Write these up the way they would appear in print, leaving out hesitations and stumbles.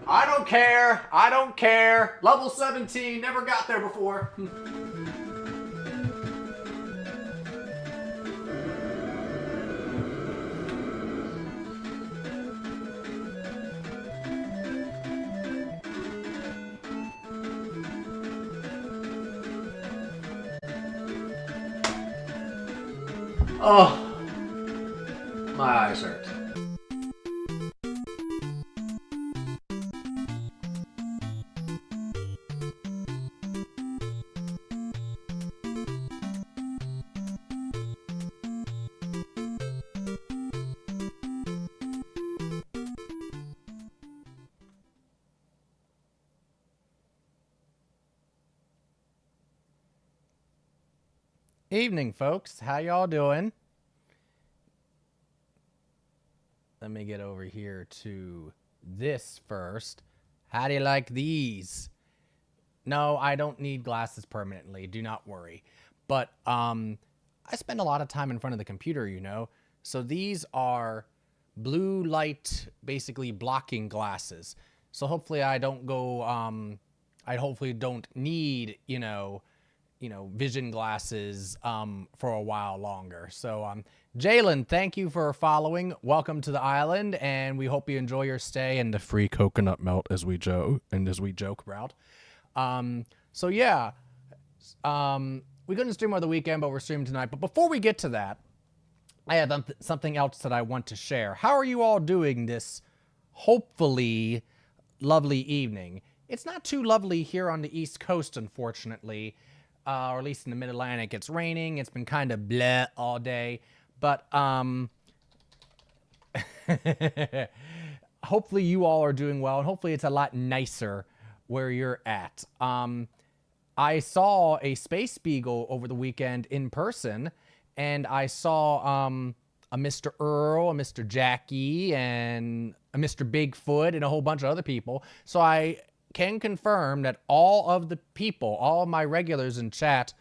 I don't care. I don't care. Level 17, never got there before. Oh, my eyes hurt. Evening, folks. How y'all doing? Let me get over here to this first. How do you like these? No, I don't need glasses permanently. Do not worry. But I spend a lot of time in front of the computer, you know. So these are blue light, basically blocking glasses. So hopefully I don't go. I hopefully don't need, vision glasses for a while longer. So Jalen, thank you for following. Welcome to the island, and we hope you enjoy your stay and the free coconut melt as we joke about. So yeah, we couldn't stream over the weekend, but we're streaming tonight. But before we get to that, I have something else that I want to share. How are you all doing this hopefully lovely evening? It's not too lovely here on the East Coast, unfortunately, or at least in the Mid-Atlantic. It's raining. It's been kind of bleh all day. But hopefully you all are doing well, and hopefully it's a lot nicer where you're at. I saw a Space Beagle over the weekend in person, and I saw a Mr. Earl, a Mr. Jackie, and a Mr. Bigfoot, and a whole bunch of other people. So I can confirm that all of the people, all of my regulars in chat,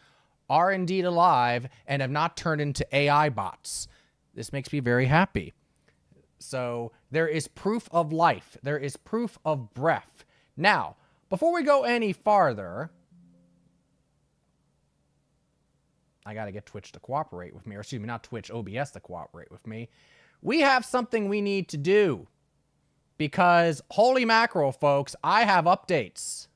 are indeed alive and have not turned into AI bots. This makes me very happy. So there is proof of life. There is proof of breath. Now, before we go any farther, I got to get Twitch to cooperate with me, or excuse me, not Twitch, OBS to cooperate with me. We have something we need to do because, holy mackerel, folks, I have updates.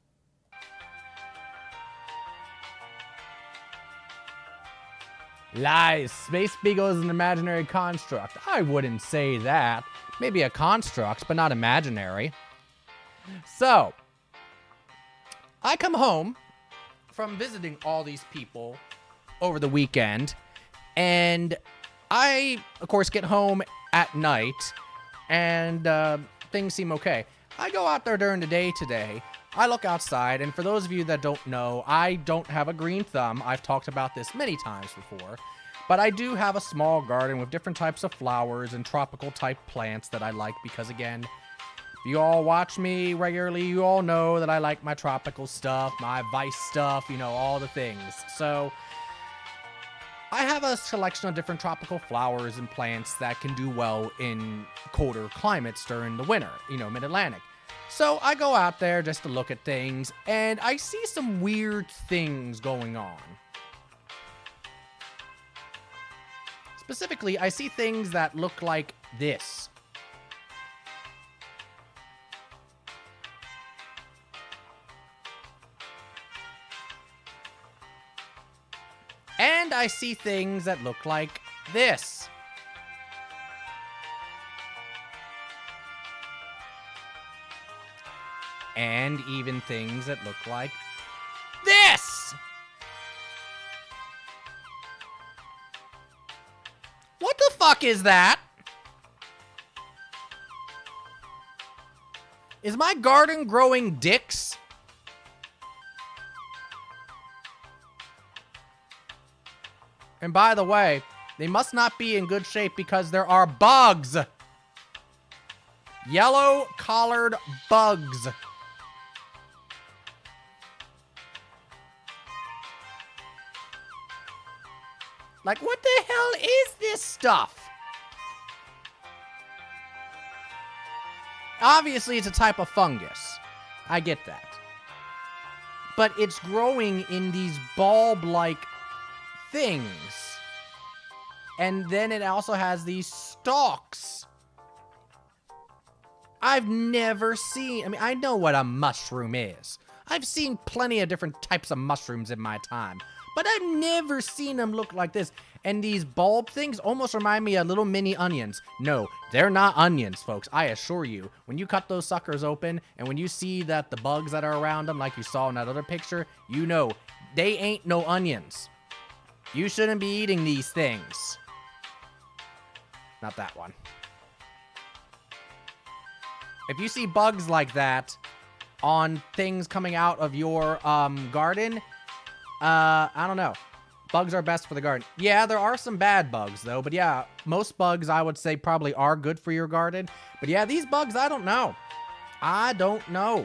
Lies. Space Beagle is an imaginary construct. I wouldn't say that. Maybe a construct, but not imaginary. So, I come home from visiting all these people over the weekend, and I, of course, get home at night, and things seem okay. I go out there during the day today. I look outside, and for those of you that don't know, I don't have a green thumb. I've talked about this many times before, but I do have a small garden with different types of flowers and tropical type plants that I like because, again, if you all watch me regularly, you all know that I like my tropical stuff, my vice stuff, all the things. So I have a selection of different tropical flowers and plants that can do well in colder climates during the winter, mid-Atlantic. So I go out there just to look at things, and I see some weird things going on. Specifically, I see things that look like this. And I see things that look like this. And even things that look like this. What the fuck is that? Is my garden growing dicks? And by the way, they must not be in good shape because there are bugs. Yellow collared bugs. Like, what the hell is this stuff? Obviously, it's a type of fungus. I get that. But it's growing in these bulb-like things. And then it also has these stalks. I've never seen... I mean, I know what a mushroom is. I've seen plenty of different types of mushrooms in my time. But I've never seen them look like this. And these bulb things almost remind me of little mini onions. No, they're not onions, folks. I assure you. When you cut those suckers open, and when you see that the bugs that are around them, like you saw in that other picture, you know, they ain't no onions. You shouldn't be eating these things. Not that one. If you see bugs like that on things coming out of your garden, I don't know. Bugs are best for the garden. Yeah, there are some bad bugs, though. But yeah, most bugs, I would say, probably are good for your garden. But yeah, these bugs, I don't know. I don't know.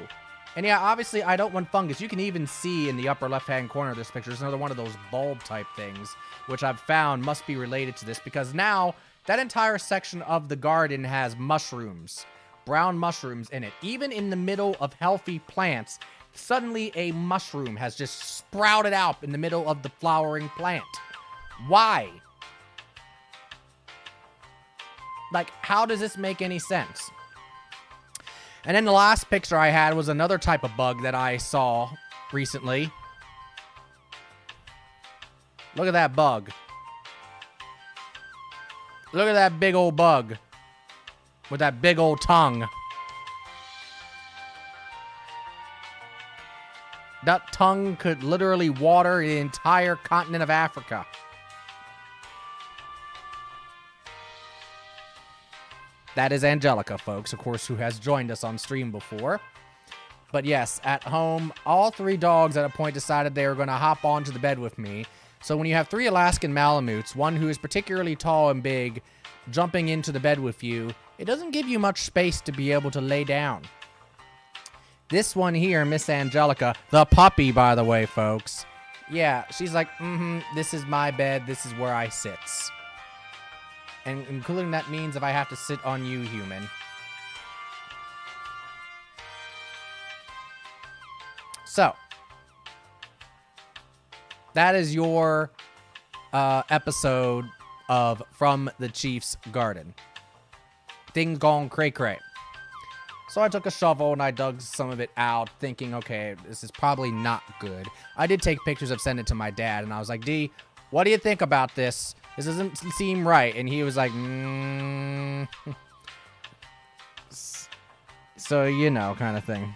And yeah, obviously, I don't want fungus. You can even see in the upper left-hand corner of this picture, there's another one of those bulb-type things, which I've found must be related to this. Because now, that entire section of the garden has mushrooms. Brown mushrooms in it. Even in the middle of healthy plants, suddenly a mushroom has just sprouted out in the middle of the flowering plant. Why? Like, how does this make any sense? And then the last picture I had was another type of bug that I saw recently. Look at that bug. Look at that big old bug. With that big old tongue. That tongue could literally water the entire continent of Africa. That is Angelica, folks, of course, who has joined us on stream before. But yes, at home, all three dogs at a point decided they were going to hop onto the bed with me. So when you have three Alaskan Malamutes, one who is particularly tall and big, jumping into the bed with you, it doesn't give you much space to be able to lay down. This one here, Miss Angelica, the puppy, by the way, folks. Yeah, she's like, this is my bed, this is where I sits. And including that means if I have to sit on you, human. So, that is your episode of From the Chief's Garden. Things gone cray-cray. So I took a shovel and I dug some of it out, thinking, okay, this is probably not good. I did take pictures of sending it to my dad, and I was like, D, what do you think about this? This doesn't seem right. And he was like, So, you know, kind of thing.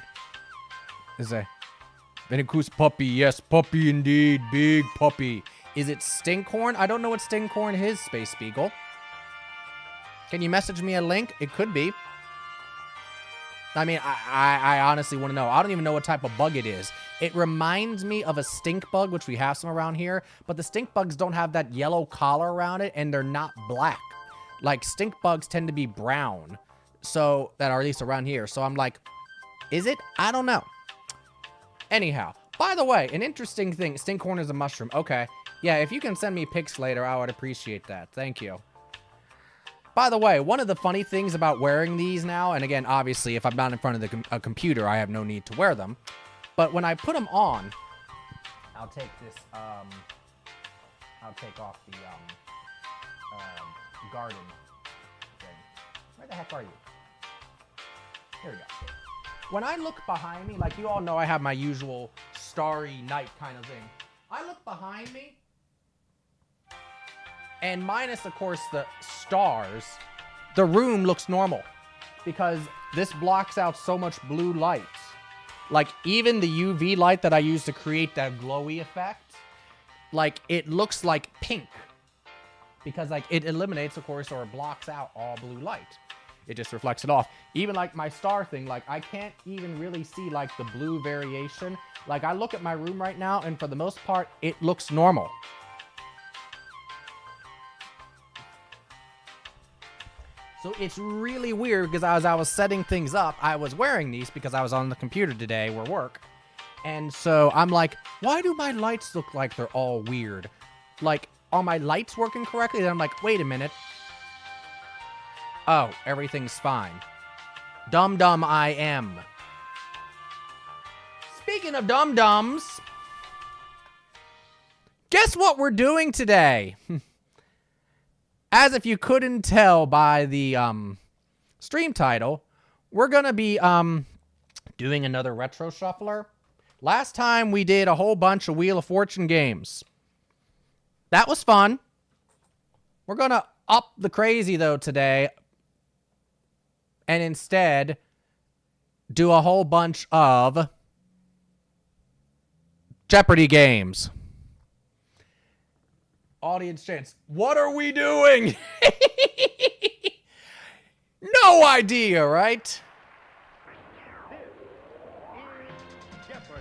Is a Venicus puppy, yes, puppy indeed, big puppy. Is it Stinkhorn? I don't know what Stinkhorn is, Space Beagle. Can you message me a link? It could be. I mean, I honestly want to know. I don't even know what type of bug it is. It reminds me of a stink bug, which we have some around here. But the stink bugs don't have that yellow collar around it, and they're not black. Like, stink bugs tend to be brown. So, that are at least around here. So, I'm like, is it? I don't know. Anyhow, by the way, an interesting thing. Stinkhorn is a mushroom. Okay. Yeah, if you can send me pics later, I would appreciate that. Thank you. By the way, one of the funny things about wearing these now, and again, obviously, if I'm not in front of a computer, I have no need to wear them. But when I put them on, I'll take this, I'll take off the, garden thing. Where the heck are you? Here we go. When I look behind me, like you all know I have my usual starry night kind of thing. I look behind me, and minus, of course, the stars, the room looks normal because this blocks out so much blue light. Like, even the UV light that I use to create that glowy effect, like, it looks like pink because, like, it eliminates, of course, or blocks out all blue light. It just reflects it off. Even, like, my star thing, like, I can't even really see, like, the blue variation. Like, I look at my room right now, and for the most part, it looks normal. So it's really weird because as I was setting things up, I was wearing these because I was on the computer today where work. And so I'm like, why do my lights look like they're all weird? Like, are my lights working correctly? And I'm like, wait a minute. Oh, everything's fine. Dum-dum I am. Speaking of dum-dums, guess what we're doing today? As if you couldn't tell by the stream title, we're going to be doing another retro shuffler. Last time we did a whole bunch of Wheel of Fortune games. That was fun. We're going to up the crazy, though, today. And instead, do a whole bunch of Jeopardy games. Audience chance. What are we doing? No idea, right?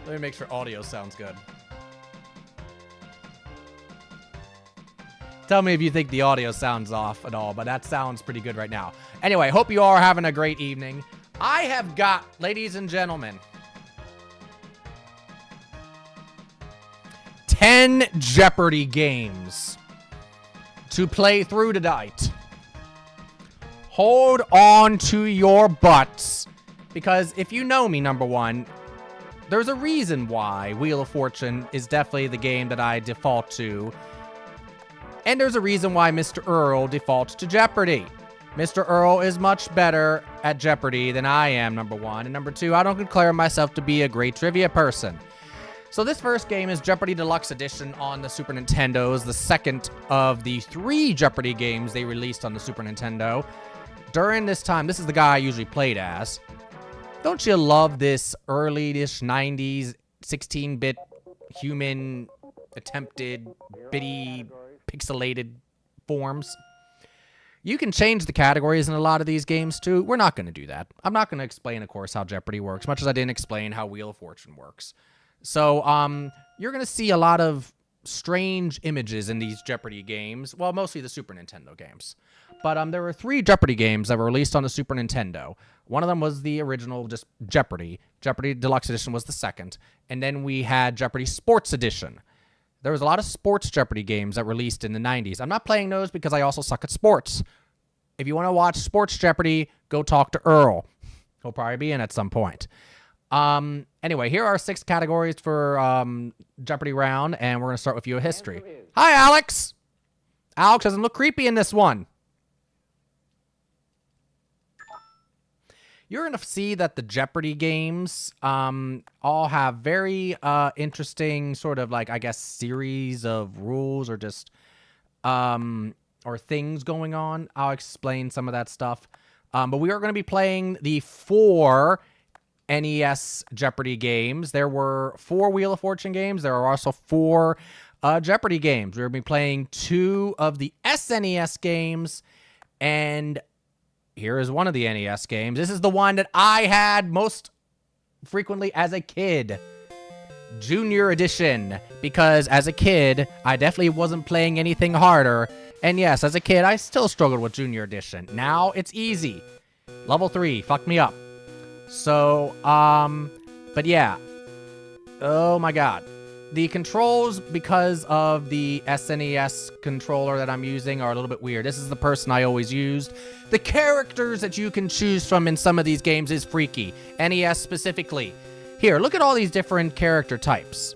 Let me make sure audio sounds good. Tell me if you think the audio sounds off at all, but that sounds pretty good right now. Anyway, hope you all are having a great evening. I have got, ladies and gentlemen, 10 Jeopardy games to play through tonight. Hold on to your butts, because if you know me, number one, there's a reason why Wheel of Fortune is definitely the game that I default to. And there's a reason why Mr. Earl defaults to Jeopardy. Mr. Earl is much better at Jeopardy than I am, number one. And number two, I don't declare myself to be a great trivia person. So this first game is Jeopardy Deluxe Edition on the Super Nintendo, the second of the 3 Jeopardy games they released on the Super Nintendo. During this time, this is the guy I usually played as. Don't you love this early-ish 90s 16-bit human attempted bitty pixelated forms? You can change the categories in a lot of these games too. We're not going to do that. I'm not going to explain, of course, how Jeopardy works, much as I didn't explain how Wheel of Fortune works. So, you're going to see a lot of strange images in these Jeopardy games. Well, mostly the Super Nintendo games. But there were 3 Jeopardy games that were released on the Super Nintendo. One of them was the original, just Jeopardy. Jeopardy Deluxe Edition was the second. And then we had Jeopardy Sports Edition. There was a lot of sports Jeopardy games that released in the 90s. I'm not playing those because I also suck at sports. If you want to watch Sports Jeopardy, go talk to Earl. He'll probably be in at some point. Anyway, here are 6 categories for Jeopardy round, and we're going to start with you a history. Hi, Alex! Alex doesn't look creepy in this one. You're going to see that the Jeopardy games all have very interesting sort of like, I guess, series of rules or just or things going on. I'll explain some of that stuff. But we are going to be playing the 4 NES Jeopardy games. There were 4 Wheel of Fortune games. There are also 4 Jeopardy games. We're going to be playing 2 of the SNES games, and here is one of the NES games. This is the one that I had most frequently as a kid. Junior Edition. Because as a kid, I definitely wasn't playing anything harder. And yes, as a kid, I still struggled with Junior Edition. Now, it's easy. Level 3. Fucked me up. So, but yeah. Oh my god. The controls, because of the SNES controller that I'm using, are a little bit weird. This is the person I always used. The characters that you can choose from in some of these games is freaky. NES specifically. Here, look at all these different character types.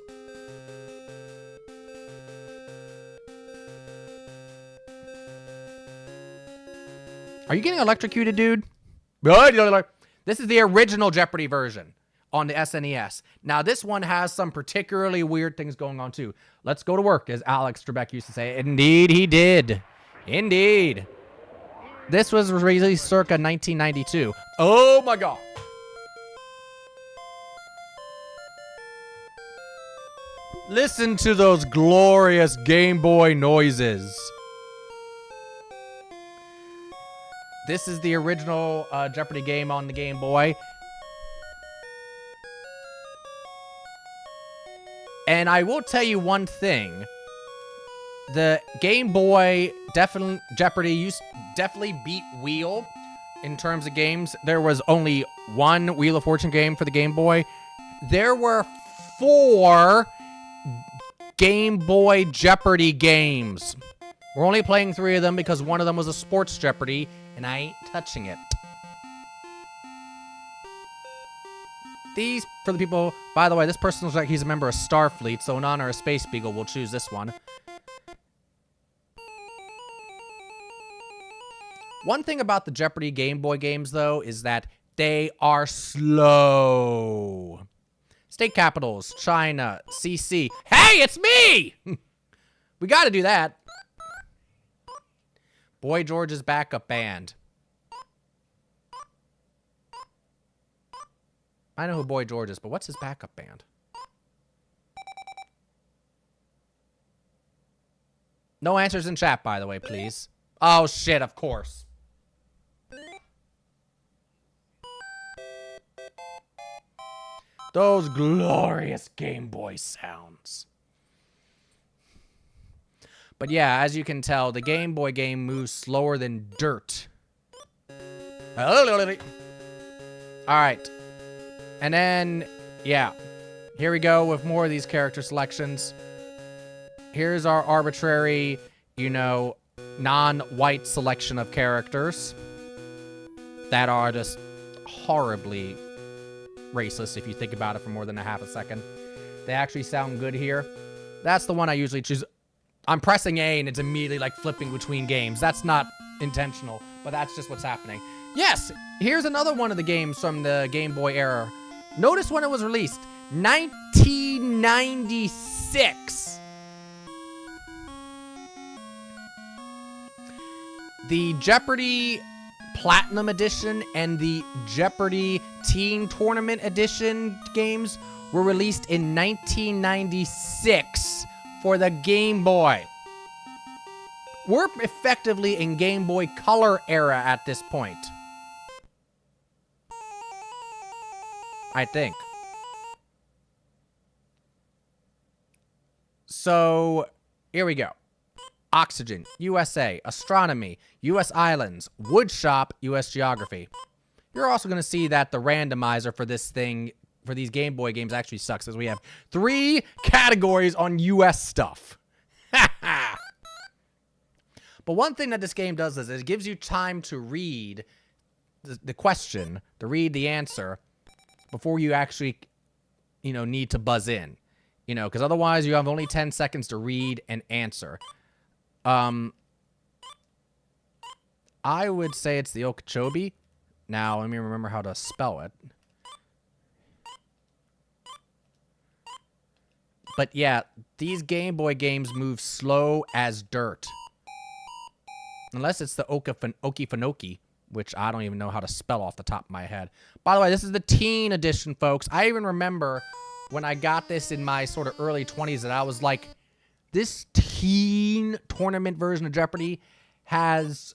Are you getting electrocuted, dude? This is the original Jeopardy version on the SNES. Now, this one has some particularly weird things going on, too. Let's go to work, as Alex Trebek used to say. Indeed, he did. Indeed. This was released circa 1992. Oh, my God. Listen to those glorious Game Boy noises. This is the original Jeopardy game on the Game Boy. And I will tell you one thing. The Game Boy Jeopardy definitely beat Wheel in terms of games. There was only one Wheel of Fortune game for the Game Boy. There were 4 Game Boy Jeopardy games. We're only playing 3 of them because one of them was a sports Jeopardy, and I ain't touching it. these for the people. By the way, this person looks like he's a member of Starfleet, so in honor of Space Beagle, we'll choose this one. One thing about the Jeopardy Game Boy games, though, is that they are slow. State capitals, China, CC. Hey, it's me! We gotta do that. Boy George's backup band. I know who Boy George is, but what's his backup band? No answers in chat, by the way, please. Oh, shit, of course. Those glorious Game Boy sounds. But yeah, as you can tell, the Game Boy game moves slower than dirt. Alright. And then, yeah. Here we go with more of these character selections. Here's our arbitrary, you know, non-white selection of characters that are just horribly racist if you think about it for more than a half a second. They actually sound good here. That's the one I usually choose. I'm pressing A and it's immediately like flipping between games. That's not intentional, but that's just what's happening. Yes, here's another one of the games from the Game Boy era. Notice when it was released. 1996. The Jeopardy Platinum Edition and the Jeopardy Teen Tournament Edition games were released in 1996 for the Game Boy. We're effectively in Game Boy Color era at this point. I think. So, here we go. Oxygen, USA, Astronomy, US Islands, Woodshop, US Geography. You're also going to see that the randomizer for this thing, for these Game Boy games actually sucks, as we have 3 categories on US stuff. But one thing that this game does is it gives you time to read the question, to read the answer, before you actually, you know, need to buzz in. You know, because otherwise you have only 10 seconds to read and answer. I would say it's the Okeechobee. Now, let me remember how to spell it. But yeah, these Game Boy games move slow as dirt. Unless it's the Okefenokee, which I don't even know how to spell off the top of my head. By the way, this is the Teen Edition, folks. I even remember when I got this in my sort of early 20s that I was like, this teen tournament version of Jeopardy has,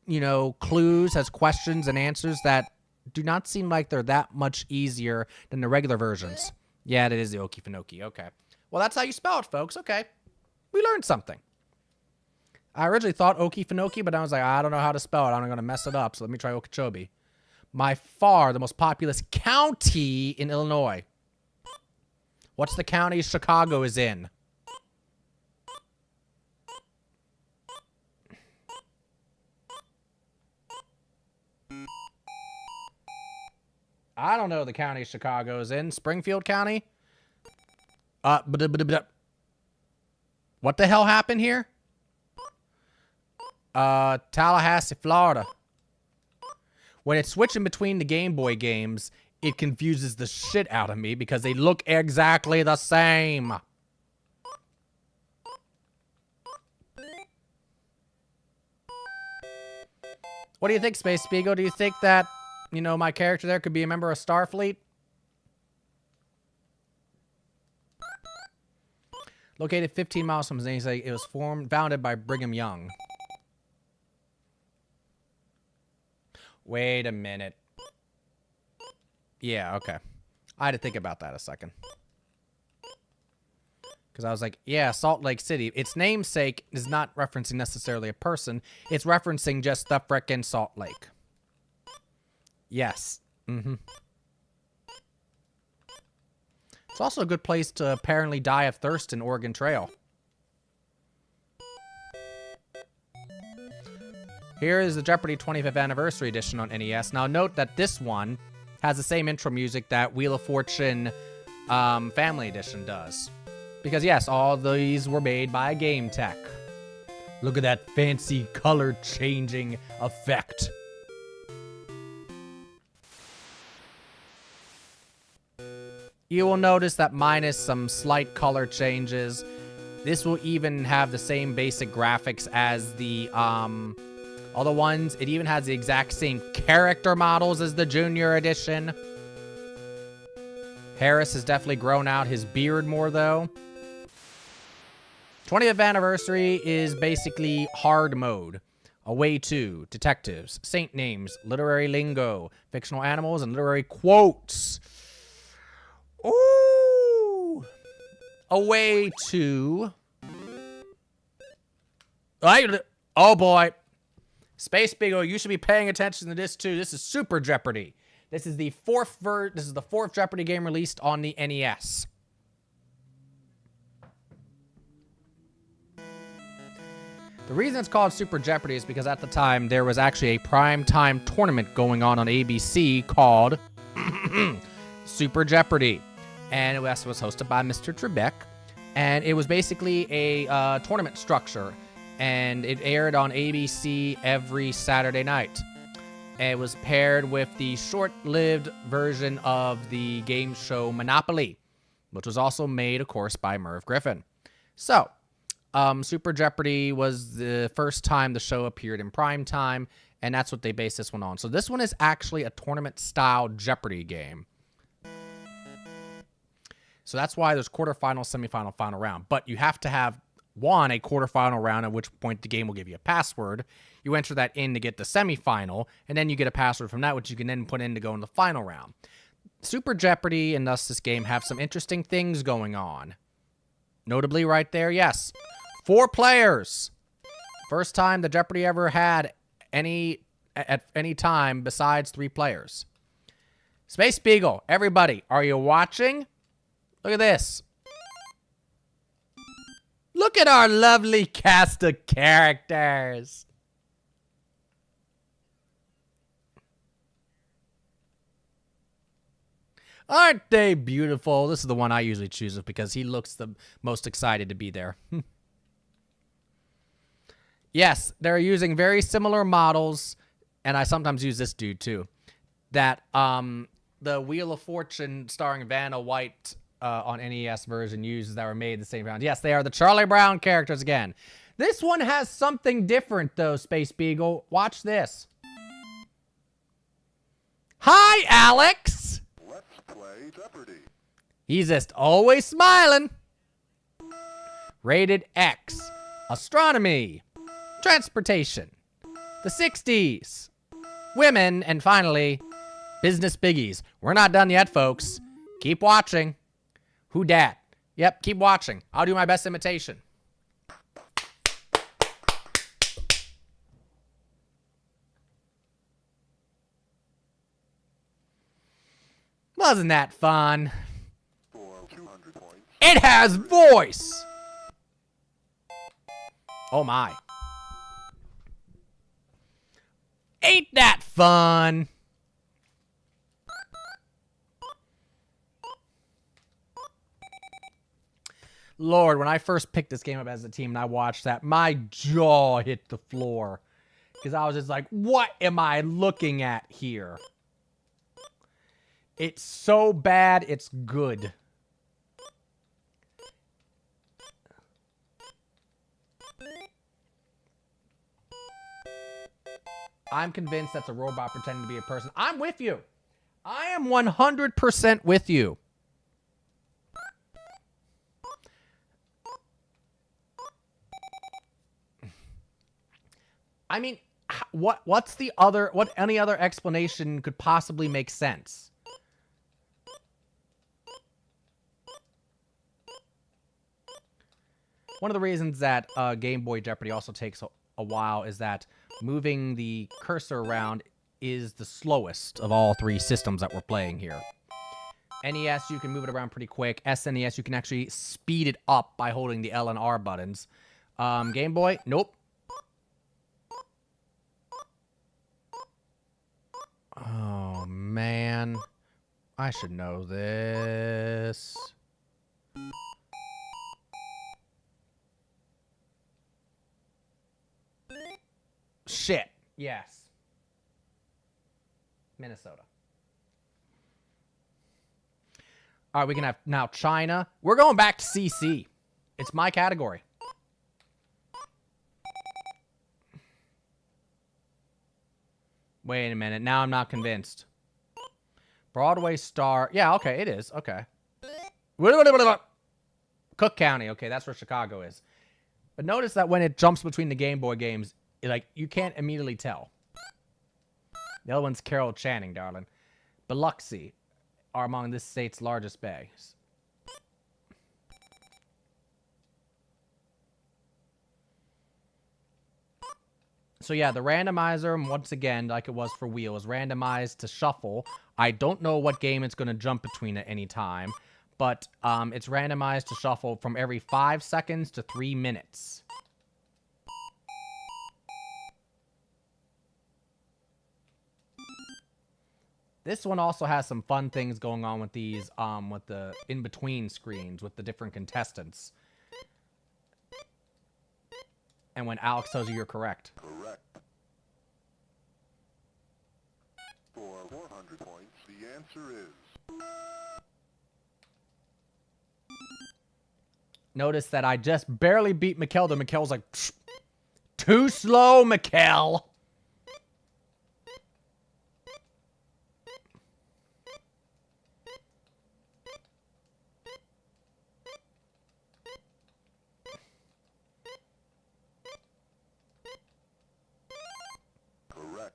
you know, clues, has questions and answers that do not seem like they're that much easier than the regular versions. Yeah, it is the Okefenokee. Okay. Well, that's how you spell it, folks. Okay. We learned something. I originally thought Okefenokee, but I was like, I don't know how to spell it. I'm going to mess it up, so let me try Okeechobee. By far the most populous county in Illinois. What's the county Chicago is in? I don't know the county Chicago is in. Springfield County? What the hell happened here? Tallahassee, Florida. When it's switching between the Game Boy games, it confuses the shit out of me because they look exactly the same. What do you think, Space Spiegel? Do you think that, you know, my character there could be a member of Starfleet? Located 15 miles from Zane, it was founded by Brigham Young. Wait a minute. Yeah, okay. I had to think about that a second. Because I was like, yeah, Salt Lake City. Its namesake is not referencing necessarily a person. It's referencing just the frickin' Salt Lake. Yes. Mm-hmm. It's also a good place to apparently die of thirst in Oregon Trail. Here is the Jeopardy 25th Anniversary Edition on NES. Now note that this one has the same intro music that Wheel of Fortune Family Edition does. Because yes, all these were made by Game Tech. Look at that fancy color changing effect. You will notice that minus some slight color changes, this will even have the same basic graphics as the other ones. It even has the exact same character models as the Junior Edition. Harris has definitely grown out his beard more, though. 20th anniversary is basically hard mode. Away to detectives, saint names, literary lingo, fictional animals, and literary quotes. Ooh! Away to... Oh boy. Space Beagle, you should be paying attention to this too. This is Super Jeopardy. This is the fourth Jeopardy game released on the NES. The reason it's called Super Jeopardy is because at the time there was actually a prime-time tournament going on ABC called Super Jeopardy. And it was hosted by Mr. Trebek. And it was basically a tournament structure. And it aired on ABC every Saturday night. And it was paired with the short-lived version of the game show Monopoly, which was also made, of course, by Merv Griffin. So, Super Jeopardy was the first time the show appeared in prime time, and that's what they based this one on. So this one is actually a tournament-style Jeopardy game. So that's why there's quarterfinal, semifinal, final round. But you have to have won a quarterfinal round, at which point the game will give you a password. You enter that in to get the semifinal, and then you get a password from that, which you can then put in to go in the final round. Super Jeopardy and thus this game have some interesting things going on. Notably right there, yes. 4 players. First time the Jeopardy ever had at any time besides 3 players. Space Beagle, everybody, are you watching? Look at this. Look at our lovely cast of characters. Aren't they beautiful? This is the one I usually choose because he looks the most excited to be there. Yes, they're using very similar models, and I sometimes use this dude too. That the Wheel of Fortune starring Vanna White on NES version uses that were made the same round. Yes, they are the Charlie Brown characters again. This one has something different though, Space Beagle. Watch this. Hi, Alex! Let's play Jeopardy! He's just always smiling. Rated X. Astronomy. Transportation. The 60s. Women. And finally, business biggies. We're not done yet, folks. Keep watching. Who dat? Yep, keep watching. I'll do my best imitation. Wasn't that fun? For 200 points. It has voice! Oh my. Ain't that fun? Lord, when I first picked this game up as a team and I watched that, my jaw hit the floor. Because I was just like, what am I looking at here? It's so bad, it's good. I'm convinced that's a robot pretending to be a person. I'm with you. I am 100% with you. I mean, what's the other, any other explanation could possibly make sense? One of the reasons that Game Boy Jeopardy also takes a while is that moving the cursor around is the slowest of all 3 systems that we're playing here. NES, you can move it around pretty quick. SNES, you can actually speed it up by holding the L and R buttons. Game Boy, nope. Oh, man. I should know this. Shit. Yes. Minnesota. All right, we can have now China. We're going back to CC. It's my category. Wait a minute. Now I'm not convinced. Broadway star. Yeah, okay, it is. Okay. Cook County. Okay, that's where Chicago is. But notice that when it jumps between the Game Boy games, you can't immediately tell. The other one's Carol Channing, darling. Biloxi are among this state's largest bays. So yeah, the randomizer, once again, like it was for Wheel, is randomized to shuffle. I don't know what game it's going to jump between at any time, but it's randomized to shuffle from every 5 seconds to 3 minutes. This one also has some fun things going on with these, with the in-between screens, with the different contestants. And when Alex tells you you're correct. Correct. For 400 points, the answer is... Notice that I just barely beat Mikkel. Then Mikkel's like, too slow, Mikkel. Correct.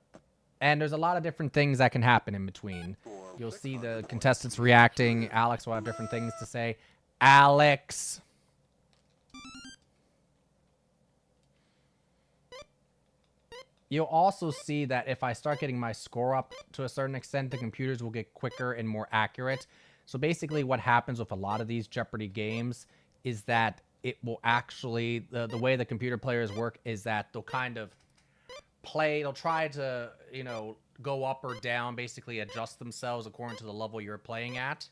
And there's a lot of different things that can happen in between. You'll see the contestants reacting. Alex will have different things to say. Alex. You'll also see that if I start getting my score up to a certain extent, the computers will get quicker and more accurate. So basically what happens with a lot of these Jeopardy games is that it will actually, the way the computer players work is that they'll kind of they'll try to, you know, go up or down, basically adjust themselves according to the level you're playing at.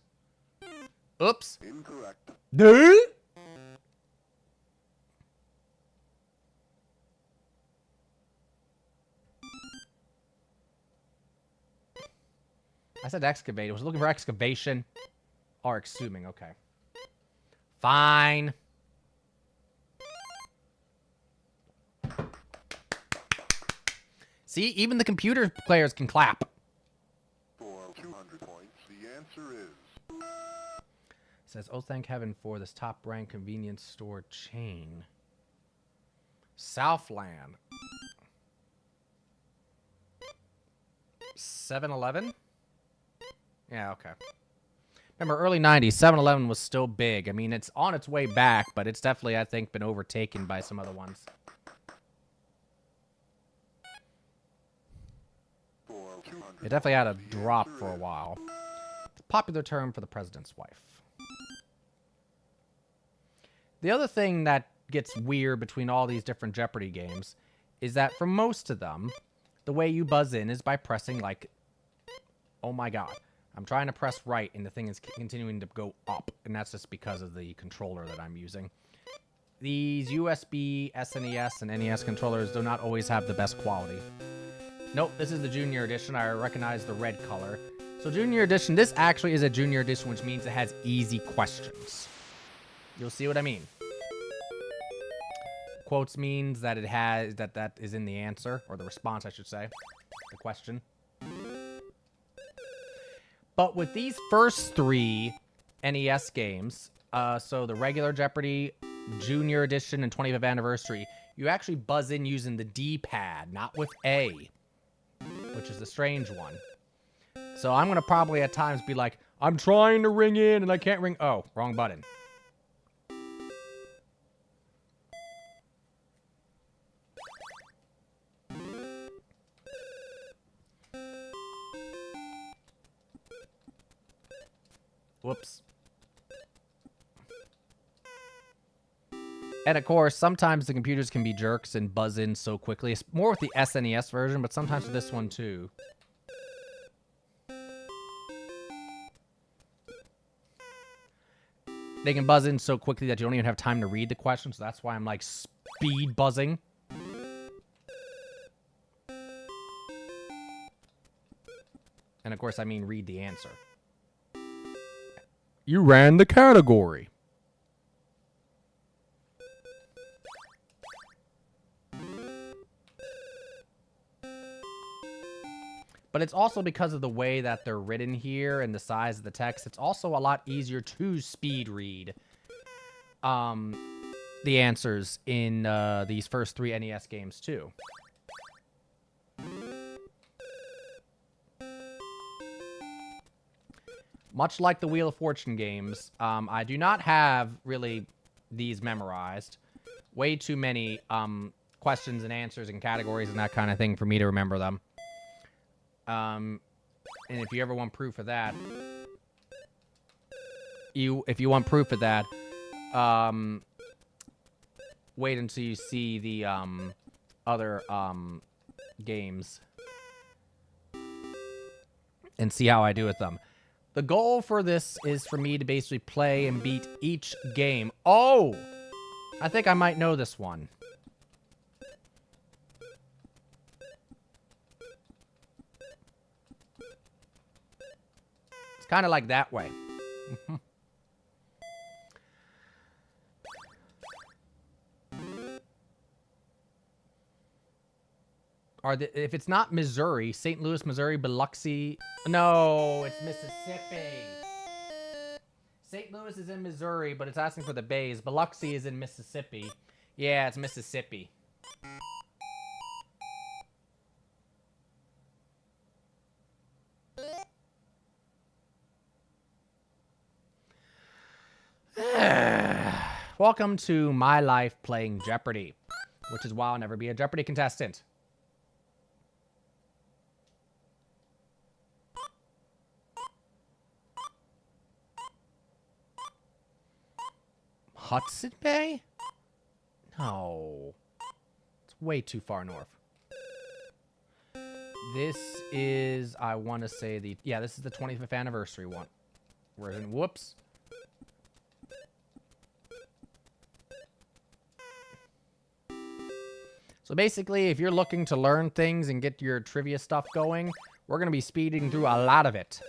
Oops. Incorrect. Dude? I said excavate. I was looking for excavation. Or exhuming. Okay. Fine. See, even the computer players can clap. For 200 points, the answer is... It says, oh, thank heaven for this top-ranked convenience store chain. Southland. 7-Eleven? Yeah, okay. Remember, early 90s, 7-Eleven was still big. I mean, it's on its way back, but it's definitely, I think, been overtaken by some other ones. It definitely had a drop for a while. It's a popular term for the president's wife. The other thing that gets weird between all these different Jeopardy games is that for most of them, the way you buzz in is by pressing, like, oh my god. I'm trying to press right, and the thing is continuing to go up, and that's just because of the controller that I'm using. These USB, SNES, and NES controllers do not always have the best quality. Nope, this is the Junior Edition. I recognize the red color. So Junior Edition, this actually is a Junior Edition, which means it has easy questions. You'll see what I mean. Quotes means that it has, that is in the answer, or the response, I should say, the question. But with these first 3 NES games, so the regular Jeopardy, Junior Edition, and 25th Anniversary, you actually buzz in using the D-pad, not with A, which is the strange one. So I'm going to probably at times be like, I'm trying to ring in and I can't ring. Oh, wrong button. Whoops. And of course, sometimes the computers can be jerks and buzz in so quickly. It's more with the SNES version, but sometimes with this one too. they can buzz in so quickly that you don't even have time to read the question. So that's why I'm like speed buzzing. And of course, I mean read the answer. You ran the category. But it's also because of the way that they're written here and the size of the text. It's also a lot easier to speed read the answers in these first 3 NES games, too. Much like the Wheel of Fortune games, I do not have really these memorized. Way too many questions and answers and categories and that kind of thing for me to remember them. And if you ever want proof of that, if you want proof of that, wait until you see the other games and see how I do with them. The goal for this is for me to basically play and beat each game. Oh! I think I might know this one. It's kind of like that way. If it's not Missouri, St. Louis, Missouri, Biloxi. No, it's Mississippi. St. Louis is in Missouri, but it's asking for the Bays. Biloxi is in Mississippi. Yeah, it's Mississippi. Welcome to my life playing Jeopardy, which is why I'll never be a Jeopardy contestant. Hudson Bay? No. It's way too far north. This is, I want to say this is the 25th anniversary one. Version. Whoops. So basically, if you're looking to learn things and get your trivia stuff going, we're going to be speeding through a lot of it.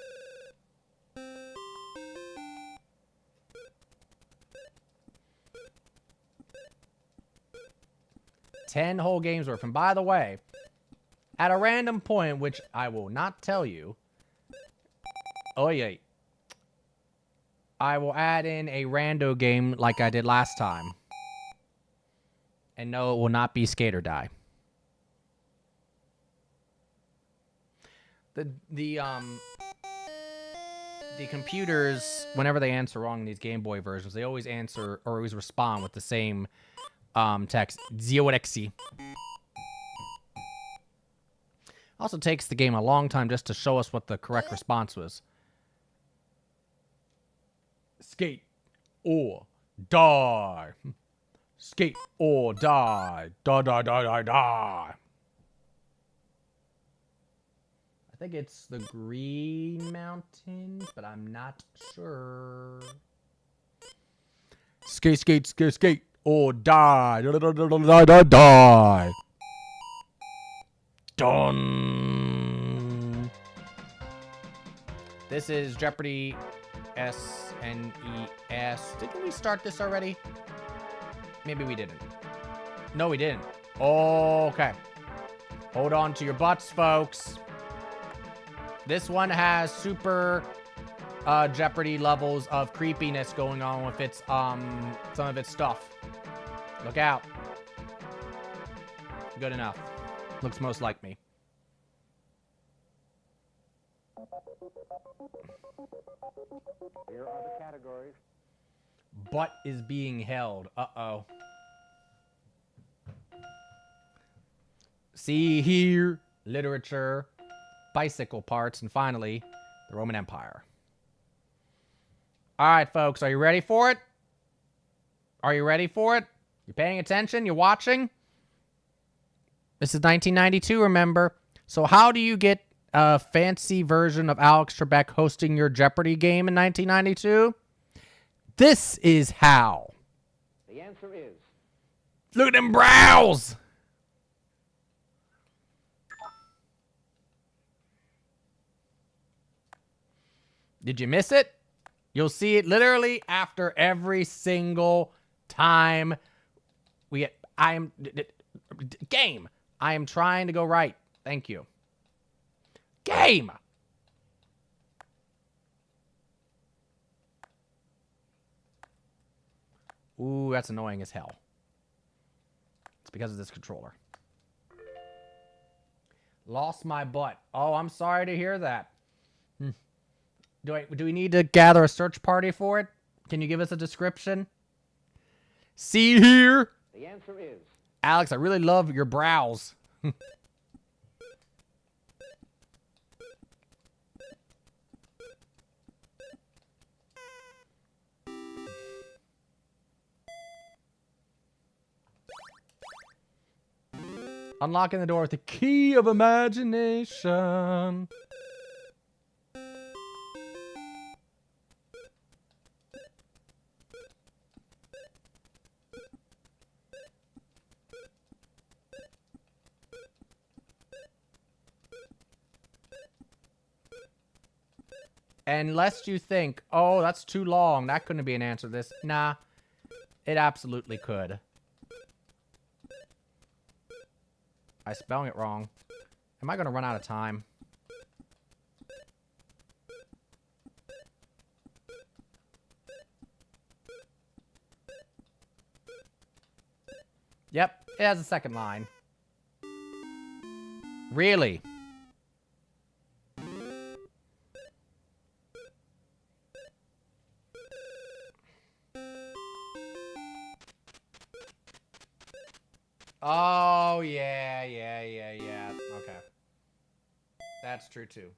10 whole games worth. And by the way, at a random point, which I will not tell you, oh yeah, I will add in a rando game like I did last time. And no, it will not be Skate or Die. The computers, whenever they answer wrong in these Game Boy versions, they always answer or always respond with the same text. Zeorexi. Also takes the game a long time just to show us what the correct response was. Skate or die. Skate or die. Die, die, die, die, die. I think it's the Green Mountains, but I'm not sure. Skate, skate, skate, skate, or die. Die, die, die, die, die. Done. This is Jeopardy! SNES. Didn't we start this already? Maybe we didn't. No, we didn't. Okay. Hold on to your butts, folks. This one has super Jeopardy levels of creepiness going on with its some of its stuff. Look out. Good enough. Looks most like me. Here are the categories. Butt is being held. Uh-oh. See here, literature, bicycle parts, and finally, the Roman Empire. All right, folks, are you ready for it? Are you ready for it? You paying attention? You watching? This is 1992, remember? So how do you get a fancy version of Alex Trebek hosting your Jeopardy game in 1992? This is how. The answer is Look at them brows. Did you miss it? You'll see it literally after every single time we get. Game. I am trying to go right. Thank you. Game. Ooh, that's annoying as hell. It's because of this controller. Lost my butt. Oh, I'm sorry to hear that. Do we need to gather a search party for it? Can you give us a description? See here? the answer is Alex, I really love your brows. Unlocking the door with the key of imagination. And lest you think, oh, that's too long. That couldn't be an answer to this. Nah, it absolutely could. I'm spelling it wrong. Am I going to run out of time? Yep, it has a second line. Really? Oh, yeah. Okay. That's true, too.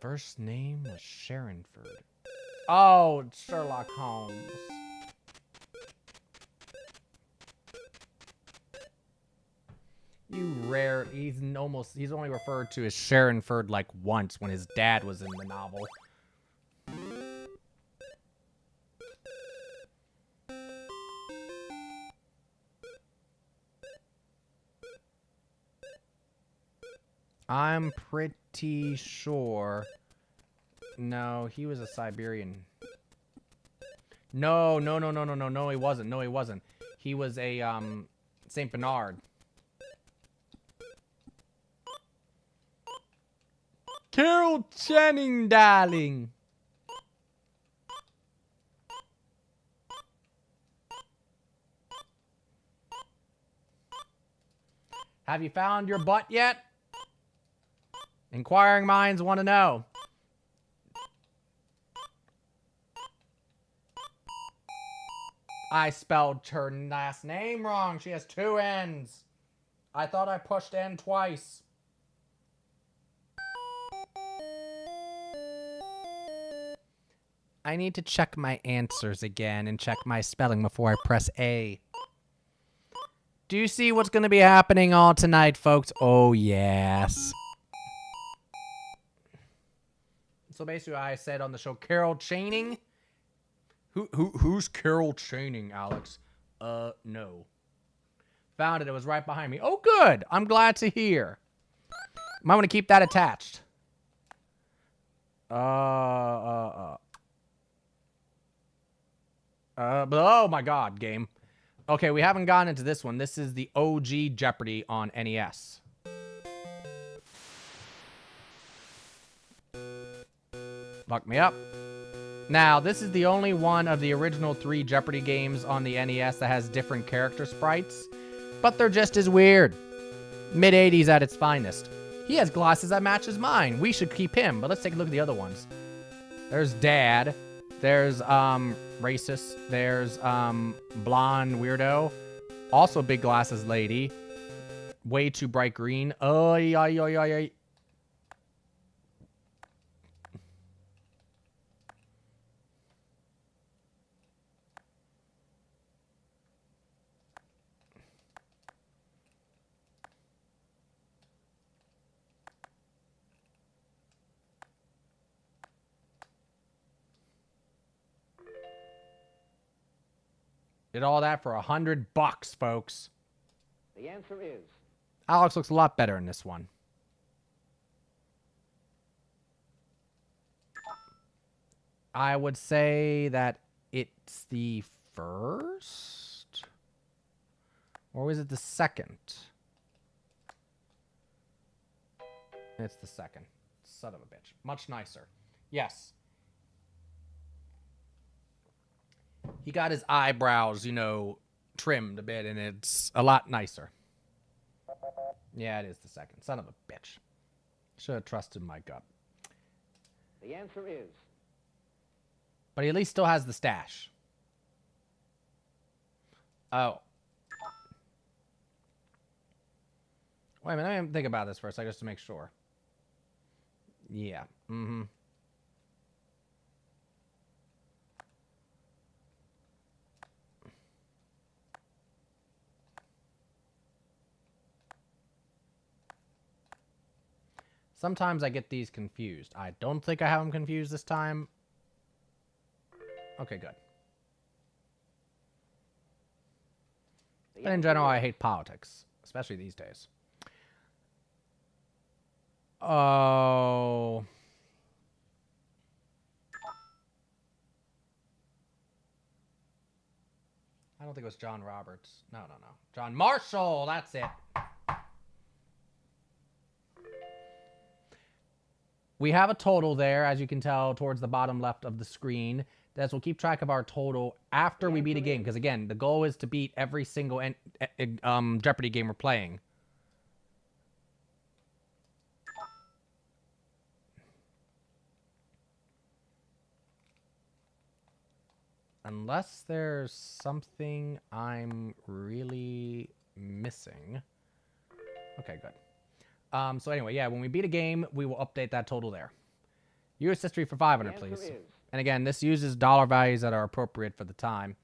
First name was Sharonford. Oh, Sherlock Holmes. You rare. He's only referred to as Sharonford like once when his dad was in the novel. I'm pretty sure. No, he was a Siberian. No, he wasn't. He was a, St. Bernard. Carol Channing, darling. Have you found your butt yet? Inquiring minds want to know. I spelled her last name wrong. She has 2 N's. I thought I pushed N twice. I need to check my answers again and check my spelling before I press A. Do you see what's going to be happening all tonight, folks? Oh, yes. So basically, I said on the show, Carol Channing. Who's Carol Channing, Alex? No. Found it. It was right behind me. Oh, good. I'm glad to hear. Might want to keep that attached. But oh my God, game. Okay, we haven't gotten into this one. This is the OG Jeopardy on NES. Fuck me up. Now, this is the only one of the original 3 Jeopardy games on the NES that has different character sprites, but they're just as weird. Mid-80s at its finest. He has glasses that matches mine. We should keep him, but let's take a look at the other ones. There's Dad. There's, racist. There's, blonde weirdo. Also big glasses lady. Way too bright green. Oy, oy, oy, oy, oy. Did all that for $100, folks. The answer is Alex looks a lot better in this one. I would say that it's the first? Or was it the second? It's the second. Son of a bitch. Much nicer. Yes. He got his eyebrows, you know, trimmed a bit, and it's a lot nicer. Yeah, it is the second. Son of a bitch. Should have trusted my gut. the answer is But he at least still has the stash. Oh. Wait a minute. Let me think about this for a second just to make sure. Yeah. Mm-hmm. Sometimes I get these confused. I don't think I have them confused this time. Okay, good. the But in answer general, I is- hate politics, especially these days. Oh. I don't think it was John Roberts. No. John Marshall, that's it. We have a total there, as you can tell, towards the bottom left of the screen. This will keep track of our total after we beat a game. Because, again, the goal is to beat every single Jeopardy game we're playing. Unless there's something I'm really missing. Okay, good. So anyway, yeah, when we beat a game, we will update that total there. U.S. history for 500, The please. answer is And again, this uses dollar values that are appropriate for the time.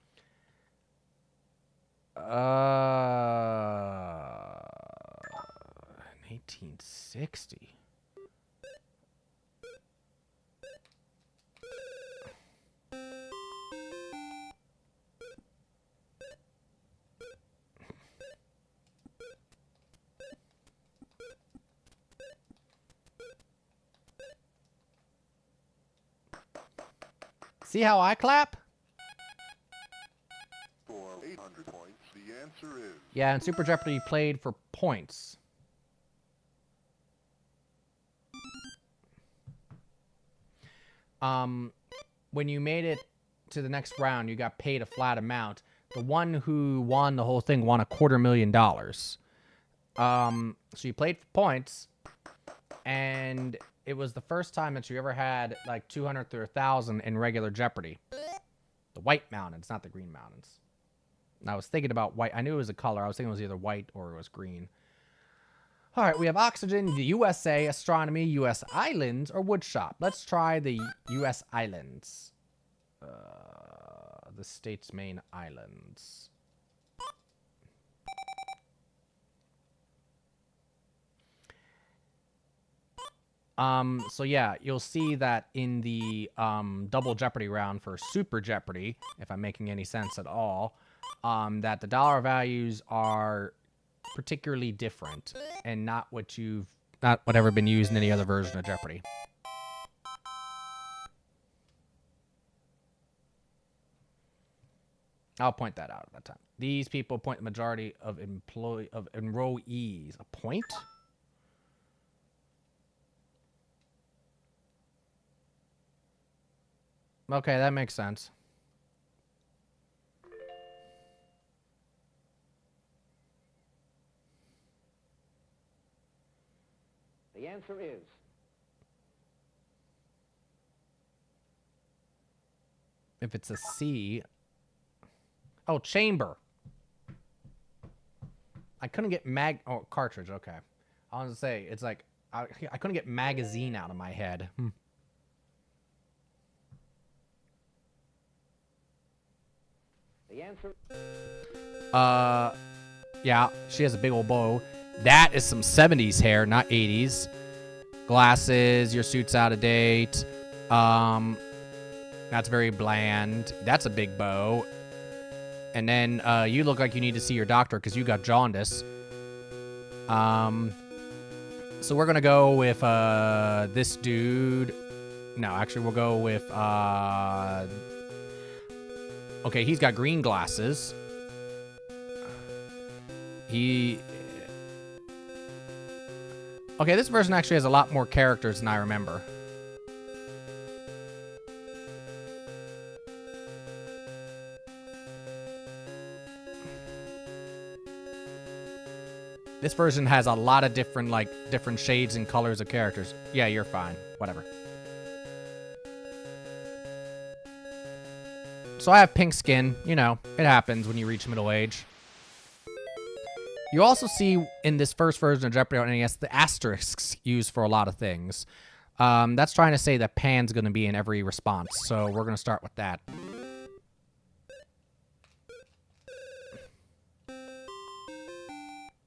1860. See how I clap? For 800 points, the answer is Yeah, and Super Jeopardy played for points. When you made it to the next round, you got paid a flat amount. The one who won the whole thing won $250,000. So you played for points, and it was the first time that you ever had like 200 through 1,000 in regular Jeopardy. The White Mountains, not the Green Mountains. And I was thinking about white. I knew it was a color. I was thinking it was either white or it was green. All right, we have oxygen, the USA, astronomy, U.S. islands, or woodshop. Let's try the U.S. islands. The state's main islands. So yeah, you'll see that in the double Jeopardy round for Super Jeopardy, if I'm making any sense at all, that the dollar values are particularly different and not whatever been used in any other version of Jeopardy. I'll point that out at that time. These people point the majority of enrollees. A point? Okay, that makes sense. the answer is If it's a C. Oh, chamber. I couldn't get cartridge, okay. I was gonna say, it's like, I couldn't get magazine out of my head. the answer. Yeah, she has a big old bow. That is some 70s hair, not 80s. Glasses, your suit's out of date. That's very bland. That's a big bow. And then you look like you need to see your doctor because you got jaundice. So we're gonna go with this dude. No, actually we'll go with okay, he's got green glasses. Okay, this version actually has a lot more characters than I remember. This version has a lot of different shades and colors of characters. Yeah, you're fine. Whatever. So I have pink skin. You know, it happens when you reach middle age. You also see in this first version of Jeopardy on NES the asterisks used for a lot of things. That's trying to say that Pan's going to be in every response. So we're going to start with that.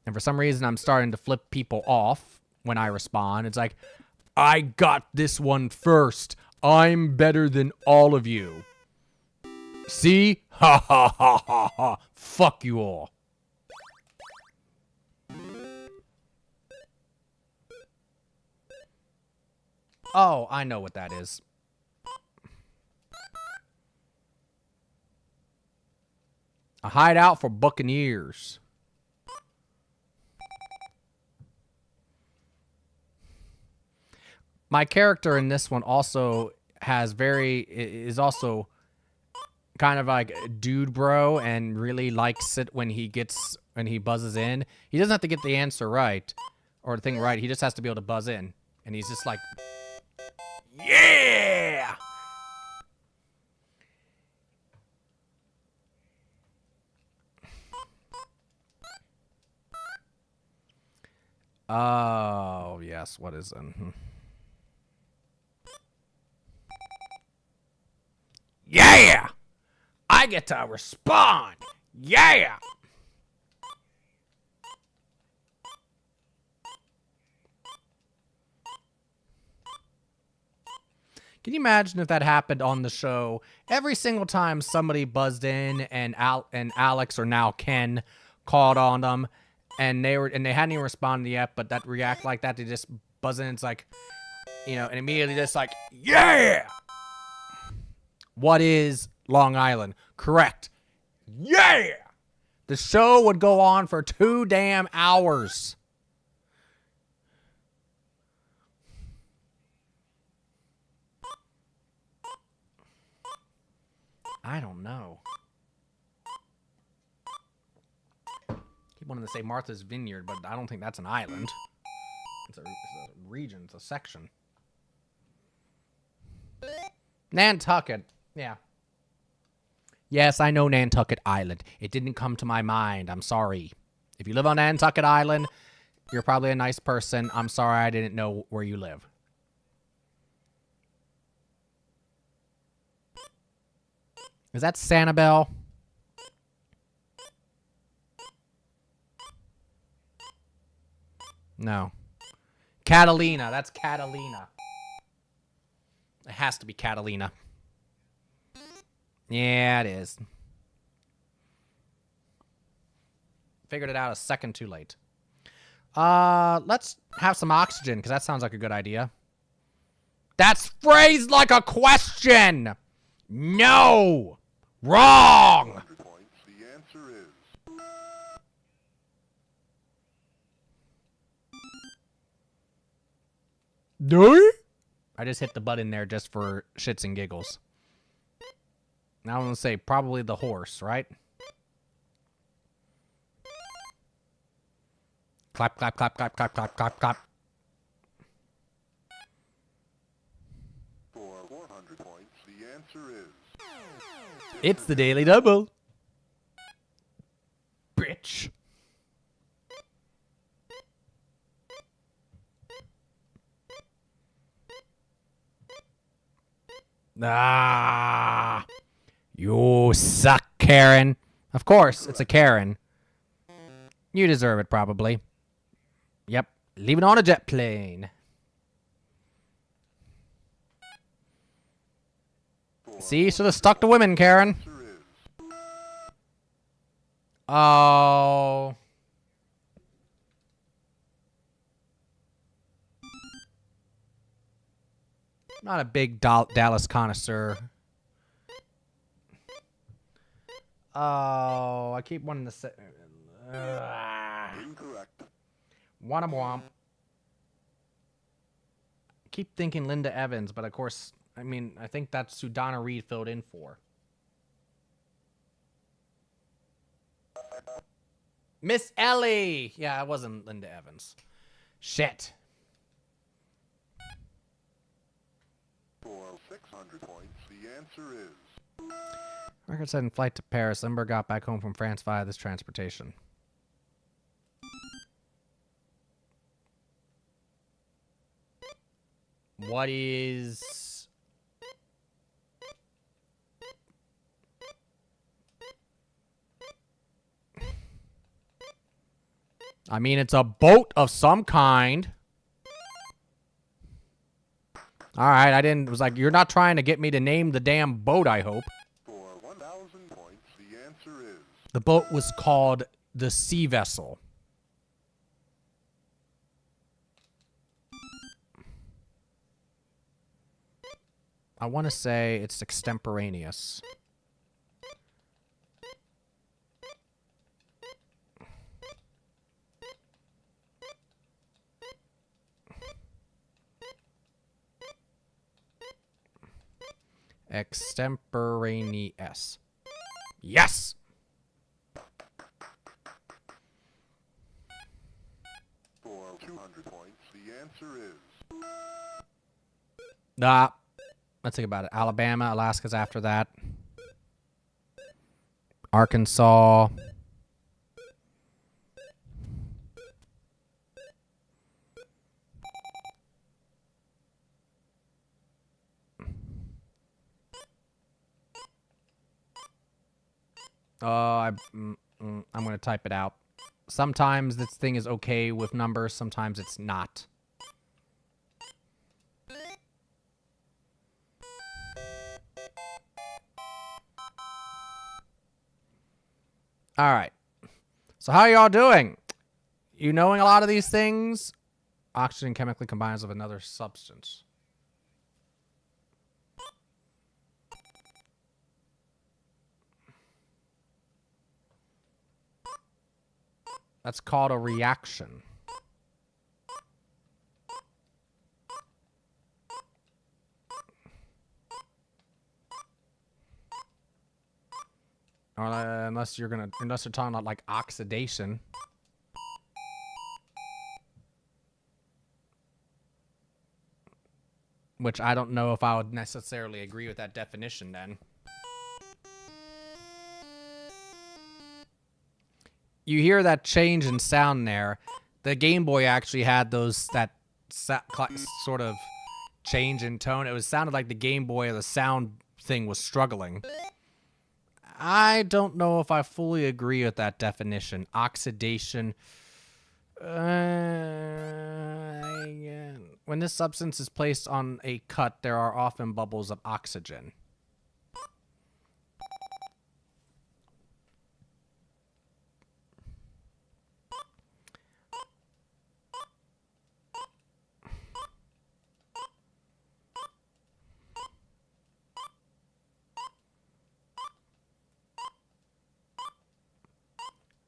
And for some reason, I'm starting to flip people off when I respond. It's like, I got this one first. I'm better than all of you. See? Ha ha ha ha ha. Fuck you all. Oh, I know what that is. A hideout for buccaneers. My character in this one also is also kind of like a dude bro and really likes it when he buzzes in. He doesn't have to get the answer right or the thing right. He just has to be able to buzz in. And he's just like, yeah! Oh, yes. What is it? Yeah! I get to respond. Yeah! Can you imagine if that happened on the show? Every single time somebody buzzed in and Alex or now Ken called on them and they hadn't even responded yet, but that react like that, they just buzz in. It's like, you know, and immediately just like, yeah! What is Long Island? Correct. Yeah! The show would go on for 2 damn hours. I don't know. Keep wanting to say Martha's Vineyard, but I don't think that's an island. It's a region. It's a section. Nantucket. Yeah. Yes, I know Nantucket Island. It didn't come to my mind. I'm sorry. If you live on Nantucket Island, you're probably a nice person. I'm sorry I didn't know where you live. Is that Sanibel? No. Catalina. That's Catalina. It has to be Catalina. Yeah, it is. Figured it out a second too late. Let's have some oxygen, because that sounds like a good idea. That's phrased like a question! No! Wrong! 100 points. The answer is... No? I just hit the button there just for shits and giggles. Now I'm going to say probably the horse, right? Clap, clap, clap, clap, clap, clap, clap, clap. For 400 points, the answer is... It's the Daily Double. Bitch. Ah. You suck, Karen. Of course, it's a Karen. You deserve it, probably. Yep. Leaving on a jet plane. See, should have stuck to women, Karen. Answer is... Oh. Not a big Dallas connoisseur. Oh, I keep wanting to say. Incorrect. Womp. Keep thinking Linda Evans, but of course, I mean, I think that's who Donna Reed filled in for. Miss Ellie! Yeah, it wasn't Linda Evans. Shit. For 600 points, the answer is... Record said in flight to Paris, Limber got back home from France via this transportation. What is... I mean, it's a boat of some kind. All right, I didn't... It was like, you're not trying to get me to name the damn boat, I hope. For 1,000 points, the answer is... The boat was called the Sea Vessel. I want to say it's extemporaneous. Extemporaneous. Yes! For 200 points, the answer is... Nah. Let's think about it. Alabama, Alaska's after that. Arkansas. I'm going to type it out. Sometimes this thing is okay with numbers. Sometimes it's not. All right. So how are y'all doing? You knowing a lot of these things? Oxygen chemically combines with another substance. That's called a reaction. Or, unless you're talking about like oxidation. Which I don't know if I would necessarily agree with that definition then. You hear that change in sound there. The Game Boy actually had that sort of change in tone. It sounded like the Game Boy or the sound thing was struggling. I don't know if I fully agree with that definition. Oxidation. When this substance is placed on a cut, there are often bubbles of oxygen.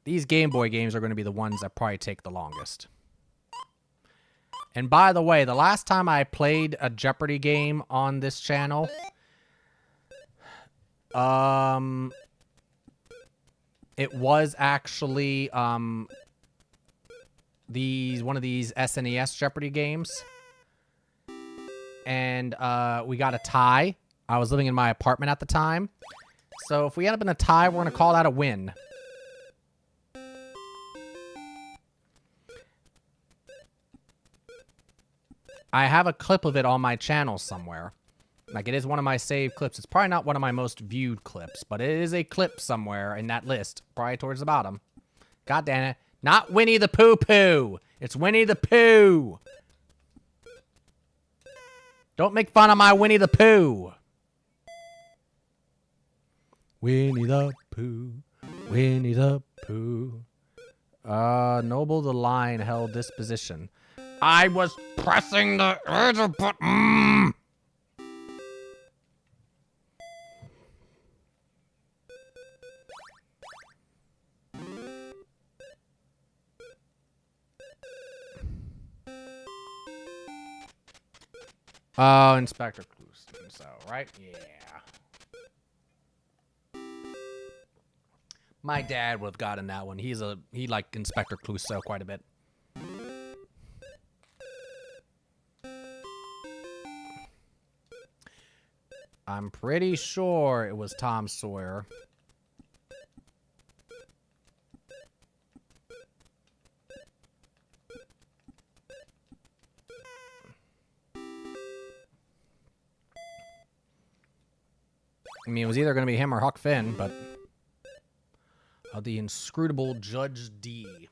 These Game Boy games are going to be the ones that probably take the longest. And by the way, the last time I played a Jeopardy game on this channel, it was actually one of these SNES Jeopardy games. And we got a tie. I was living in my apartment at the time. So if we end up in a tie, we're going to call that a win. I have a clip of it on my channel somewhere. Like, it is one of my saved clips. It's probably not one of my most viewed clips, but it is a clip somewhere in that list. Probably towards the bottom. God damn it. Not Winnie the Pooh-Pooh. It's Winnie the Pooh. Don't make fun of my Winnie the Pooh. Winnie the Pooh. Winnie the Pooh. Noble the lion held this position. I was pressing the enter button. Oh, Inspector Clouseau, so, right? Yeah. My dad would have gotten that one. He liked Inspector Clouseau quite a bit. I'm pretty sure it was Tom Sawyer. I mean, it was either going to be him or Huck Finn, but... the inscrutable Judge D.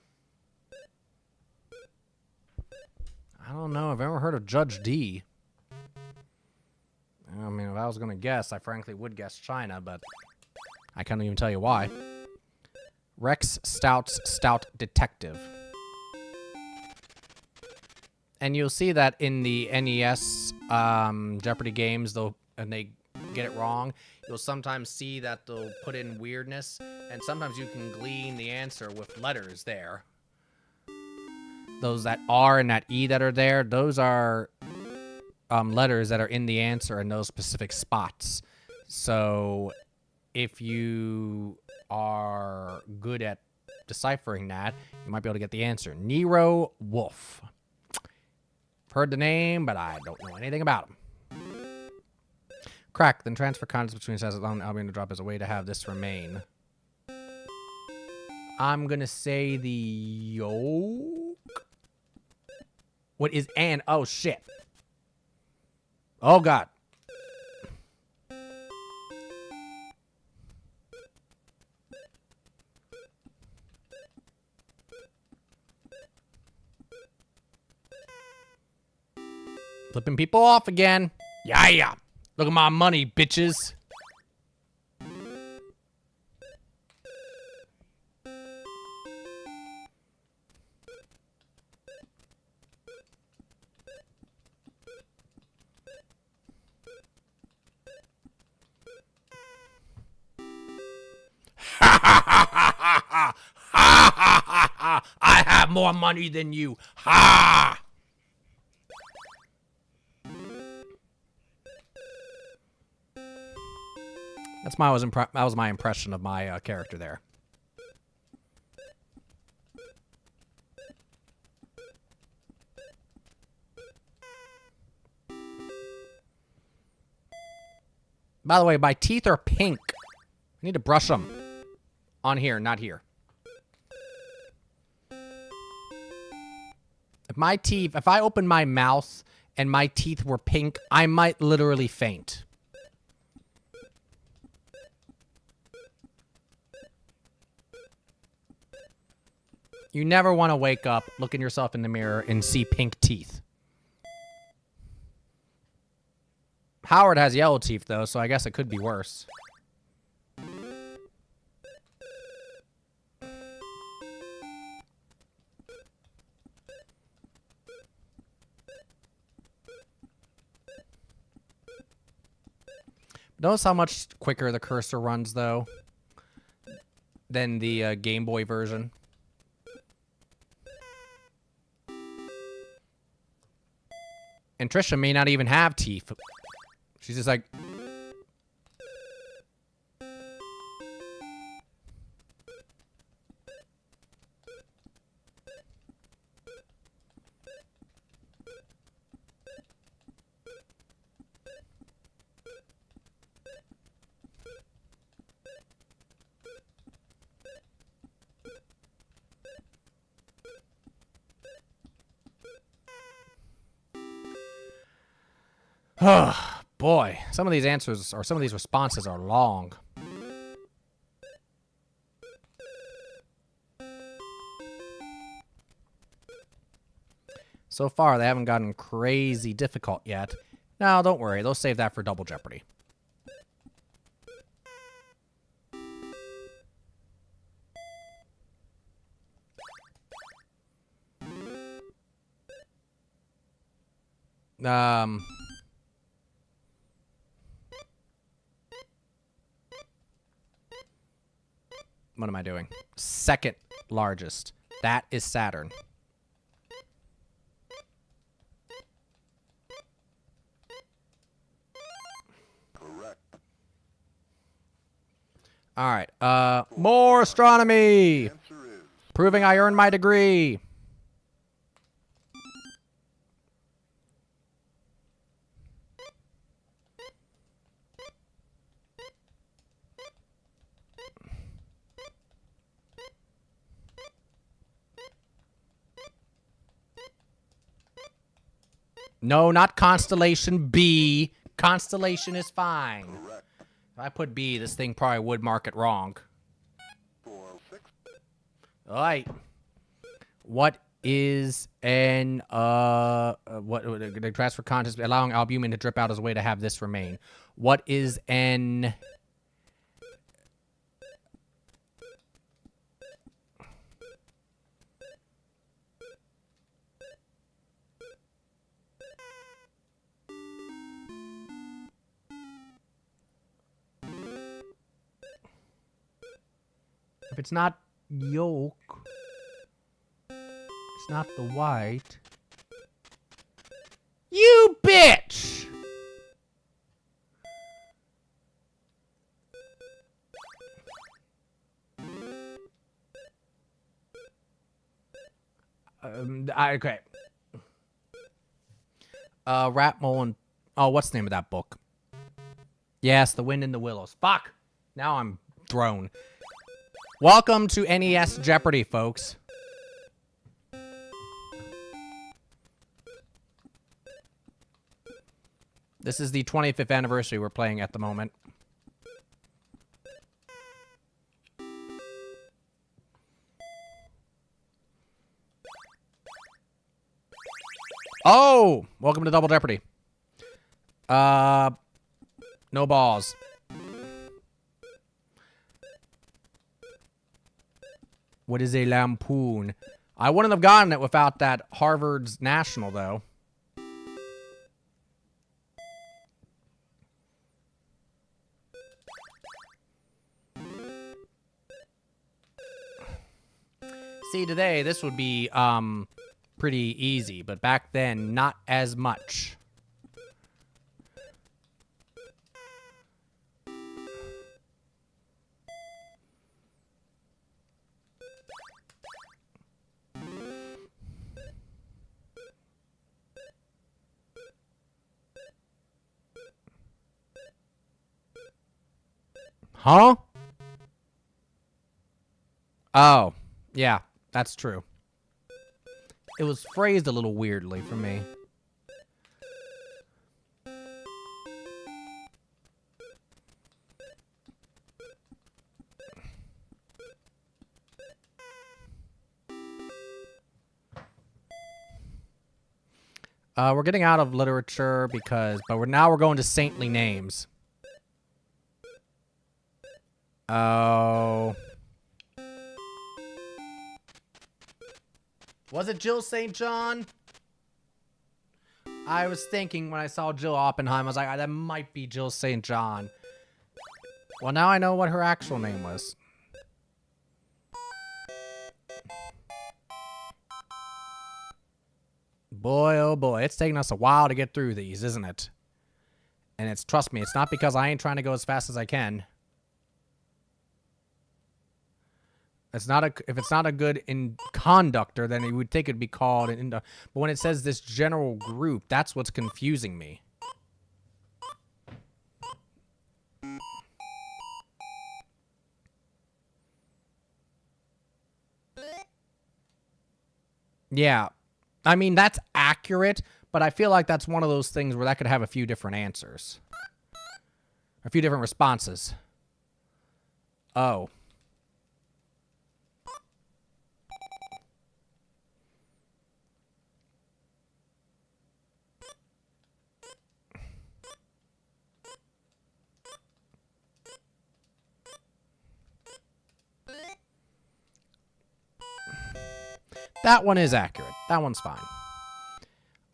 I don't know. I've ever heard of Judge D. I mean, if I was going to guess, I frankly would guess China, but I can't even tell you why. Rex Stout's Stout Detective. And you'll see that in the NES Jeopardy games, though, and they get it wrong, you'll sometimes see that they'll put in weirdness, and sometimes you can glean the answer with letters there. Those that R and that E that are there, those are letters that are in the answer in those specific spots. So if you are good at deciphering that, you might be able to get the answer. Nero Wolfe. Heard the name, but I don't know anything about him. Crack, then transfer contents between sets on Albion to drop as a way to have this remain. I'm gonna say the yolk. What is an? Oh shit. Oh god. Flipping people off again. Yeah. Look at my money, bitches. I have more money than you. Ha! That was my impression of my character there. By the way, my teeth are pink. I need to brush them. On here, not here. If I open my mouth and my teeth were pink, I might literally faint. You never want to wake up, look at yourself in the mirror, and see pink teeth. Howard has yellow teeth, though, so I guess it could be worse. Notice how much quicker the cursor runs, though, than the Game Boy version. And Trisha may not even have teeth. She's just like... Oh, boy. Some of these answers, or some of these responses are long. So far, they haven't gotten crazy difficult yet. No, don't worry. They'll save that for Double Jeopardy. What am I doing? Second largest. That is Saturn. Correct. All right. More astronomy. The answer is Proving I earned my degree. No, not constellation B. Constellation is fine. correct. If I put B, this thing probably would mark it wrong. 406. All right. What is an what the transfer contest allowing albumin to drip out as a way to have this remain? What is an if it's not yolk, it's not the white. You bitch! Okay. Ratmole and... Oh, what's the name of that book? Yes, The Wind in the Willows. Fuck! Now I'm thrown. Welcome to NES Jeopardy, folks. This is the 25th anniversary we're playing at the moment. Oh! Welcome to Double Jeopardy. No balls. What is a lampoon? I wouldn't have gotten it without that Harvard's National, though. See, today, this would be, pretty easy, but back then, not as much. Huh? Oh, yeah, that's true. It was phrased a little weirdly for me. We're getting out of literature but we're going to saintly names. Oh. Was it Jill St. John? I was thinking when I saw Jill Oppenheim, I was like, that might be Jill St. John. Well, now I know what her actual name was. Boy, oh boy, it's taking us a while to get through these, isn't it? And trust me, it's not because I ain't trying to go as fast as I can. If it's not a good conductor, then you would think it'd be called an but when it says this general group, that's what's confusing me. Yeah. I mean, that's accurate, but I feel like that's one of those things where that could have a few different answers. A few different responses. Oh. That one is accurate. That one's fine.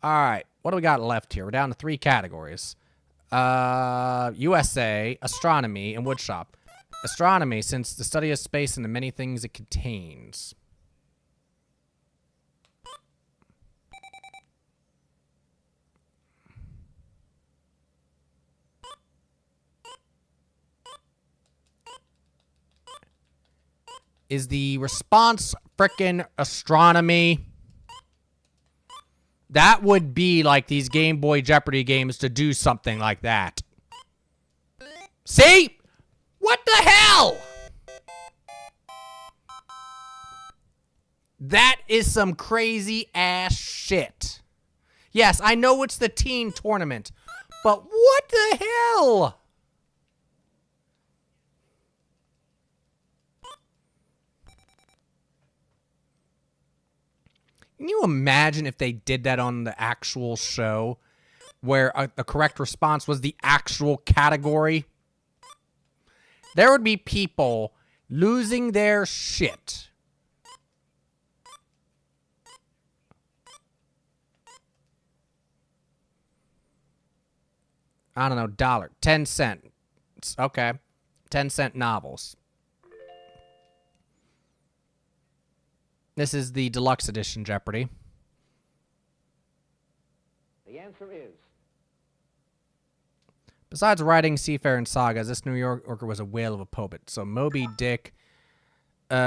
All right. What do we got left here? We're down to 3 categories. USA, astronomy, and woodshop. Astronomy, since the study of space and the many things it contains. Is the response frickin' astronomy? That would be like these Game Boy Jeopardy games to do something like that. See? What the hell? That is some crazy ass shit. Yes, I know it's the teen tournament, but what the hell? Can you imagine if they did that on the actual show where a correct response was the actual category? There would be people losing their shit. I don't know, dollar, 10 cents. Okay. 10-cent novels. This is the deluxe edition Jeopardy. The answer is. Besides writing seafaring sagas, this New Yorker was a whale of a poet. So Moby Dick. With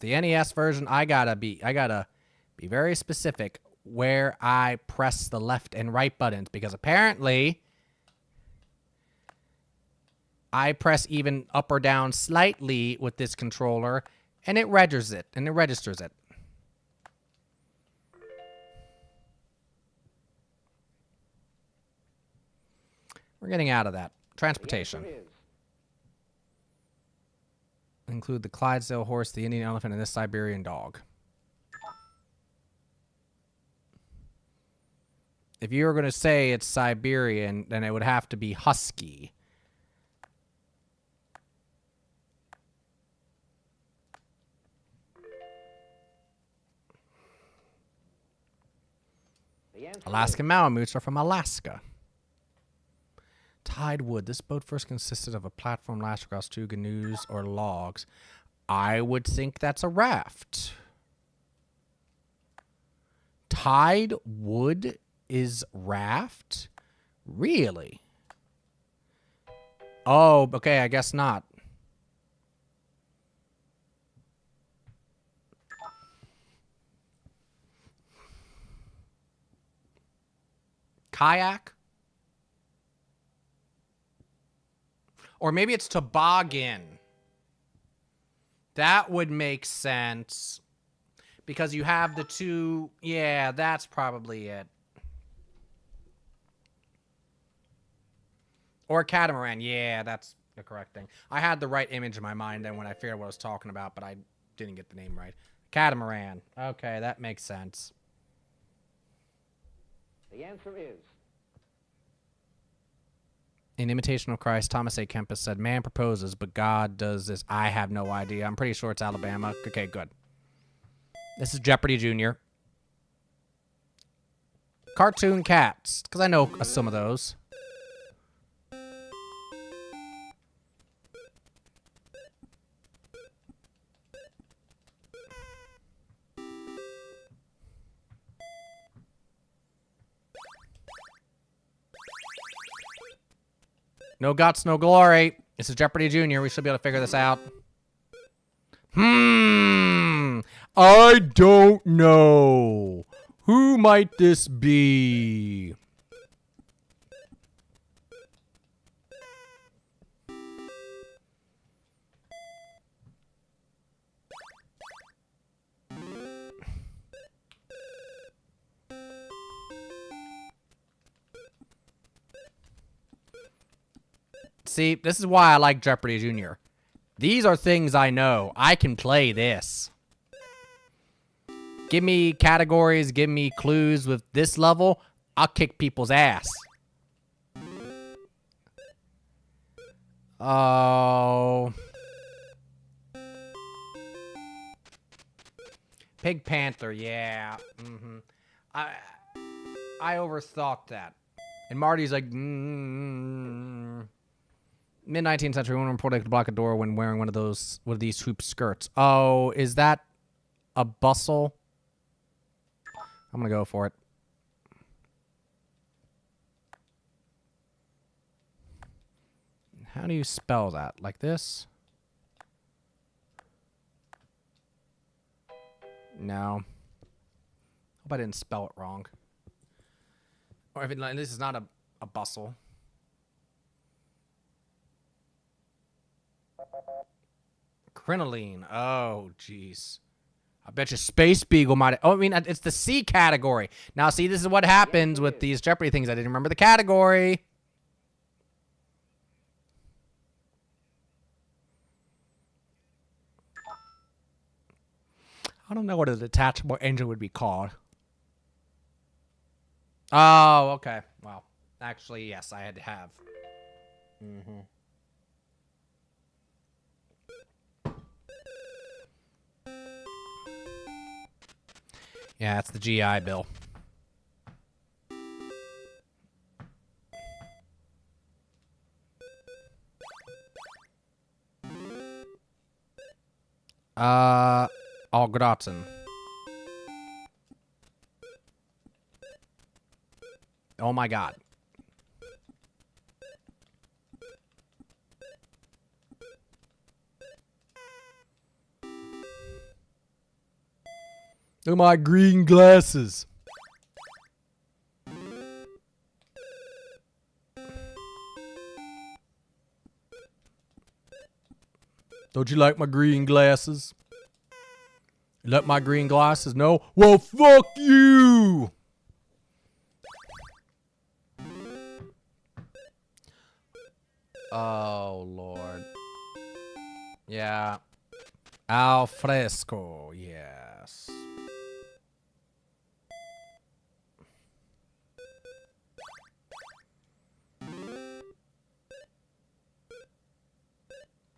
the NES version, I gotta be very specific where I press the left and right buttons, because apparently I press even up or down slightly with this controller and it registers it. We're getting out of that. Transportation. Include the Clydesdale horse, the Indian elephant, and this Siberian dog. If you were going to say it's Siberian, then it would have to be husky. Alaskan Malamutes are from Alaska. Tied wood. This boat first consisted of a platform lashed across 2 canoes or logs. I would think that's a raft. Tied wood is raft? Really? Oh, okay, I guess not. Kayak? Or maybe it's toboggan. That would make sense. Because you have the 2... Yeah, that's probably it. Or catamaran. Yeah, that's the correct thing. I had the right image in my mind then when I figured what I was talking about, but I didn't get the name right. Catamaran. Okay, that makes sense. The answer is. In Imitation of Christ, Thomas A. Kempis said, man proposes, but God does this. I have no idea. I'm pretty sure it's Alabama. Okay, good. This is Jeopardy Jr. Cartoon cats, because I know some of those. No guts, no glory. This is Jeopardy Jr. We should be able to figure this out. I don't know. Who might this be? See, this is why I like Jeopardy Jr. These are things I know. I can play this. Give me categories, give me clues with this level, I'll kick people's ass. Oh. Pig Panther, yeah. I overthought that. And Marty's like, mid-19th century, woman reported to block a door when wearing one of these hoop skirts. Oh, is that a bustle? I'm gonna go for it. How do you spell that? Like this? No. Hope I didn't spell it wrong. Or if this is not a bustle. Crinoline. Oh, jeez. I bet you Space Beagle might... Oh, I mean, it's the C category. Now, see, this is what happens with these Jeopardy things. I didn't remember the category. I don't know what a detachable engine would be called. Oh, okay. Well, actually, yes, I had to have. Yeah, that's the GI Bill. Au gratin. Oh my god. Look at my green glasses. Don't you like my green glasses? You like my green glasses? No? Well, fuck you! Oh, Lord. Yeah. Al fresco, yes.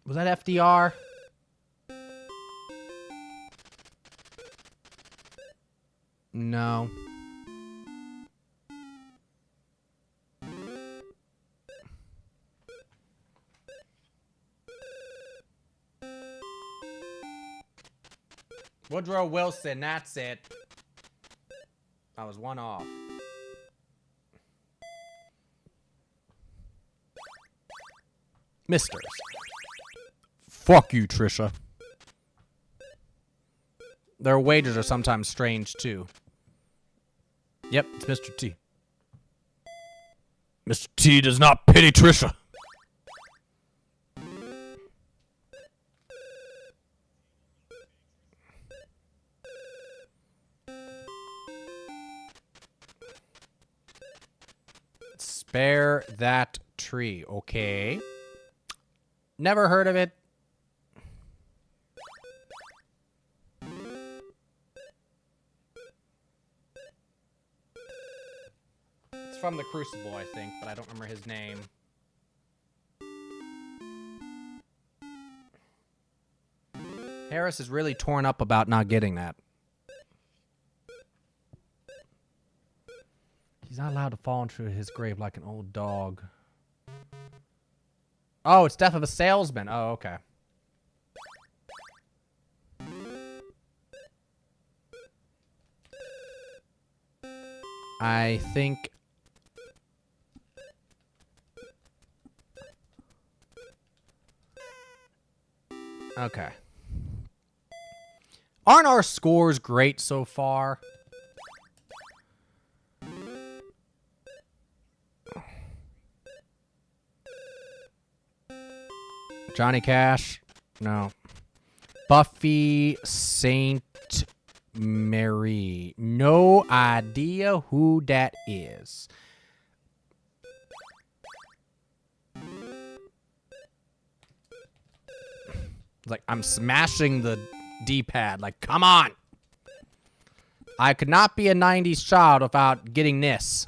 Was that FDR? No. Woodrow Wilson, that's it. I was one off. Misters. Fuck you, Trisha. Their wages are sometimes strange, too. Yep, it's Mr. T. Mr. T does not pity Trisha. Spare that tree. Okay. Never heard of it. It's from The Crucible, I think, but I don't remember his name. Harris is really torn up about not getting that. He's not allowed to fall into his grave like an old dog. Oh, it's Death of a Salesman. Oh, okay. I think... Okay. Aren't our scores great so far? Johnny Cash? No. Buffy Saint Mary. No idea who that is. Like, I'm smashing the D-pad. Like, come on! I could not be a 90s child without getting this.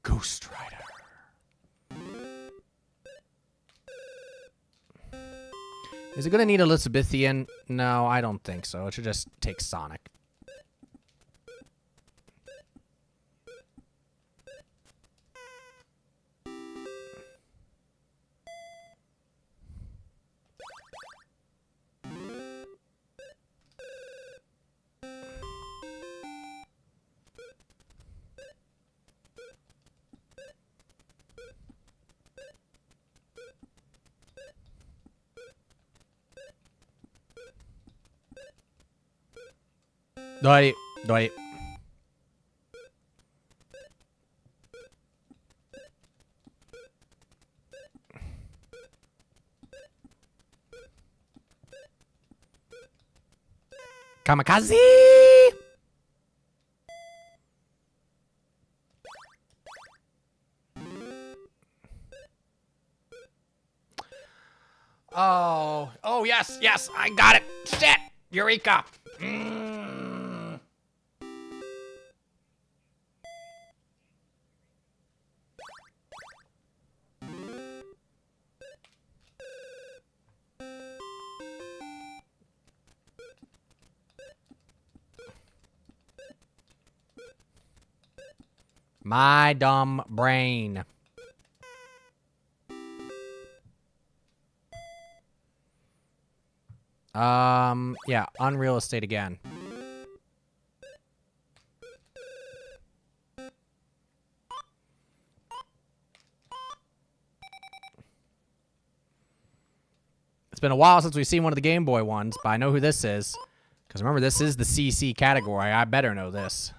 Ghost Rider. Is it going to need Elizabethan? No, I don't think so. It should just take Sonic. Doi. Doi. Kamikaze! Oh, yes, I got it. Shit, Eureka. My dumb brain. Yeah, Unreal Estate again. It's been a while since we've seen one of the Game Boy ones, but I know who this is. Because remember, this is the CC category. I better know this.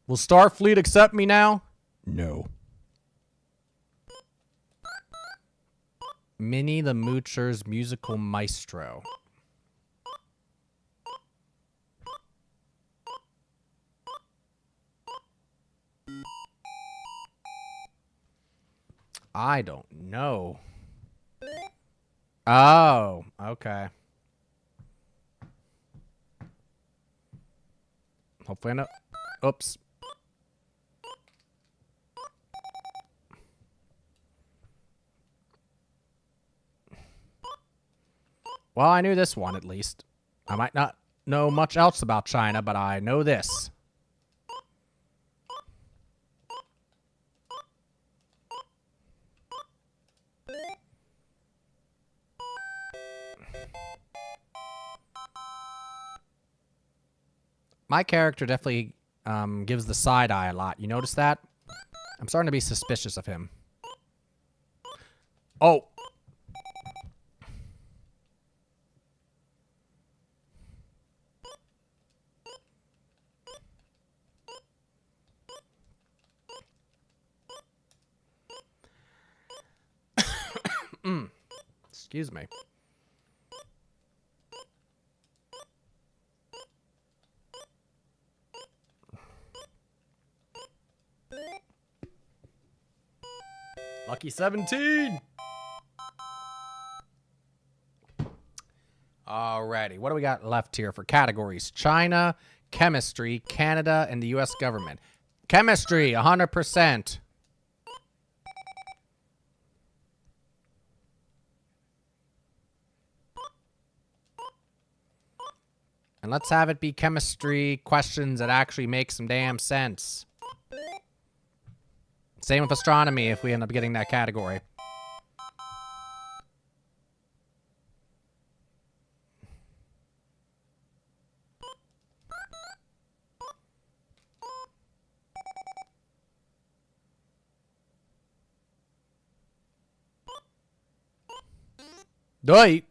Will Starfleet accept me now? No. Minnie the Moocher's Musical Maestro. I don't know. Oh, okay. Hopefully I know. Oops. Well, I knew this one at least. I might not know much else about China, but I know this. My character definitely gives the side eye a lot. You notice that? I'm starting to be suspicious of him. Oh. Excuse me. Lucky 17. Alrighty, what do we got left here for categories? China, chemistry, Canada, and the U.S. government. Chemistry, 100%. And let's have it be chemistry questions that actually make some damn sense. Same with astronomy if we end up getting that category. Doi.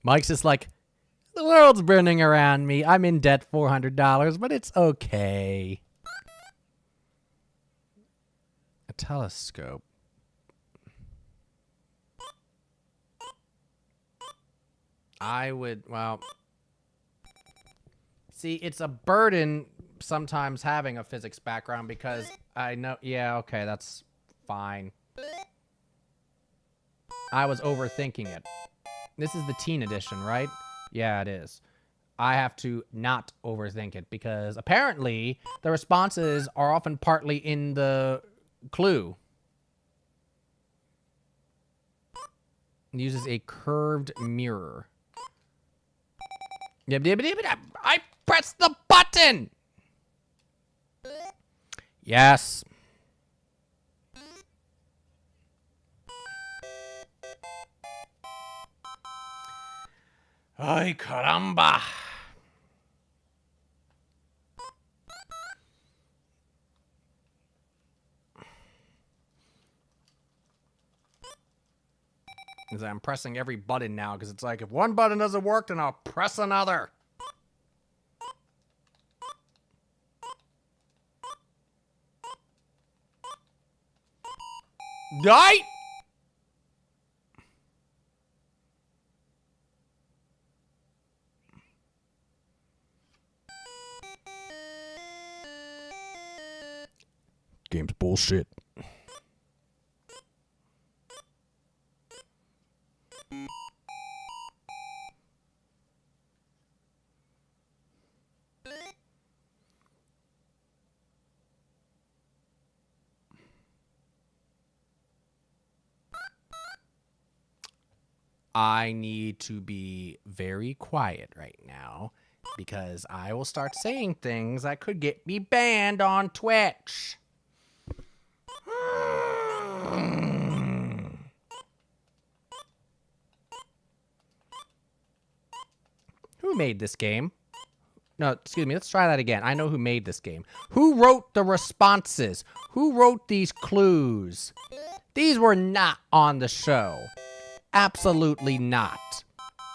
Mike's just like, the world's burning around me. I'm in debt $400, but it's okay. A telescope. I would, well, see, it's a burden sometimes having a physics background because I know, yeah, okay, that's fine. I was overthinking it. This is the teen edition, right? Yeah, it is. I have to not overthink it because apparently the responses are often partly in the clue. It uses a curved mirror. I pressed the button! Yes. Ay, caramba. Because I'm pressing every button now because it's like if one button doesn't work, then I'll press another. Die! Game's bullshit. I need to be very quiet right now because I will start saying things that could get me banned on Twitch. Who made this game? No, excuse me. Let's try that again. I know who made this game. Who wrote the responses? Who wrote these clues? These were not on the show. Absolutely not.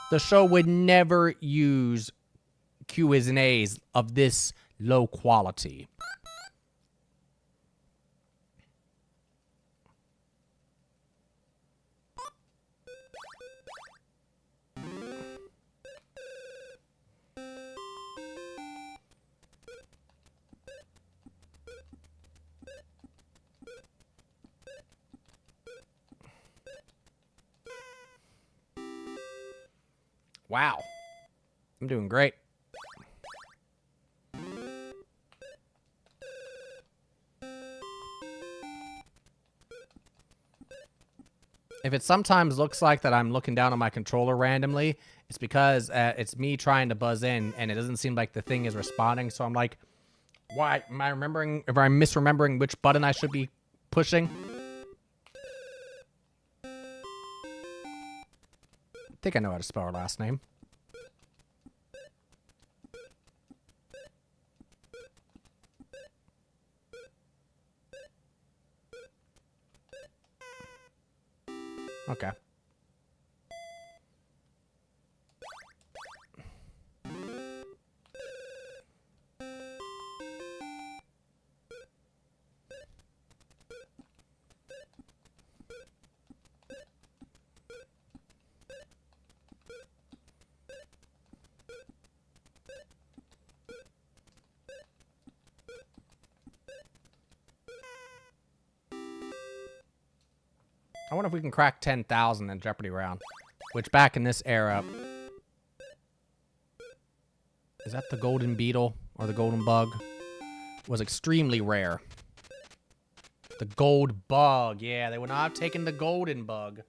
The show would never use Q's and A's of this low quality. Wow. I'm doing great. If it sometimes looks like that I'm looking down on my controller randomly, it's because it's me trying to buzz in and it doesn't seem like the thing is responding. So I'm like, why am I remembering, if I'm misremembering which button I should be pushing? I think I know how to spell her last name. Okay. I wonder if we can crack 10,000 in Jeopardy round, which back in this era, is that the golden beetle or the golden bug? Was extremely rare. The gold bug, yeah, they would not have taken the golden bug.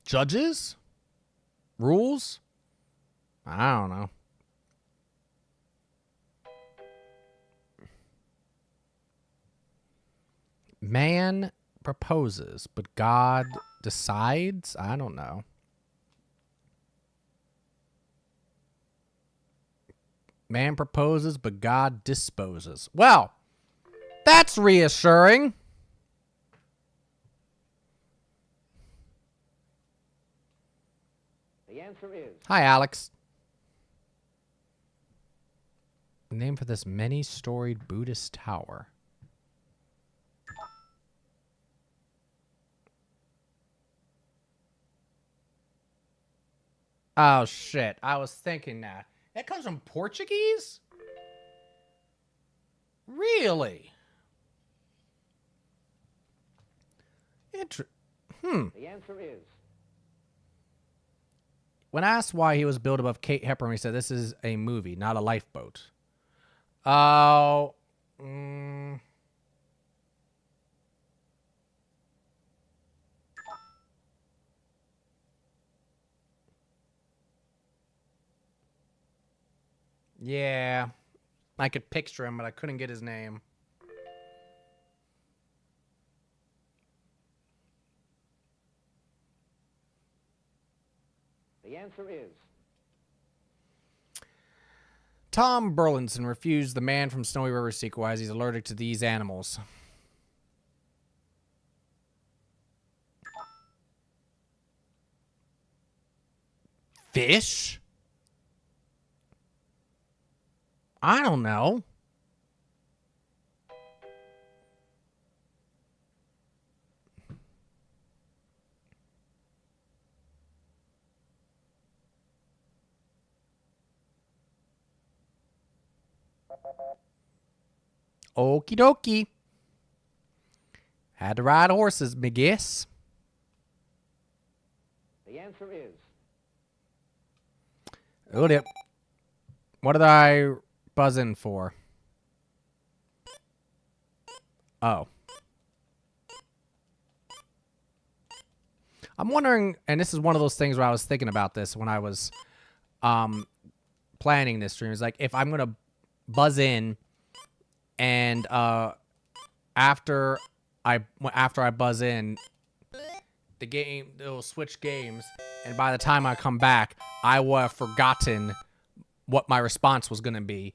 Judges? Rules? I don't know. Man proposes, but God decides? I don't know. Man proposes, but God disposes. Well, that's reassuring. answer is. Hi, Alex. Name for this many-storied Buddhist tower. Oh, shit. I was thinking that. That comes from Portuguese? Really? The answer is. When asked why he was built above Kate Hepburn, he said, "This is a movie, not a lifeboat." Oh. Yeah. I could picture him, but I couldn't get his name. The answer is. Tom Burlinson refused the Man from Snowy River sequel as he's allergic to these animals. Fish? I don't know. Okie dokie. Had to ride horses, me guess. The answer is. Oh, dear. What did I buzz in for? Oh. I'm wondering, and this is one of those things where I was thinking about this when I was planning this stream. It's like, if I'm going to buzz in and after I buzz in, the game, it'll switch games, and by the time I come back, I will have forgotten what my response was going to be,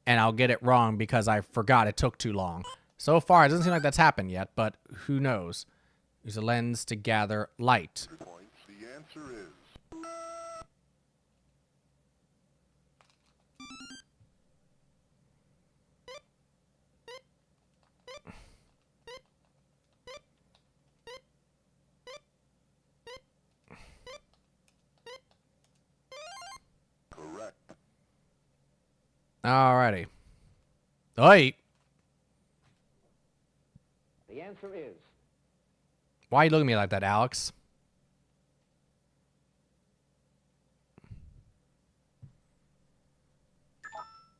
and I'll get it wrong because I forgot it took too long. So far, it doesn't seem like that's happened yet, but who knows? Use a lens to gather light. Points. The answer is. Correct. Alrighty. Oi! The answer is. Why are you looking at me like that, Alex?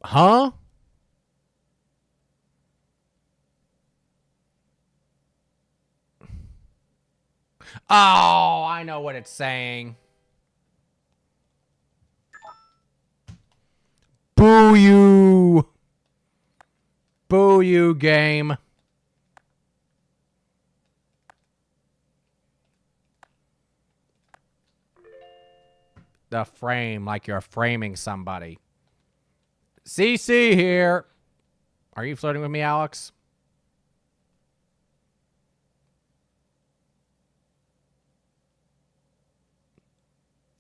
Huh? Oh, I know what it's saying. Boo you! Boo you, game. The frame, like you're framing somebody. CC here. Are you flirting with me, Alex?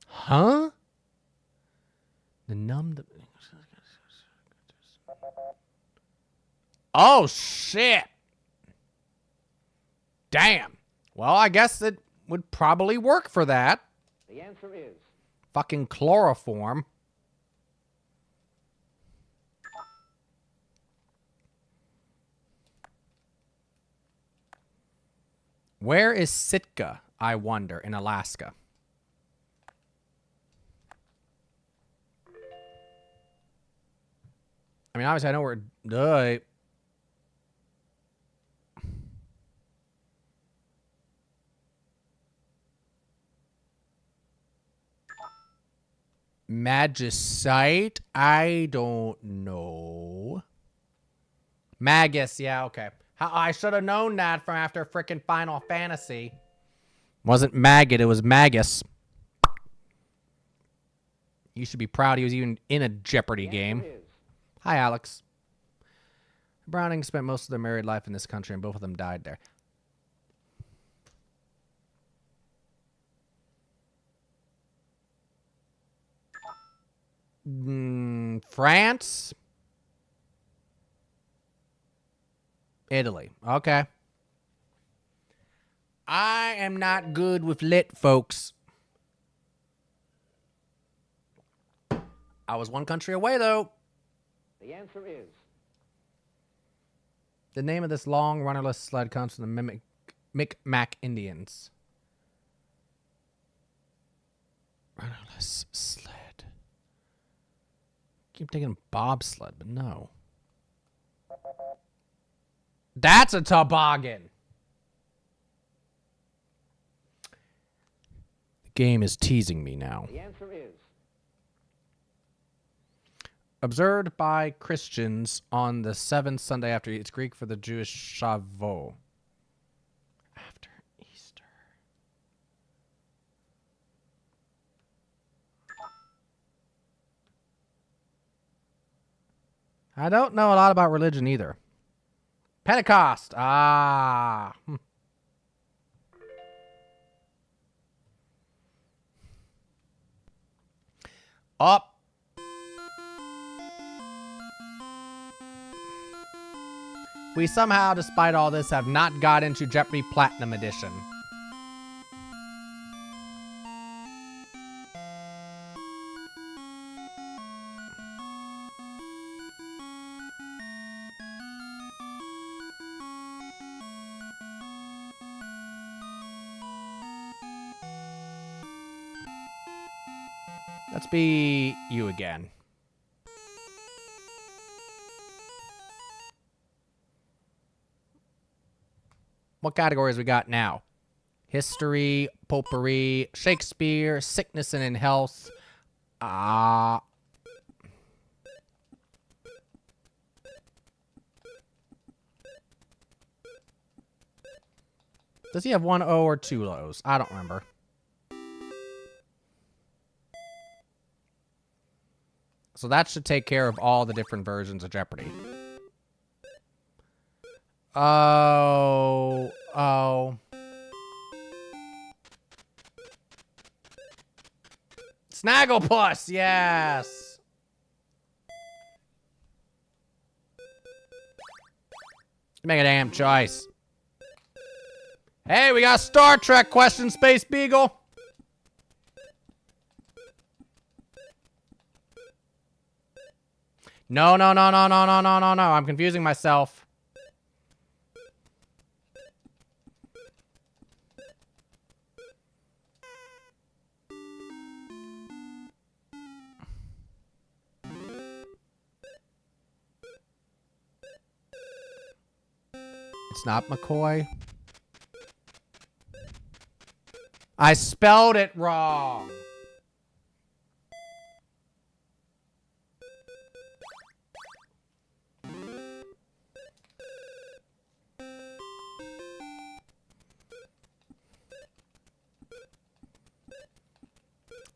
Huh? The numb... Oh, shit. Damn. Well, I guess it would probably work for that. The answer is. Fucking chloroform. Where is Sitka, I wonder, in Alaska? I mean, obviously I know where... Magicite? I don't know. Magus, yeah, okay. I should have known that from after frickin' Final Fantasy. Wasn't maggot, it was Magus. You should be proud he was even in a Jeopardy game. Hi, Alex. Browning spent most of their married life in this country, and both of them died there. France. Italy. Okay. I am not good with lit, folks. I was one country away, though. The answer is. The name of this long runnerless sled comes from the Micmac Indians. Runnerless sled. Keep thinking bobsled, but no. That's a toboggan. The game is teasing me now. The answer is. Observed by Christians on the seventh Sunday after it's Greek for the Jewish Shavuot. After Easter. I don't know a lot about religion either. Pentecost. Ah. Up. We somehow, despite all this, have not got into Jeopardy Platinum Edition. Let's be you again. What categories we got now? History, potpourri, Shakespeare, sickness and in health. Does he have one O or two O's? I don't remember. So that should take care of all the different versions of Jeopardy. Oh. Snagglepuss, yes. Make a damn choice. Hey, we got a Star Trek question, Space Beagle. No. I'm confusing myself. It's not McCoy. I spelled it wrong.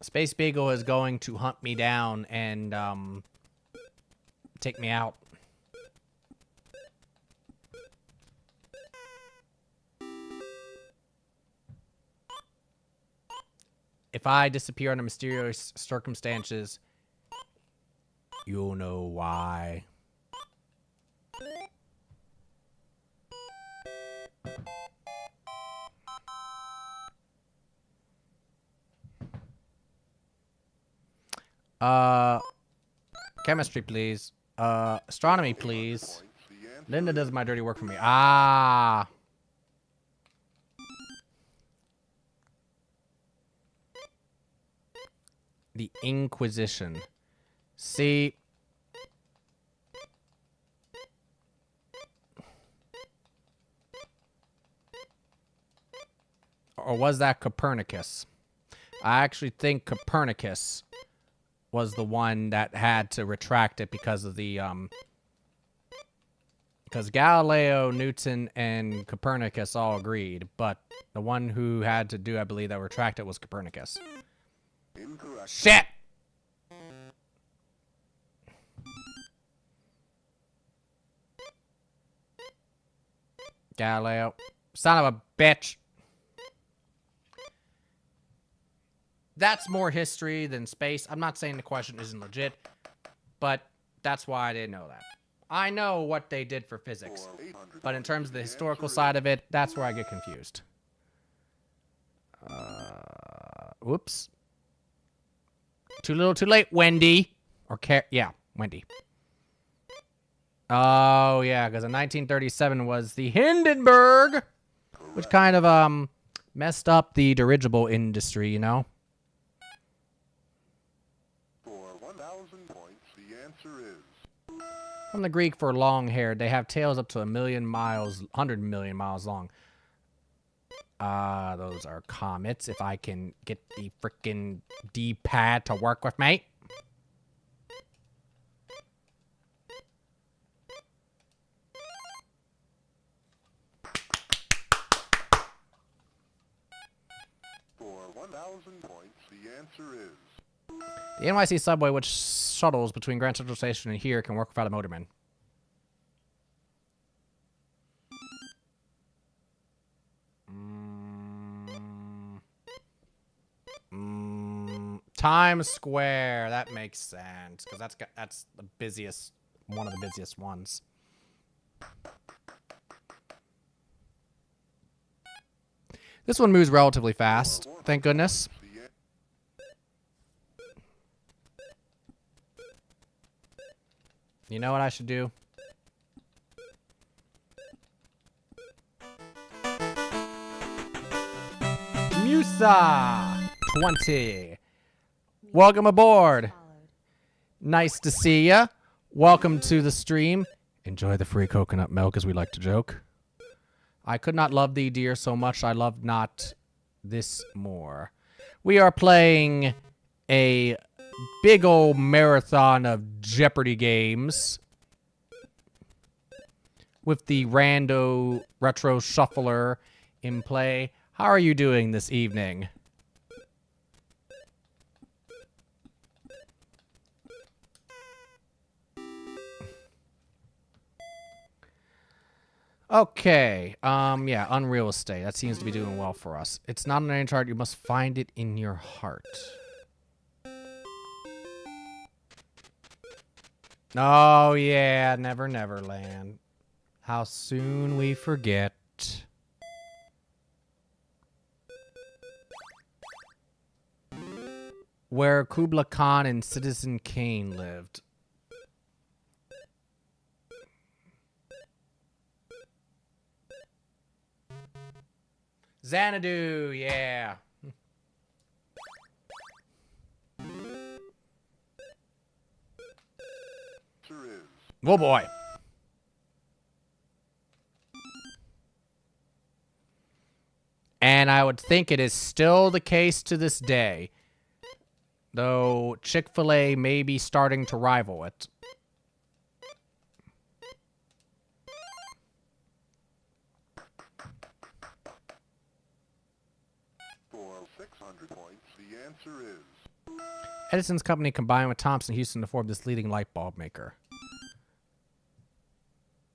Space Beagle is going to hunt me down and take me out. If I disappear under mysterious circumstances, you'll know why. Chemistry, please. Astronomy, please. Linda does my dirty work for me. Ah. The Inquisition. See. Or was that Copernicus? I actually think Copernicus was the one that had to retract it because of the because Galileo, Newton, and Copernicus all agreed, but the one who had to do, I believe, that retract it was Copernicus. Incorrect. Shit! Galileo. Son of a bitch. That's more history than space. I'm not saying the question isn't legit, but That's why I didn't know that. I know what they did for physics. For 800 But in points, terms of the the historical answer side of it, that's where I get confused. Whoops. Too little, too late, Wendy. Or yeah, Wendy. Oh, yeah, because in 1937 was the Hindenburg, which kind of messed up the dirigible industry, you know? For 1,000 points, the answer is From the Greek for long-haired, they have tails up to 1,000,000 miles, 100 million miles long. Those are comets, if I can get the frickin' D-pad to work with me. for 1,000 points, the answer is The NYC subway, which shuttles between Grand Central Station and here, can work without a motorman. Times Square. That makes sense because that's the busiest, one of the busiest ones. This one moves relatively fast, thank goodness. You know what I should do? Musa 20. Welcome aboard. Nice to see ya. Welcome to the stream. Enjoy the free coconut milk, as we like to joke. I could not love thee, dear, so much I loved not this more. We are playing a big old marathon of Jeopardy games with the Rando Retro Shuffler in play. How are you doing this evening? Okay, yeah, unreal estate. That seems to be doing well for us. It's not on any chart. You must find it in your heart. Oh, yeah, Never Never Land. How soon we forget. Where Kubla Khan and Citizen Kane lived. Xanadu, yeah. Oh boy. And I would think it is still the case to this day. Though Chick-fil-A may be starting to rival it. For 600 points, the answer is Edison's company combined with Thomson Houston to form this leading light bulb maker.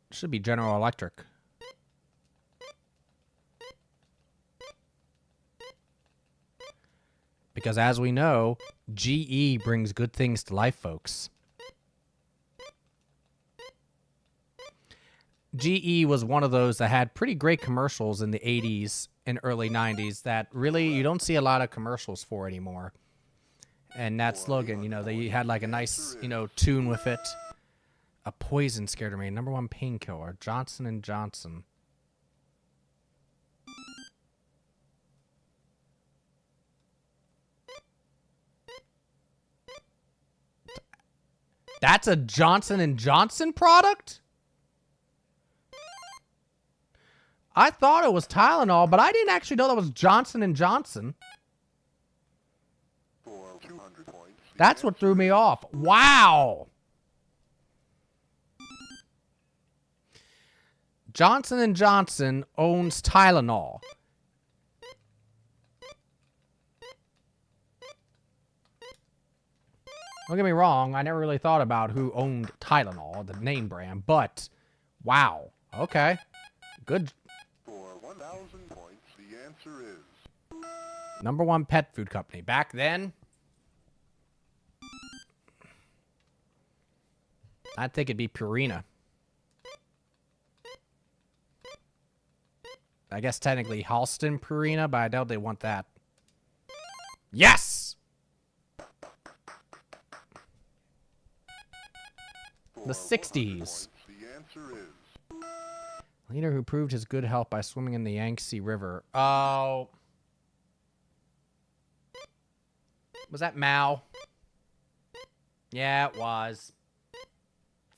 Should be General Electric. Because as we know, GE brings good things to life, folks. GE was one of those that had pretty great commercials in the 80s and early 90s that really you don't see a lot of commercials for anymore. And that slogan, you know, they had like a nice, you know, tune with it. A poison scared me. #1 painkiller, Johnson & Johnson. That's a Johnson & Johnson product? I thought it was Tylenol, but I didn't actually know that was Johnson & Johnson. for 200 points. That's what threw me off. Wow. Johnson & Johnson owns Tylenol. Don't get me wrong, I never really thought about who owned Tylenol, the name brand, but wow. Okay. Good. For 1,000 points, the answer is #1 pet food company. Back then, I think it'd be Purina. I guess technically Halston Purina, but I doubt they want that. Yes! The 60s. The answer is Leader who proved his good health by swimming in the Yangtze River. Oh. Was that Mao? Yeah, it was.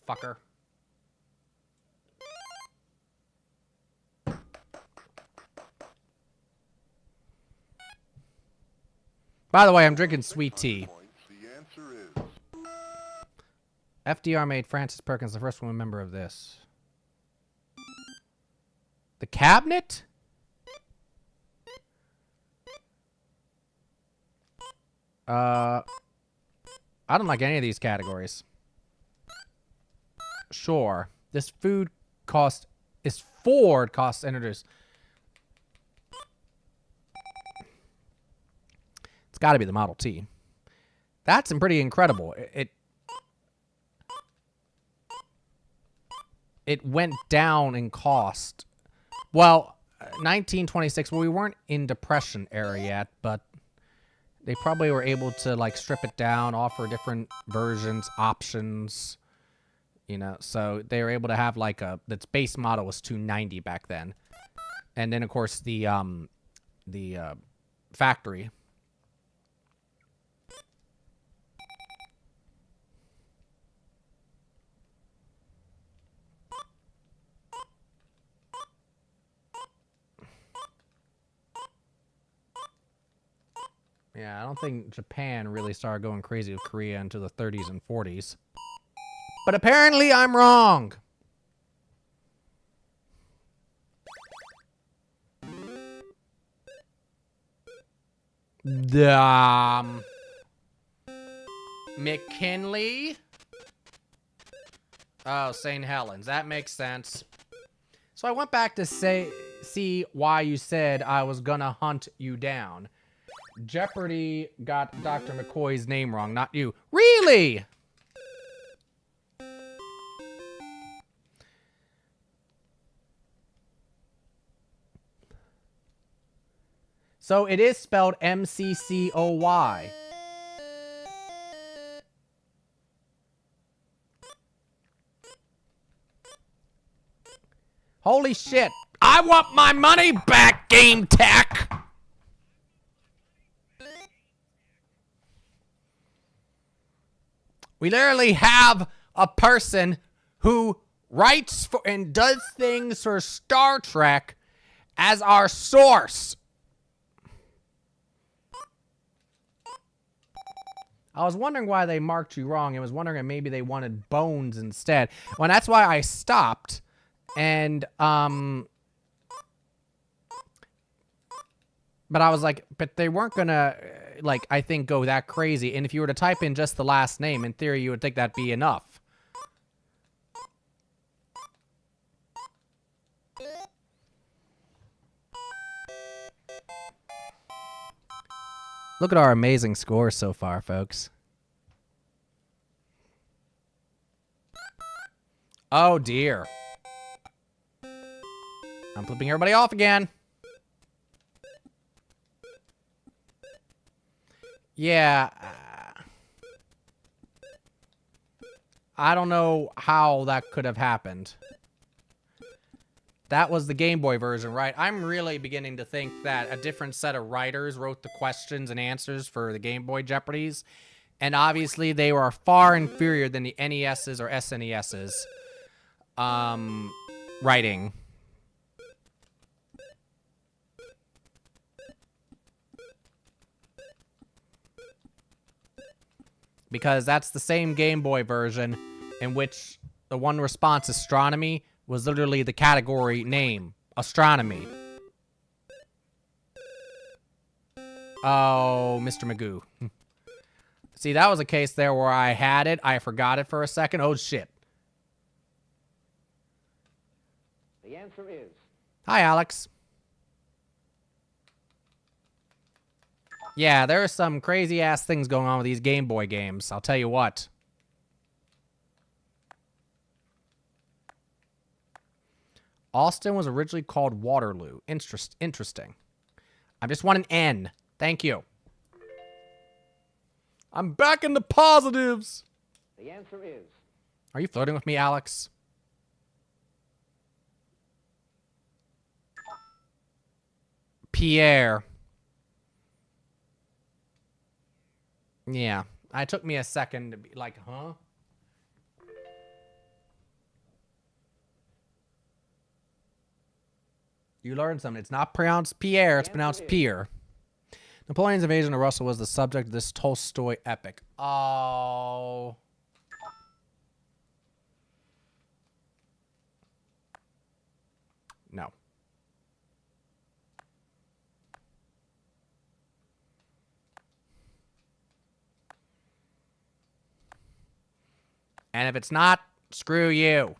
Fucker. By the way, I'm drinking sweet tea. the answer is FDR made Frances Perkins the first woman member of this. The cabinet? I don't like any of these categories. Sure. This food cost is Ford costs introduced. It's got to be the Model T. That's pretty incredible. It went down in cost. Well, 1926. Well, we weren't in Depression era yet, but they probably were able to like strip it down, offer different versions, options. You know, so they were able to have like its base model was $290 back then, and then of course the factory. Yeah, I don't think Japan really started going crazy with Korea until the 30s and 40s. But apparently I'm wrong. McKinley? Oh, St. Helens. That makes sense. So I went back to see why you said I was gonna hunt you down. Jeopardy got Dr. McCoy's name wrong, not you. Really? So it is spelled M-C-C-O-Y. Holy shit. I want my money back, Game Tech! We literally have a person who writes for and does things for Star Trek as our source. I was wondering why they marked you wrong. I was wondering if maybe they wanted bones instead. Well, that's why I stopped. And, but I was like, but they weren't gonna, like, I think go that crazy. And if you were to type in just the last name, in theory, you would think that'd be enough. Look at our amazing scores so far, folks. Oh, dear. I'm flipping everybody off again. Yeah. I don't know how that could have happened. That was the Game Boy version, right? I'm really beginning to think that a different set of writers wrote the questions and answers for the Game Boy Jeopardies. And obviously, they were far inferior than the NES's or SNES's writing. Because that's the same Game Boy version in which the one response, astronomy, was literally the category name. Astronomy. Oh, Mr. Magoo. See, that was a case there where I had it. I forgot it for a second. Oh, shit. The answer is Hi, Alex. Yeah, there are some crazy-ass things going on with these Game Boy games. I'll tell you what. Austin was originally called Waterloo. Interesting. I just want an N. Thank you. I'm back in the positives. The answer is Are you flirting with me, Alex? Pierre. Yeah. It took me a second to be like, huh? You learned something. It's not pronounced Pierre, it's pronounced Pierre. Napoleon's invasion of Russia was the subject of this Tolstoy epic. Oh. No. And if it's not, screw you.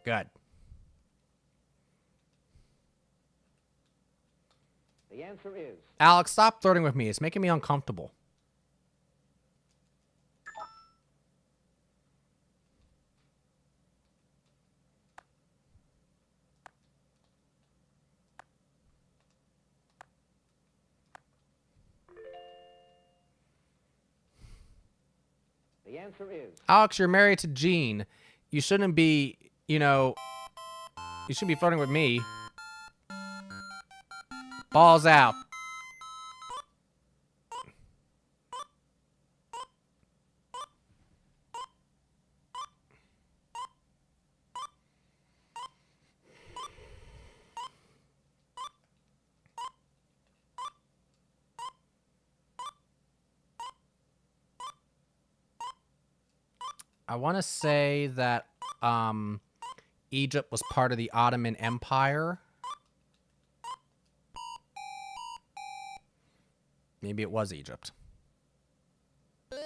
Good. the answer is Alex, stop flirting with me. It's making me uncomfortable. the answer is Alex, you're married to Jean. You shouldn't be, you know, you shouldn't be flirting with me. Balls out. I want to say that Egypt was part of the Ottoman Empire. Maybe it was Egypt. We're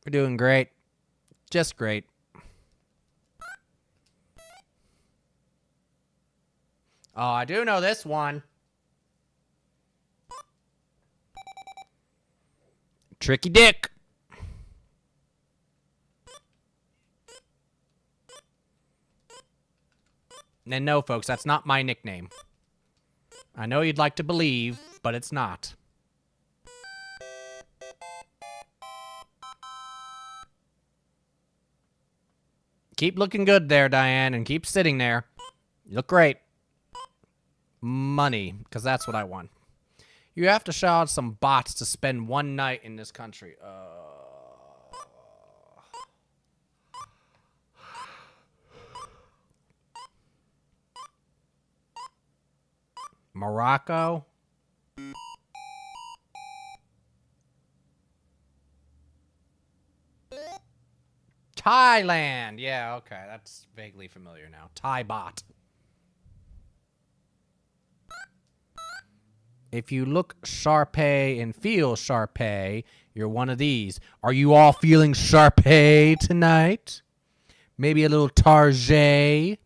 doing great. Just great. Oh, I do know this one. Tricky Dick. And no, folks, that's not my nickname. I know you'd like to believe, but it's not. Keep looking good there, Diane, and keep sitting there. You look great. Money, because that's what I want. You have to shout out some bots to spend one night in this country. Morocco. Thailand. Yeah, okay. That's vaguely familiar now. Thai bot. If you look Sharpay and feel Sharpay, you're one of these. Are you all feeling Sharpay tonight? Maybe a little Tarjay?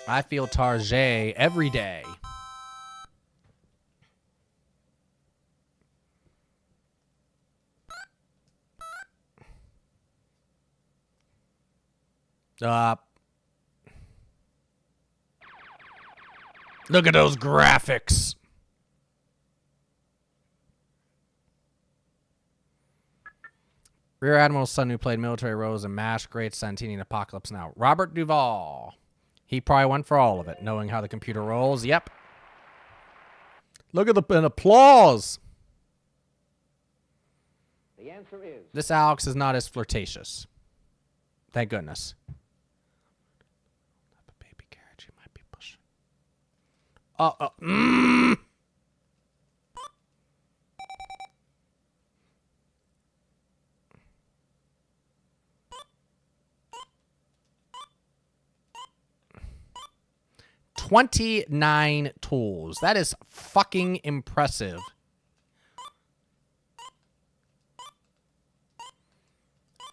I feel Tarjay every day. Look at those graphics. Rear Admiral's son who played military roles in MASH, Great, Santini, and Apocalypse Now. Robert Duvall. He probably went for all of it, knowing how the computer rolls. Yep. Look at an applause. the answer is This Alex is not as flirtatious. Thank goodness. Baby carriage you might be pushing. Mm. $29 tools. That is fucking impressive.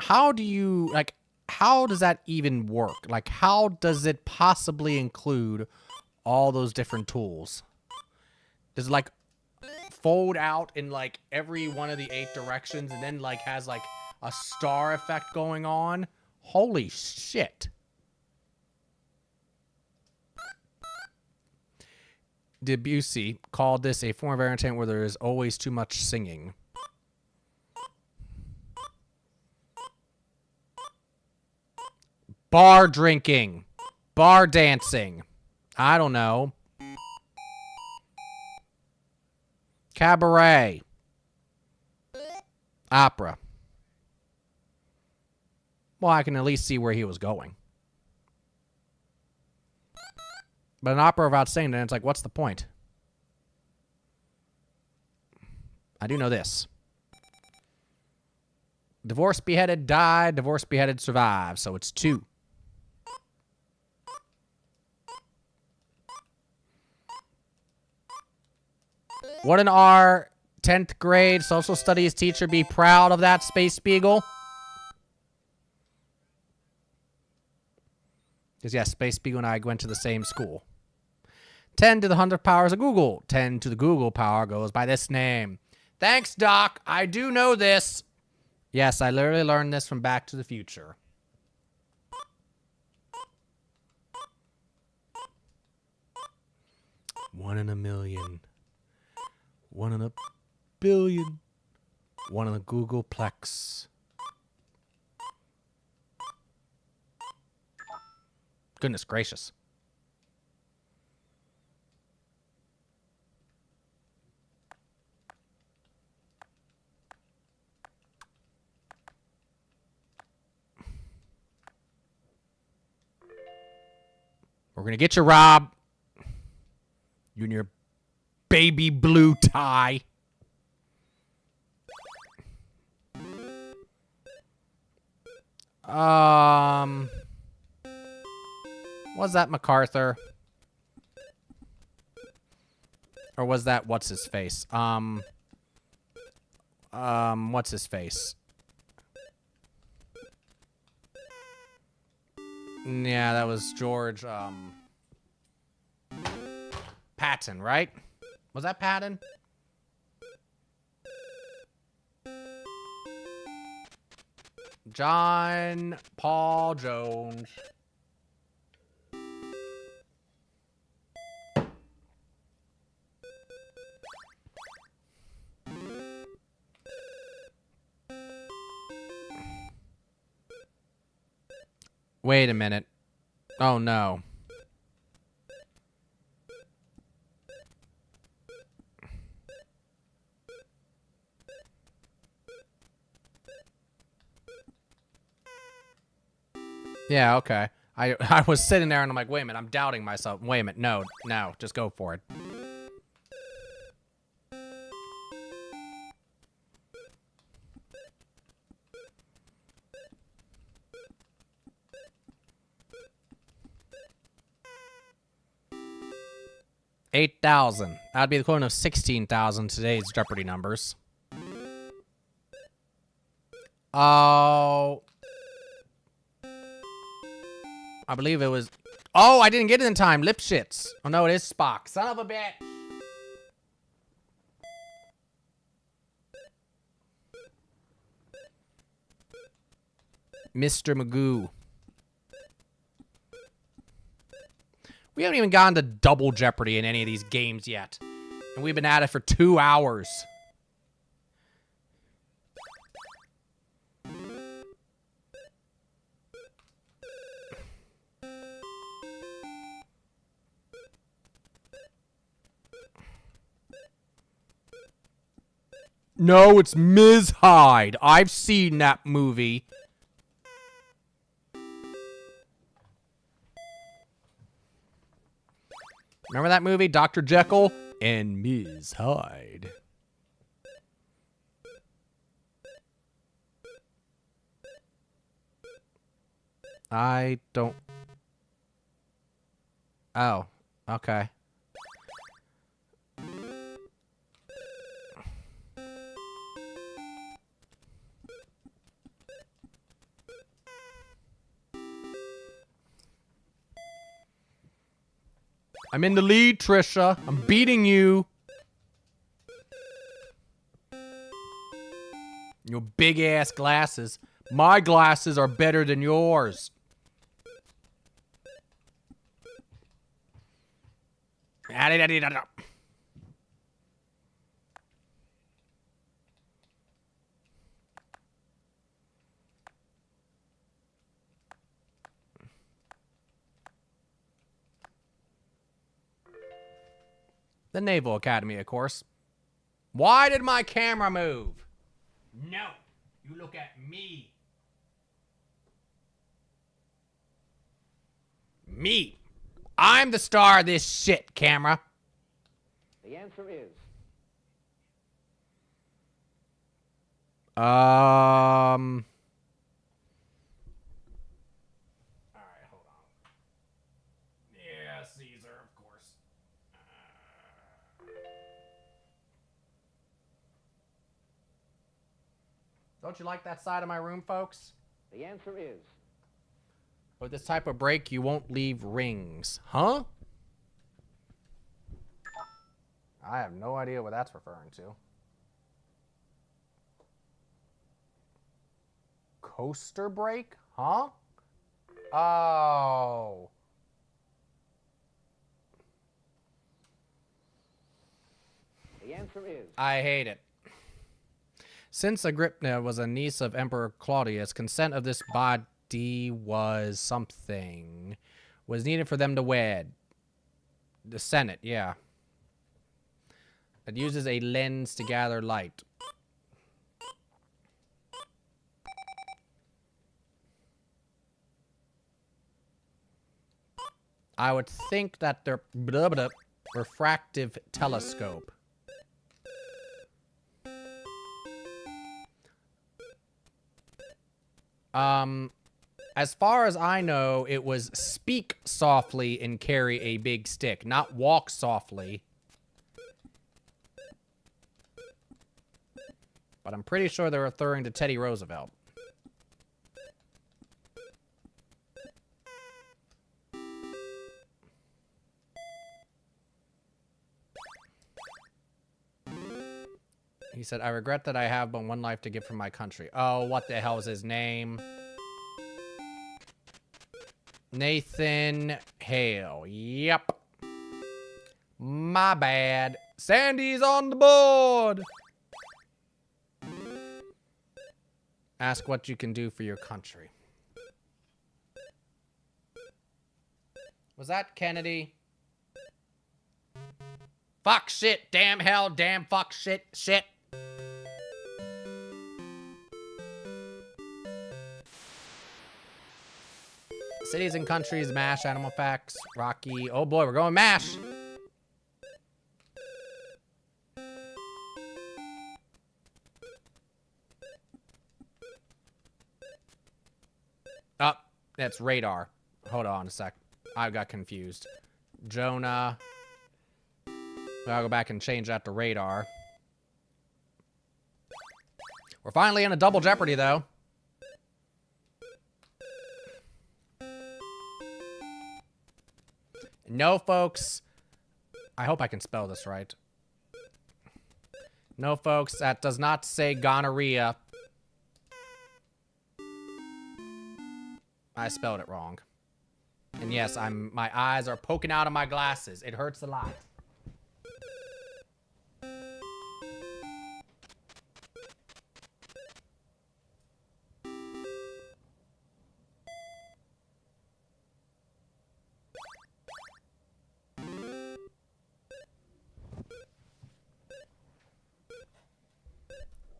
how do you, like, how does that even work? Like, how does it possibly include all those different tools? Does it, like, fold out in, like, every one of the 8 directions and then, like, has, like, a star effect going on? Holy shit. Debussy called this a form of entertainment where there is always too much singing. Bar drinking. Bar dancing. I don't know. Cabaret. Opera. Well, I can at least see where he was going. But an opera without singing, then it's like, what's the point? I do know this. Divorced, beheaded, died. Divorced, beheaded, survived. So it's 2. Wouldn't our 10th grade social studies teacher be proud of that, Space Spiegel? Because, yes, Space Spiegel and I went to the same school. 10 to the 100th powers of Google. 10 to the Google power goes by this name. Thanks, Doc. I do know this. Yes, I literally learned this from Back to the Future. One in a million. 1 in a billion. 1 in a Googleplex. Goodness gracious. We're going to get you, Rob. You and your baby blue tie. Was that MacArthur? Or was that what's his face? What's his face? Yeah, that was George, Patton, right? Was that Patton? John Paul Jones. Wait a minute. Oh, no. Yeah, okay. I was sitting there and I'm like, wait a minute, I'm doubting myself. Wait a minute, no, just go for it. $8,000. That'd be the equivalent of 16,000 today's Jeopardy numbers. Oh. I believe it was... Oh, I didn't get it in time. Lipschitz. Oh, no, it is Spock. Son of a bitch. Mr. Magoo. We haven't even gotten to double Jeopardy in any of these games yet. And we've been at it for 2 hours. No, it's Ms. Hyde. I've seen that movie. Remember that movie, Dr. Jekyll and Ms. Hyde? I don't... Oh, okay. I'm in the lead, Trisha. I'm beating you. Your big ass glasses. My glasses are better than yours. The Naval Academy, of course. Why did my camera move? No, you look at me. Me. I'm the star of this shit, camera. The answer is. All right, hold on. Yeah, Caesar, of course. Don't you like that side of my room, folks? The answer is. With this type of break, you won't leave rings. Huh? I have no idea what that's referring to. Coaster break? Huh? Oh. The answer is. I hate it. Since Agrippina was a niece of Emperor Claudius, consent of this body was something. Was needed for them to wed. The Senate, yeah. It uses a lens to gather light. I would think that they're refractive telescope. As far as I know, it was speak softly and carry a big stick, not walk softly. But I'm pretty sure they're referring to Teddy Roosevelt. He said, I regret that I have but one life to give for my country. Oh, what the hell is his name? Nathan Hale. Yep. My bad. Sandy's on the board. Ask what you can do for your country. Was that Kennedy? Fuck, shit, damn, hell, damn, fuck, shit, shit. Cities and countries, MASH, animal facts, Rocky. Oh boy, we're going MASH. Oh, that's radar. Hold on a sec. I got confused. Jonah. I'll go back and change that to radar. We're finally in a double jeopardy, though. No, folks. I hope I can spell this right. No, folks, that does not say gonorrhea. I spelled it wrong. And yes, my eyes are poking out of my glasses. It hurts a lot.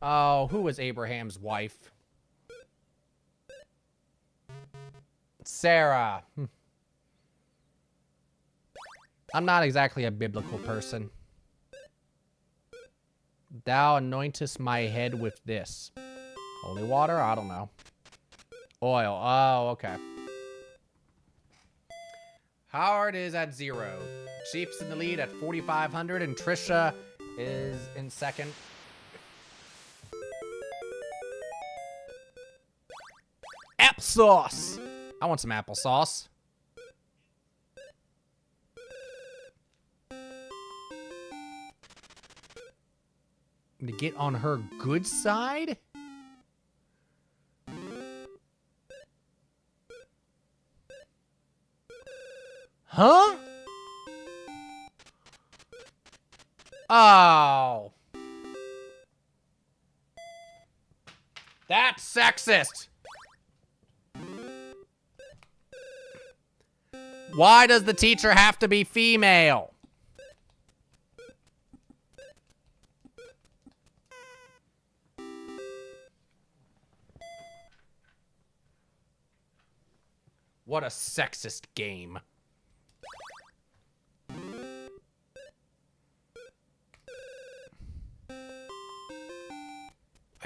Oh, who was Abraham's wife? Sarah. I'm not exactly a biblical person. Thou anointest my head with this. Holy water? I don't know. Oil. Oh, okay. Howard is at 0. Chief's in the lead at 4,500, and Trisha is in second. Applesauce. I want some applesauce. To get on her good side? Huh? Oh. That's sexist. Why does the teacher have to be female? What a sexist game.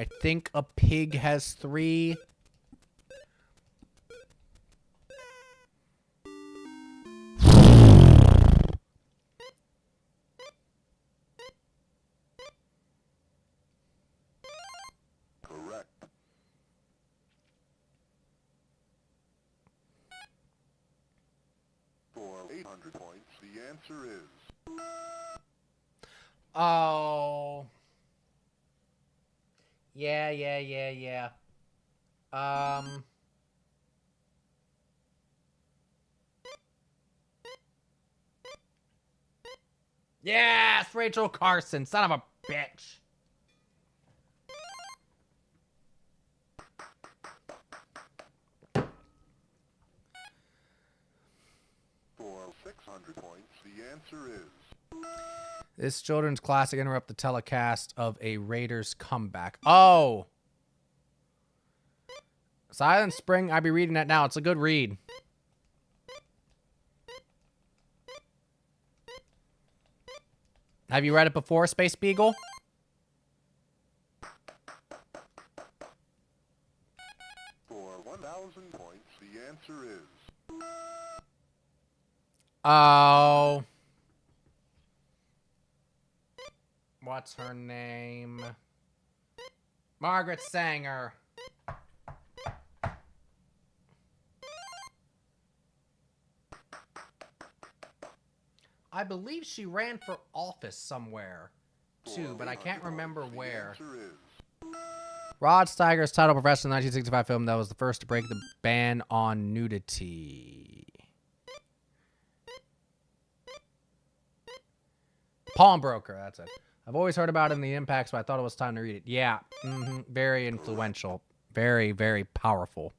I think a pig has 3. Correct. For 800 points, the answer is... Oh. Yeah. Yes, Rachel Carson, son of a bitch. For 600 points, the answer is... This children's classic interrupt the telecast of a Raiders comeback. Oh. Silent Spring, I'd be reading that now. It's a good read. Have you read it before, Space Beagle? For 1,000 points, the answer is... Oh. What's her name? Margaret Sanger. I believe she ran for office somewhere, too, but I can't remember where. Rod Steiger's title professional 1965 film that was the first to break the ban on nudity. Pawnbroker, that's it. I've always heard about it in the impacts, but I thought it was time to read it. Yeah, very influential. Very, very powerful.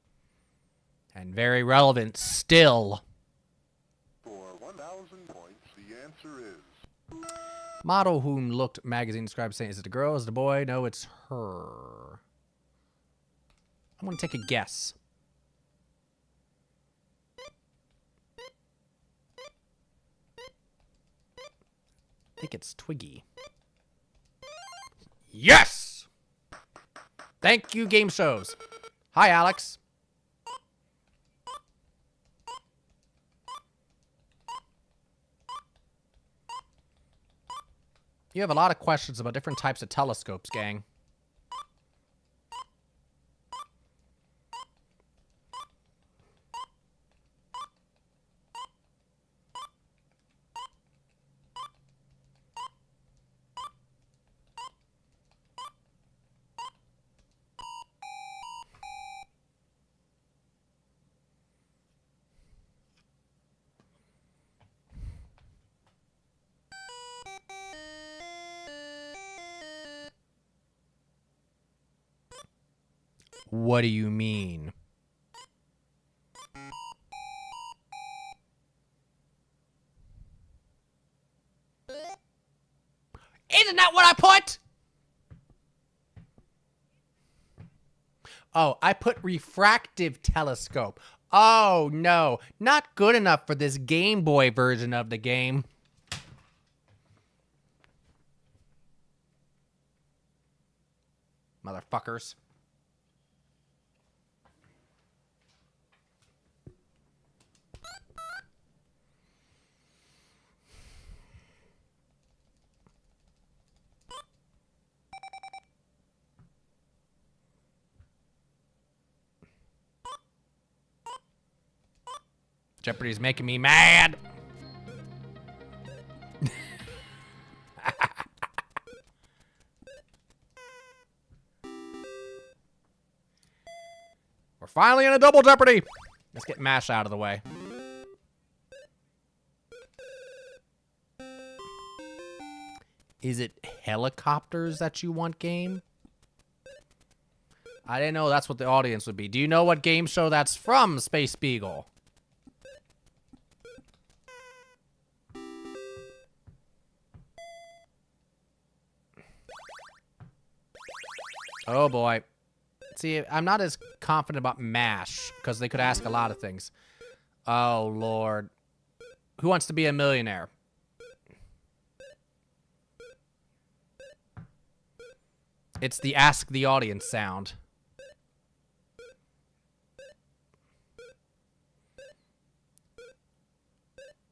And very relevant still. For 1,000 points, the answer is... Model whom Looked magazine described saying, is it a girl, is it a boy? No, it's her. I'm going to take a guess. I think it's Twiggy. Yes! Thank you, game shows. Hi, Alex. You have a lot of questions about different types of telescopes, gang. What do you mean? Isn't that what I put? Oh, I put refractive telescope. Oh, no. Not good enough for this Game Boy version of the game. Motherfuckers. Jeopardy's making me mad. finally in a double Jeopardy. Let's get MASH out of the way. Is it helicopters that you want, game? I didn't know that's what the audience would be. Do you know what game show that's from, Space Beagle? Oh boy. See, I'm not as confident about MASH because they could ask a lot of things. Oh Lord. Who wants to be a millionaire? It's the ask the audience sound.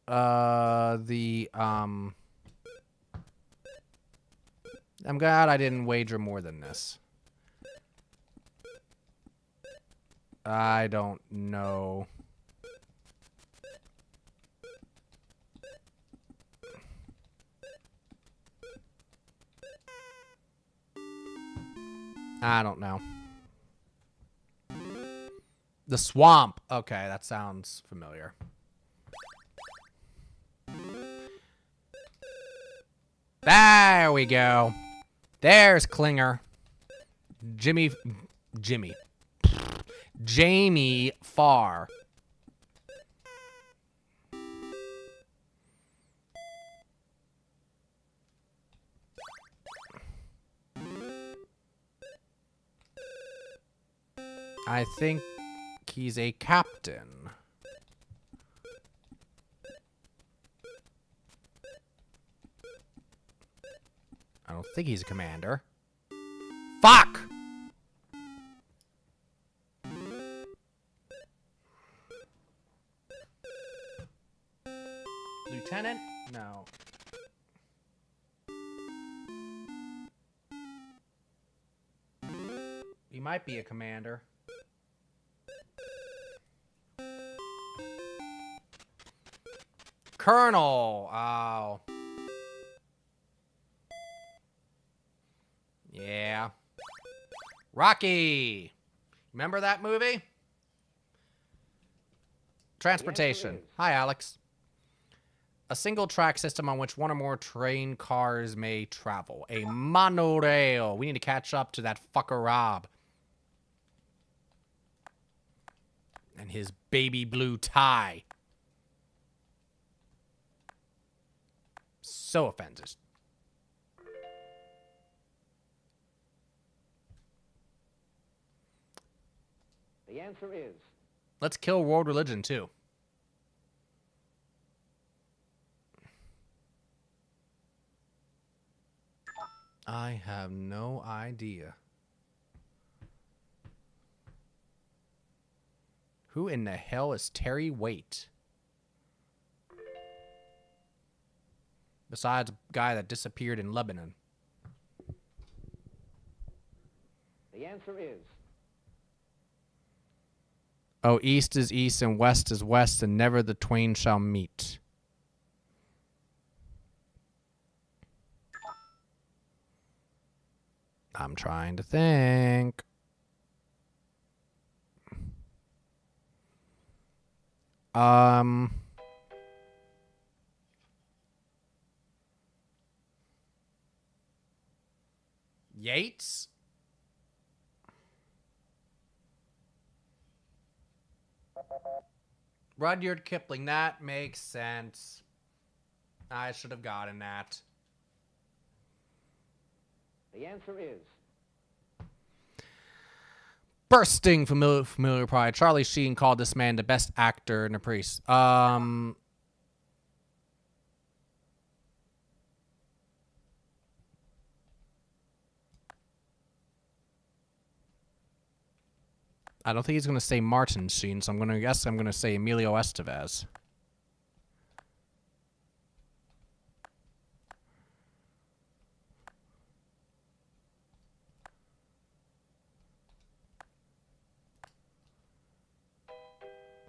I'm glad I didn't wager more than this. I don't know. I don't know. The swamp. Okay, that sounds familiar. There we go. There's Klinger. Jamie Farr. I think he's a captain. I don't think he's a commander. Fuck! Lieutenant? No. He might be a commander. Colonel. Oh. Yeah. Rocky. Remember that movie? Transportation. Hi, Alex. A single track system on which one or more train cars may travel. A monorail. We need to catch up to that fucker Rob. And his baby blue tie. So offensive. The answer is... Let's kill world religion, too. I have no idea. Who in the hell is Terry Waite? Besides a guy that disappeared in Lebanon. The answer is... Oh, east is east and west is west, and never the twain shall meet. I'm trying to think. Yates? Rudyard Kipling. That makes sense. I should have gotten that. The answer is... Bursting familiar pride. Charlie Sheen called this man the best actor in the priest. I don't think he's going to say Martin Sheen, so I'm going to say Emilio Estevez.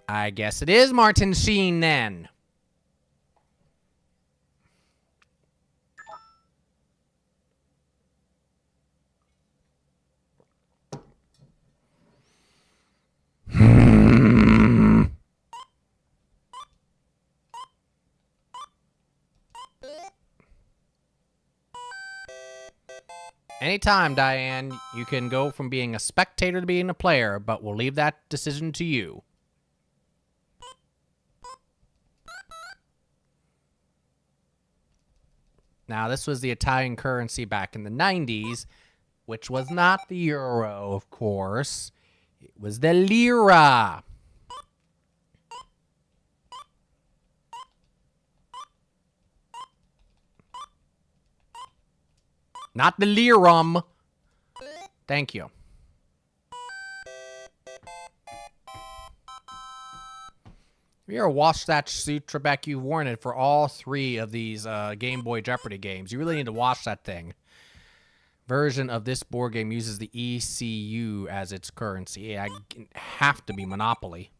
I guess it is Martin Sheen then. Anytime, Diane, you can go from being a spectator to being a player, but we'll leave that decision to you. Now, this was the Italian currency back in the 90s, which was not the euro, of course. It was the lira. Not the lirum. Thank you. Have you ever watched that suit, Trebek? You've worn it for all 3 of these Game Boy Jeopardy games. You really need to watch that thing. Version of this board game uses the ECU as its currency. Yeah, I have to be Monopoly.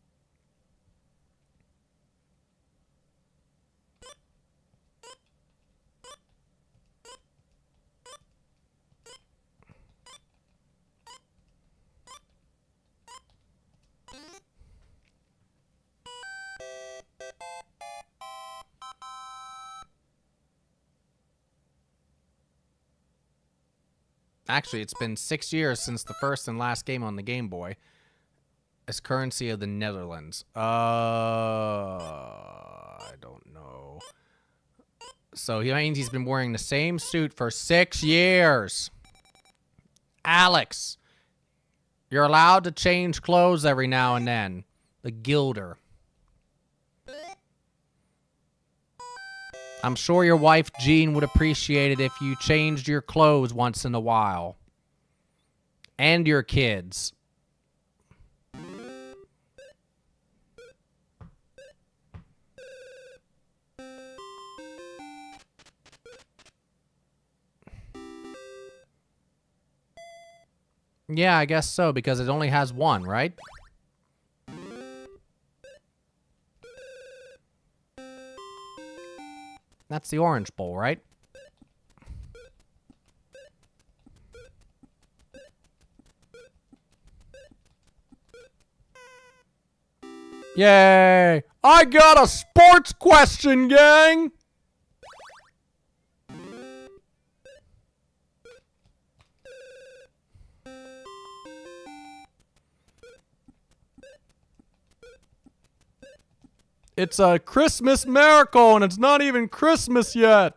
Actually, it's been 6 years since the first and last game on the Game Boy. As currency of the Netherlands. I don't know. So he means he's been wearing the same suit for 6 years. Alex, you're allowed to change clothes every now and then. The Gilder. I'm sure your wife, Jean, would appreciate it if you changed your clothes once in a while. And your kids. Yeah, I guess so, because it only has one, right? That's the orange bowl, right? Yay! I got a sports question, gang! It's a Christmas miracle, and it's not even Christmas yet.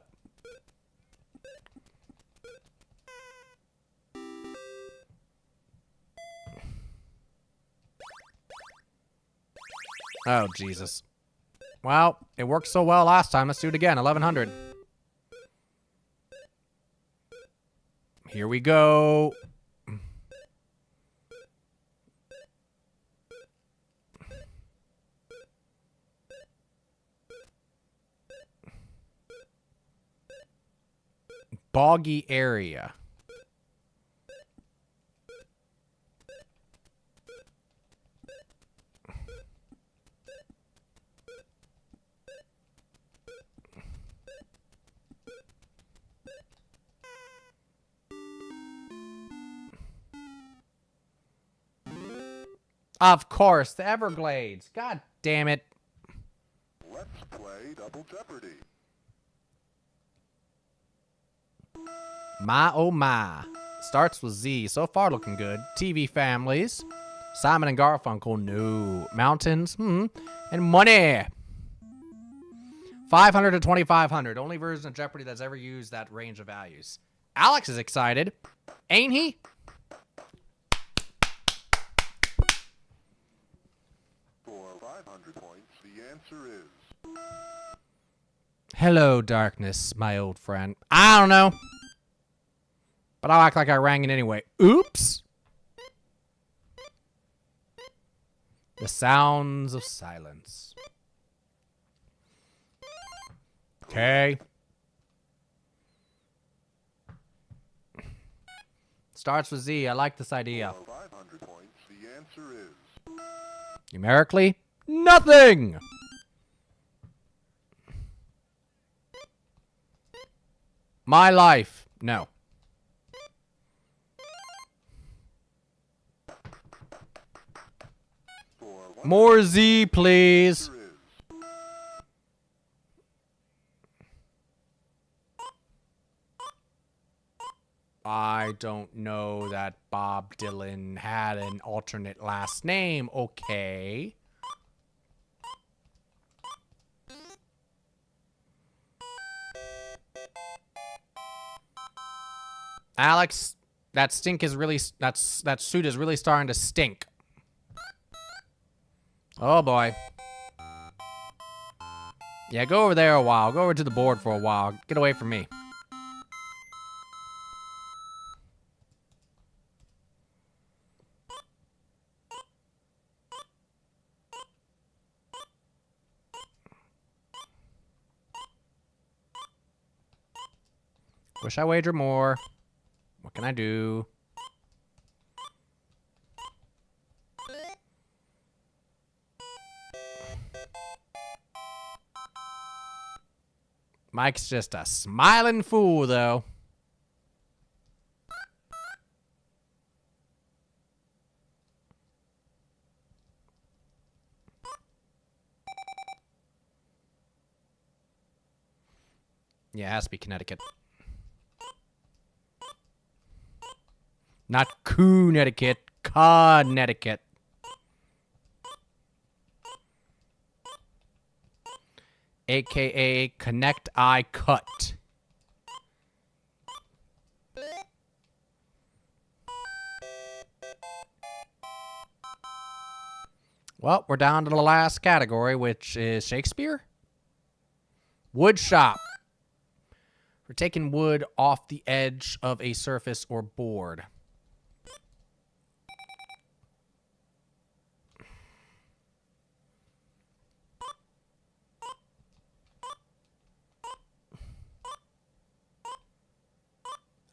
Oh, Jesus. Well, it worked so well last time. Let's do it again. 1100. Here we go. Boggy area. Of course, the Everglades. God damn it. Let's play Double Jeopardy. My oh my. Starts with Z. So far looking good. TV families. Simon and Garfunkel. No. Mountains. And money. 500 to 2,500. Only version of Jeopardy that's ever used that range of values. Alex is excited. Ain't he? For 500 points, the answer is... Hello, darkness, my old friend. I don't know. But I'll act like I rang it anyway. Oops. The sounds of silence. Okay. Starts with Z. I like this idea. For 500 points, the answer is... Numerically, nothing. My life. No. More Z, please. I don't know that Bob Dylan had an alternate last name. Okay. Alex, that stink is really that suit is really starting to stink. Oh boy. Yeah, go over there a while. Go over to the board for a while. Get away from me. Wish I wager more. What can I do? Mike's just a smiling fool, though. Yeah, it has to be Connecticut. Not Connecticut, Connecticut. AKA Connect Eye Cut. Well, we're down to the last category, which is Shakespeare. Wood shop. We're taking wood off the edge of a surface or board.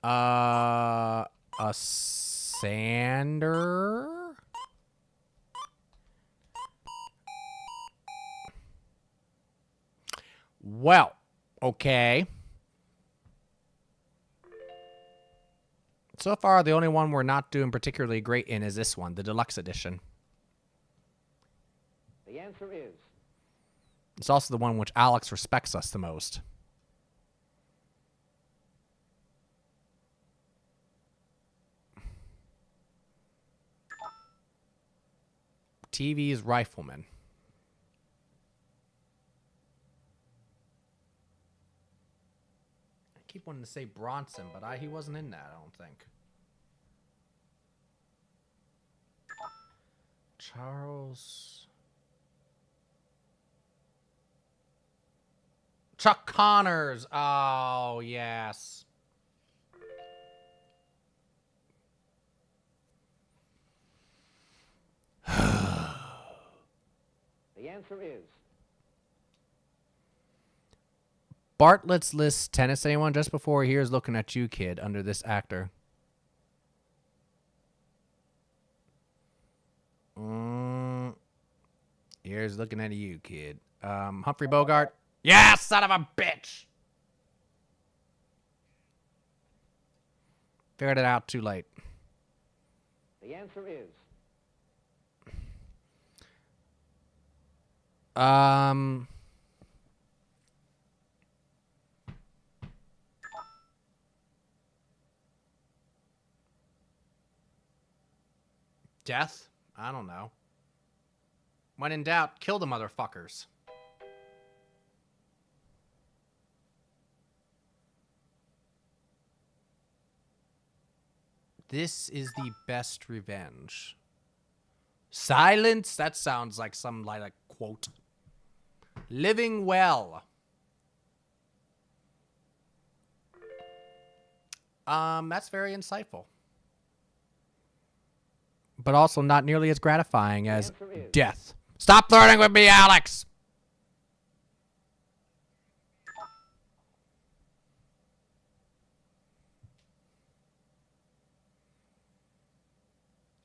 A sander? Well, okay. So far, the only one we're not doing particularly great in is this one, the deluxe edition. The answer is. It's also the one which Alex respects us the most. TV's Rifleman. I keep wanting to say Bronson, but he wasn't in that, I don't think. Charles... Chuck Connors. Oh, yes. The answer is. Bartlett's lists tennis anyone just before here's looking at you, kid, under this actor. Here's looking at you, kid. Humphrey Bogart. Yeah, son of a bitch! Figured it out too late. The answer is. Death? I don't know. When in doubt, kill the motherfuckers. This is the best revenge. Silence? That sounds like some like quote. Living well. That's very insightful. But also not nearly as gratifying as death. Stop flirting with me, Alex!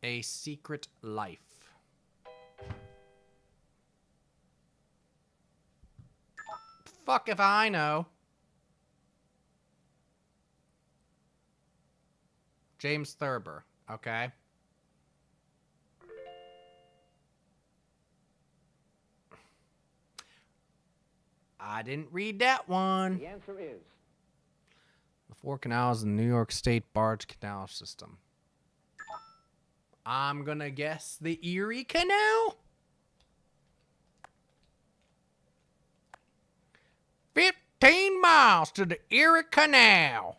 A Secret Life. Fuck if I know. James Thurber. Okay. I didn't read that one. The answer is. The 4 canals in the New York State barge canal system. I'm gonna guess the Erie Canal. 15 miles to the Erie Canal.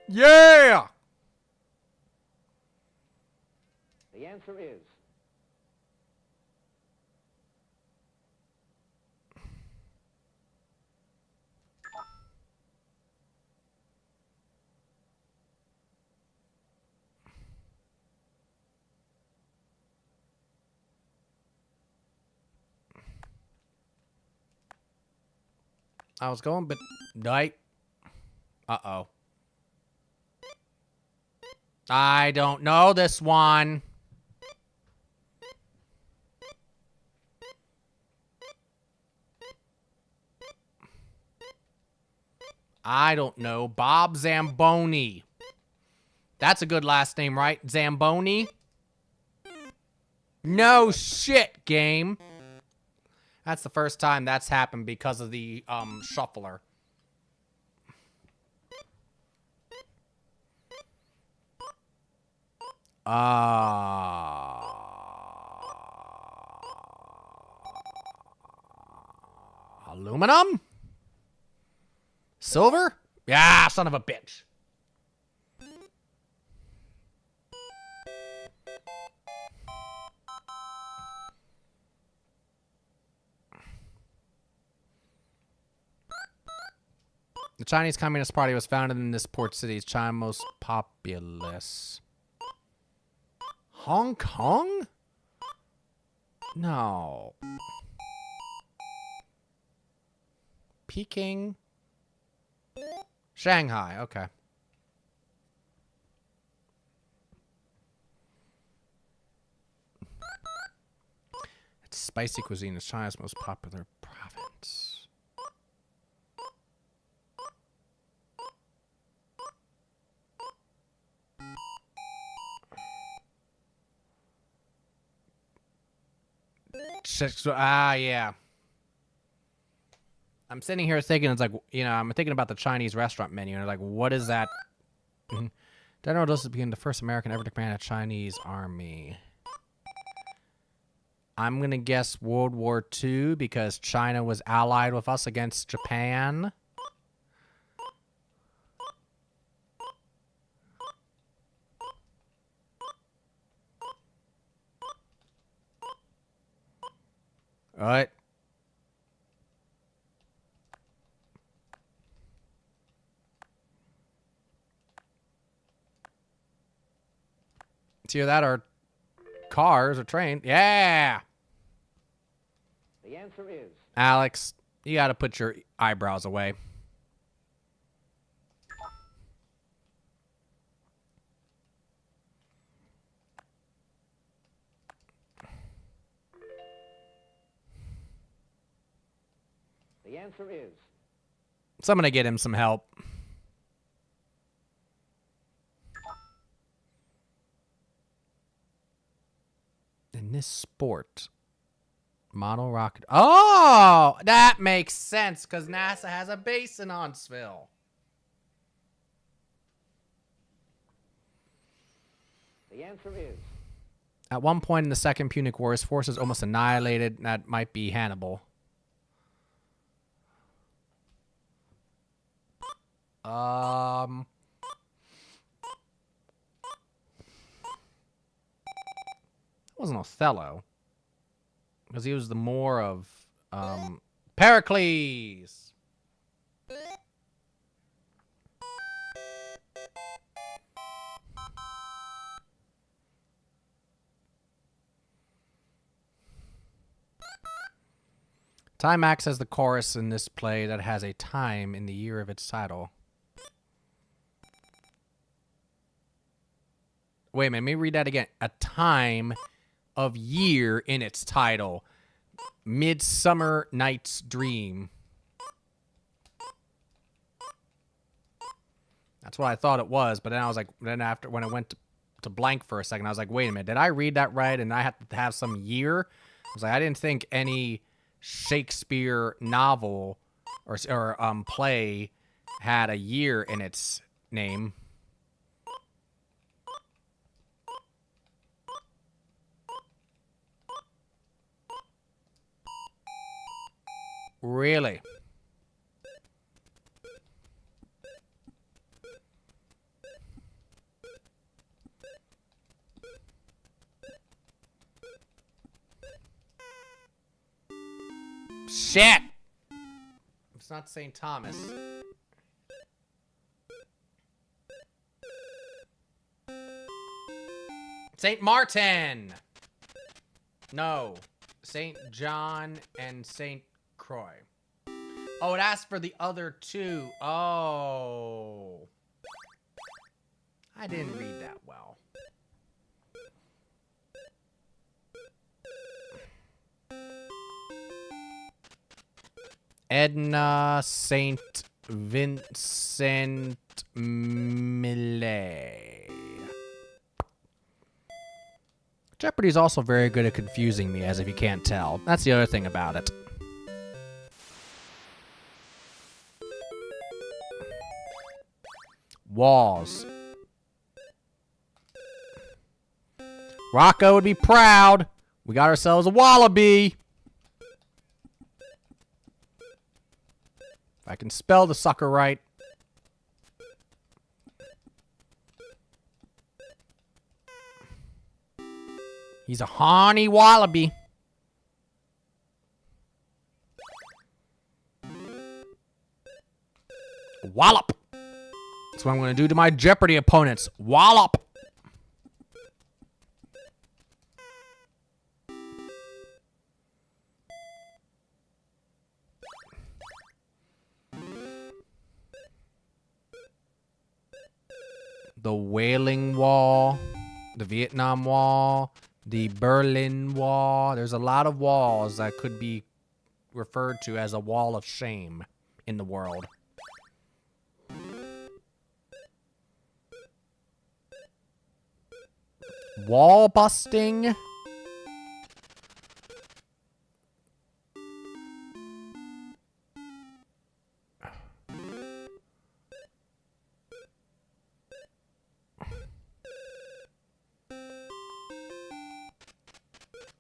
Yeah! The answer is I was going, but right. Uh-oh. I don't know this one. I don't know. Bob Zamboni. That's a good last name, right? Zamboni? No shit, game. That's the first time that's happened because of the shuffler. Aluminum? Silver? Yeah, son of a bitch. The Chinese Communist Party was founded in this port city. It's China's most populous. Hong Kong? No. Peking? Shanghai, okay. It's spicy cuisine. It's China's most popular province. Yeah. I'm sitting here thinking, it's like, you know, I'm thinking about the Chinese restaurant menu, and like, what is that? General Joseph became the first American ever to command a Chinese army. I'm going to guess World War II because China was allied with us against Japan. All right. It's either that or cars or train. Yeah. the answer is Alex, you got to put your eyebrows away. the answer is So I'm going to get him some help. In this sport, model rocket. Oh, that makes sense because NASA has a base in Huntsville. the answer is At one point in the Second Punic War, his forces almost annihilated. That might be Hannibal. It wasn't Othello. Because he was the more of Pericles. Timax has the chorus in this play that has a time in the year of its title. Wait a minute, let me read that again. A time of year in its title. Midsummer Night's Dream. That's what I thought it was, but then I was like, then after, when I went to blank for a second, I was like, wait a minute, did I read that right? And I have to have some year? was like, I didn't think any Shakespeare novel or play had a year in its name. Really? Shit! It's not St. Thomas. St. Martin! No. St. John and St. Croix. Oh, it asked for the other two. Oh. I didn't read that well. Edna St. Vincent Millay. Jeopardy is also very good at confusing me, as if you can't tell. That's the other thing about it. Walls. Rocco would be proud. We got ourselves a wallaby. If I can spell the sucker right. He's a horny wallaby. Wallop. That's what I'm going to do to my Jeopardy opponents. Wallop. The Wailing Wall, the Vietnam Wall, the Berlin Wall. There's a lot of walls that could be referred to as a wall of shame in the world. Wall busting.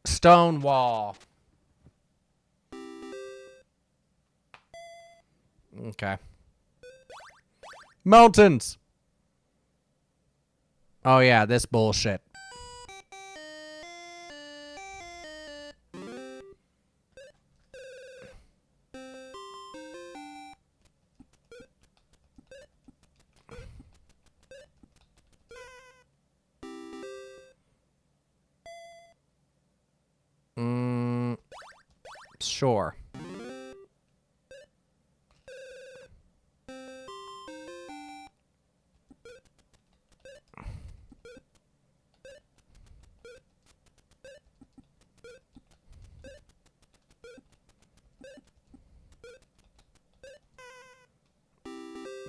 Stone wall. Okay. Mountains. Oh yeah, this bullshit. Sure.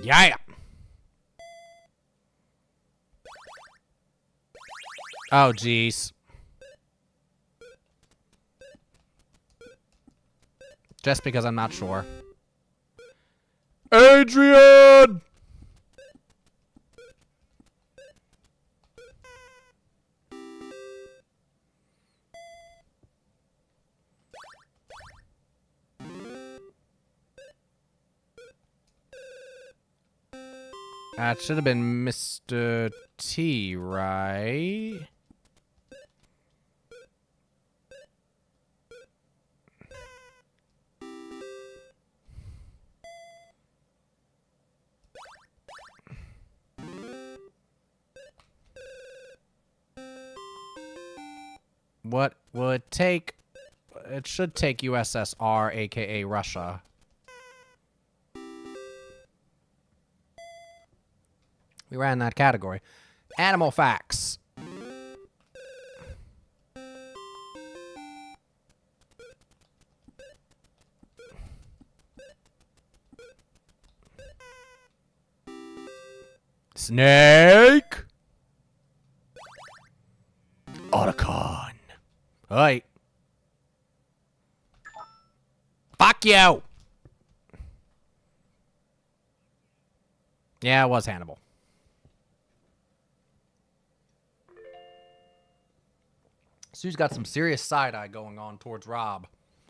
Yeah. Oh, jeez. Just because I'm not sure. Adrian! That should have been Mr. T, right? What will it take? It should take USSR, aka Russia. We ran that category. Animal facts. Snake. Otacon. Alright. you. Yeah, it was Hannibal. Sue's got some serious side-eye going on towards Rob.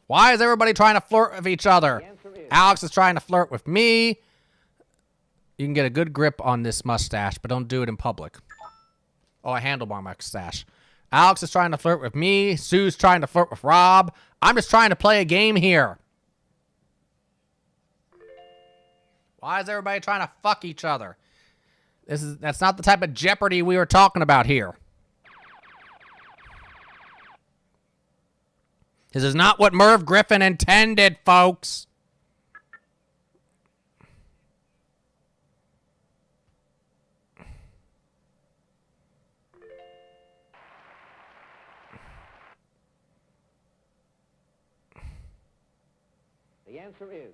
Why is everybody trying to flirt with each other? Alex is trying to flirt with me. You can get a good grip on this mustache, but don't do it in public. Oh, a handlebar mustache. Alex is trying to flirt with me. Sue's trying to flirt with Rob. I'm just trying to play a game here. Why is everybody trying to fuck each other? That's not the type of Jeopardy we were talking about here. This is not what Merv Griffin intended, folks. The answer is.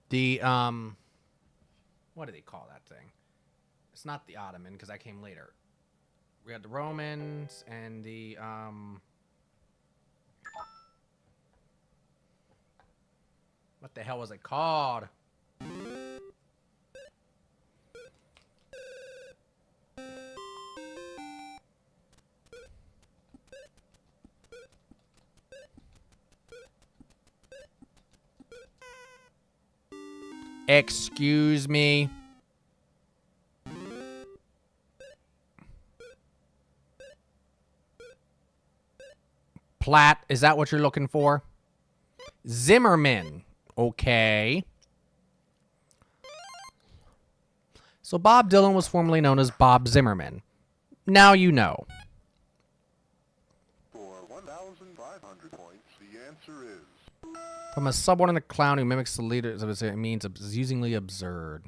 The, what do they call that thing? It's not the Ottoman, because that came later. We had the Romans and the, what the hell was it called? Excuse me. Platt, is that what you're looking for? Zimmerman. Okay. So Bob Dylan was formerly known as Bob Zimmerman. Now you know. For 1,500 points, the answer is. From a subordinate clown who mimics the leaders of his means amusingly absurd.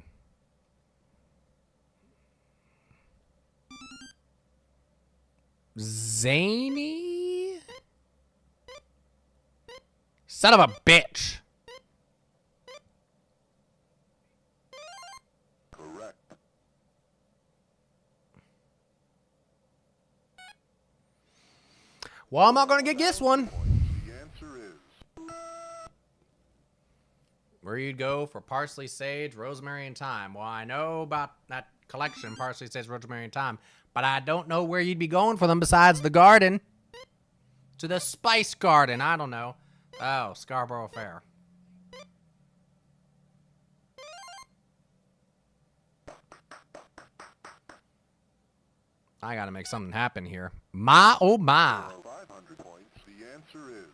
Zany? Son of a bitch. Correct. Well, I'm not going to get this one. The answer is. Where you'd go for parsley, sage, rosemary, and thyme. Well, I know about that collection, parsley, sage, rosemary, and thyme, but I don't know where you'd be going for them besides the garden. To the spice garden. I don't know. Oh, Scarborough Fair. I gotta make something happen here. My, oh my. For 500 points, the answer is.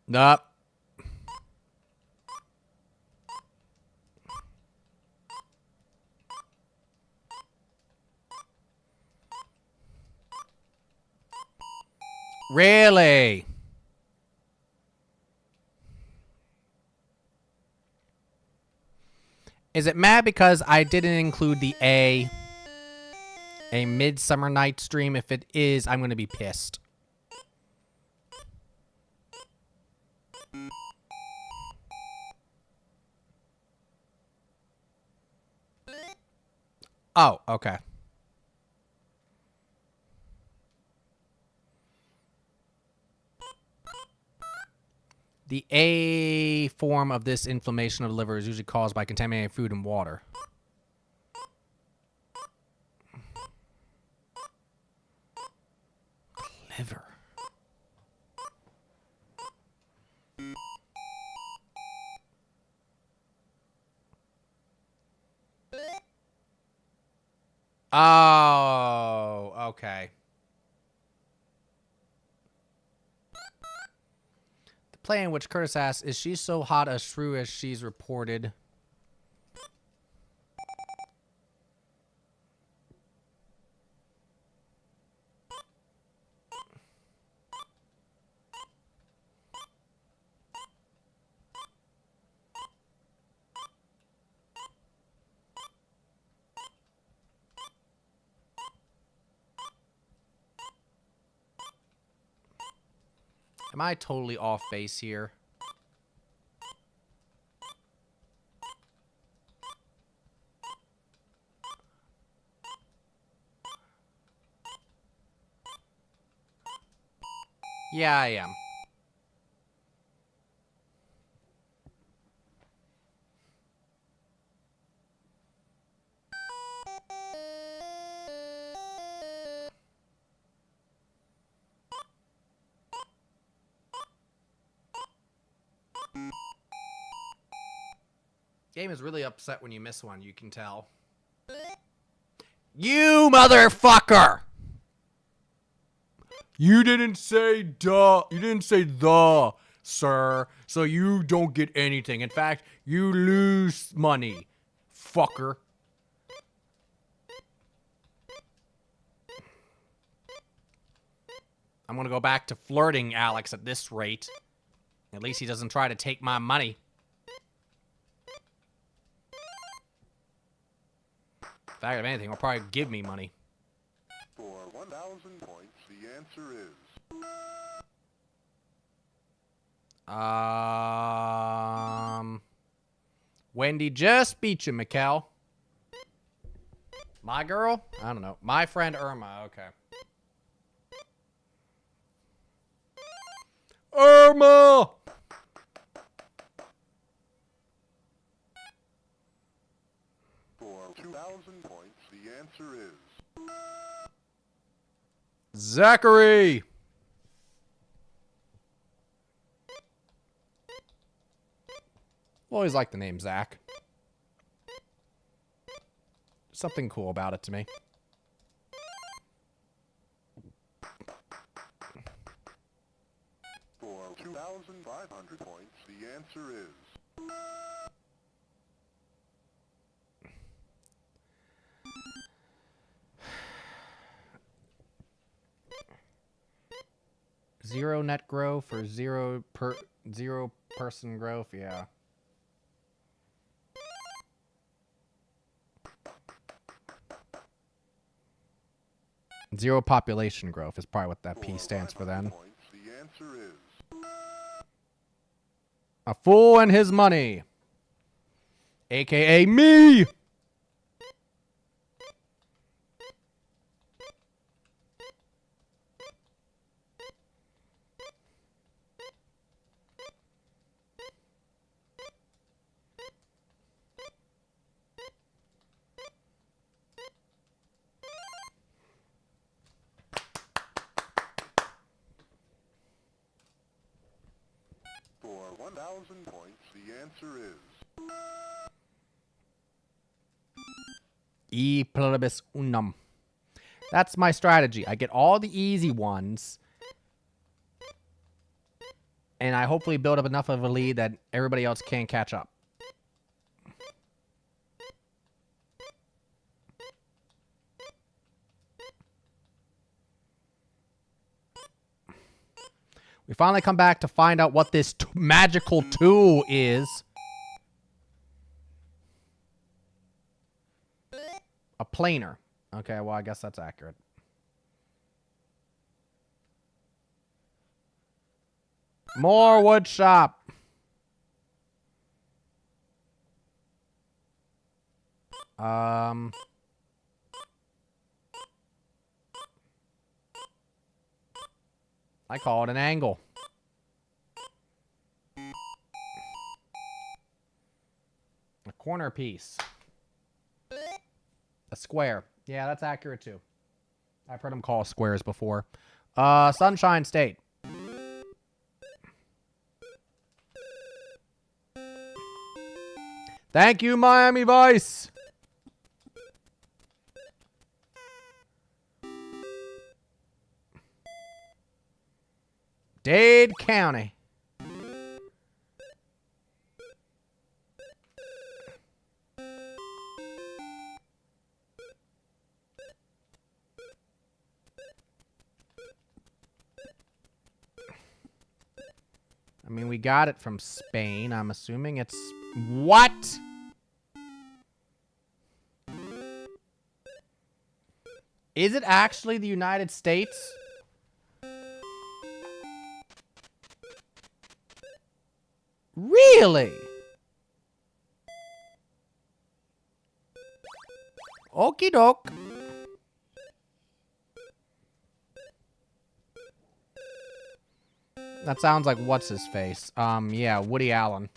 Nope. Really? Is it mad because I didn't include the A Midsummer Night's Dream? If it is, I'm going to be pissed. Oh, okay. The A form of this inflammation of the liver is usually caused by contaminated food and water. Liver. Oh, okay. The play in which Curtis asks, is she so hot a shrew as she's reported? Am I totally off base here? Yeah, I am. Game is really upset when you miss one, you can tell. You motherfucker! You didn't say duh. You didn't say the, sir. So you don't get anything. In fact, you lose money. Fucker. I'm gonna go back to flirting Alex at this rate. At least he doesn't try to take my money. In fact, if anything, he'll probably give me money. For 1,000 points, the answer is... Wendy just beat you, Mikkel. My girl? I don't know. My friend Irma, okay. Irma! For 2,000 points, the answer is... Zachary! Always like the name Zach. Something cool about it to me. For 2,500 points, the answer is... Zero net growth or zero person growth, yeah. Zero population growth is probably what that P stands for then. Points, the answer is... A fool and his money. AKA me! For 1,000 points, the answer is... E pluribus unum. That's my strategy. I get all the easy ones. And I hopefully build up enough of a lead that everybody else can't catch up. We finally come back to find out what this magical tool is. A planer. Okay, well, I guess that's accurate. More wood shop. I call it an angle. A corner piece. A square. Yeah, that's accurate too. I've heard them call squares before. Sunshine State. Thank you, Miami Vice. Dade County. I mean, we got it from Spain. I'm assuming it's... What? Is it actually the United States? Really? Okie doke. That sounds like what's his face? Yeah, Woody Allen.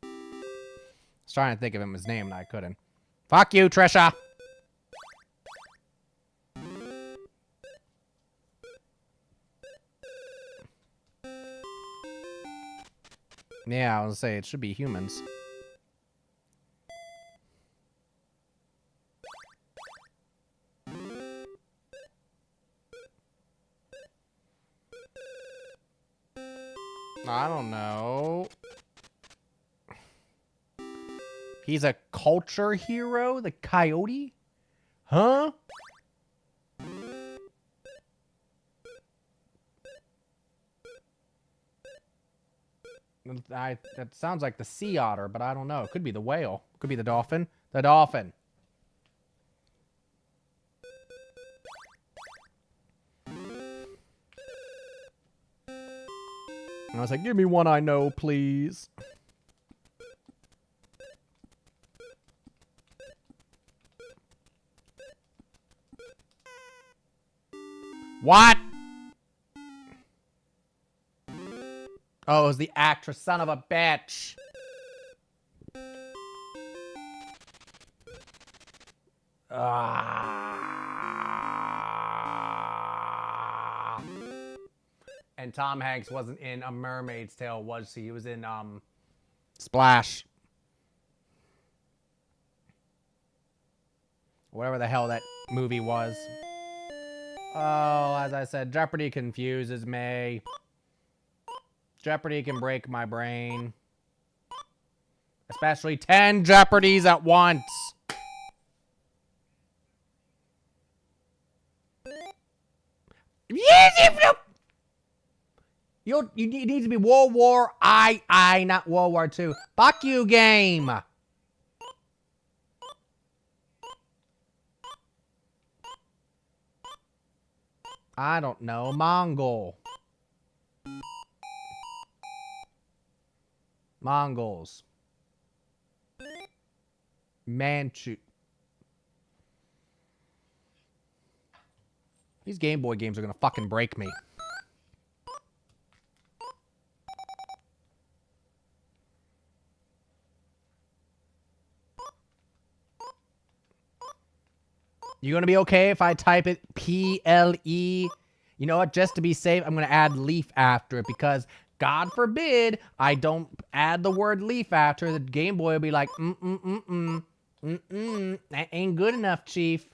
I was trying to think of his name and I couldn't. Fuck you, Trisha. Yeah, I was gonna say it should be humans. I don't know. He's a culture hero, the coyote? Huh? That sounds like the sea otter, but I don't know. It could be the whale. Could be the dolphin. The dolphin. And I was like, give me one I know, please. What? Oh, it was the actress, son of a bitch. And Tom Hanks wasn't in A Mermaid's Tale, was he? He was in, Splash. Whatever the hell that movie was. Oh, as I said, Jeopardy confuses me. Jeopardy can break my brain. Especially 10 Jeopardys at once. You need to be World War I, not World War II. Fuck you, game. I don't know. Mongol. Mongols. Manchu. These Game Boy games are gonna fucking break me. You gonna be okay if I type it P-L-E? You know what? Just to be safe, I'm gonna add leaf after it because God forbid I don't add the word leaf after it. The Game Boy will be like, that ain't good enough, Chief.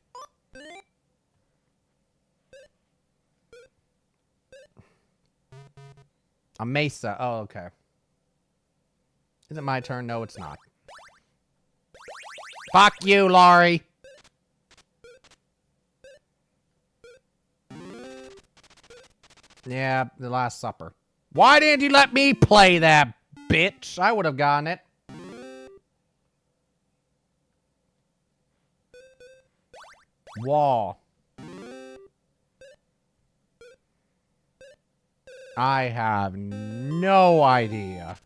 A Mesa. Oh, okay. Is it my turn? No, it's not. Fuck you, Laurie. Yeah, The Last Supper. Why didn't you let me play that, bitch? I would have gotten it. Wall. I have no idea.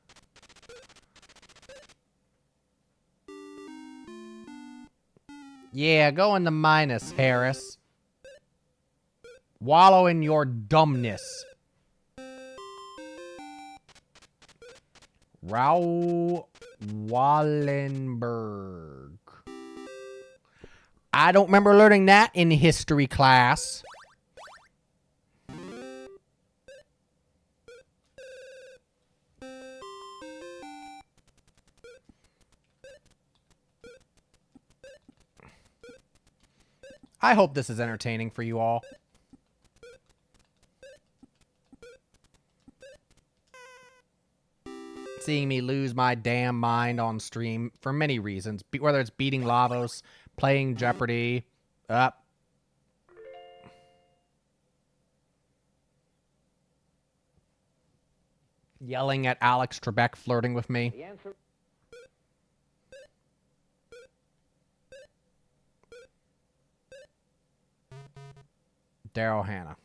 Yeah, go in the minus, Harris. Wallow in your dumbness. Raoul Wallenberg. I don't remember learning that in history class. I hope this is entertaining for you all. Seeing me lose my damn mind on stream for many reasons. Whether it's beating Lavos, playing Jeopardy, yelling at Alex Trebek flirting with me. The answer Daryl Hannah.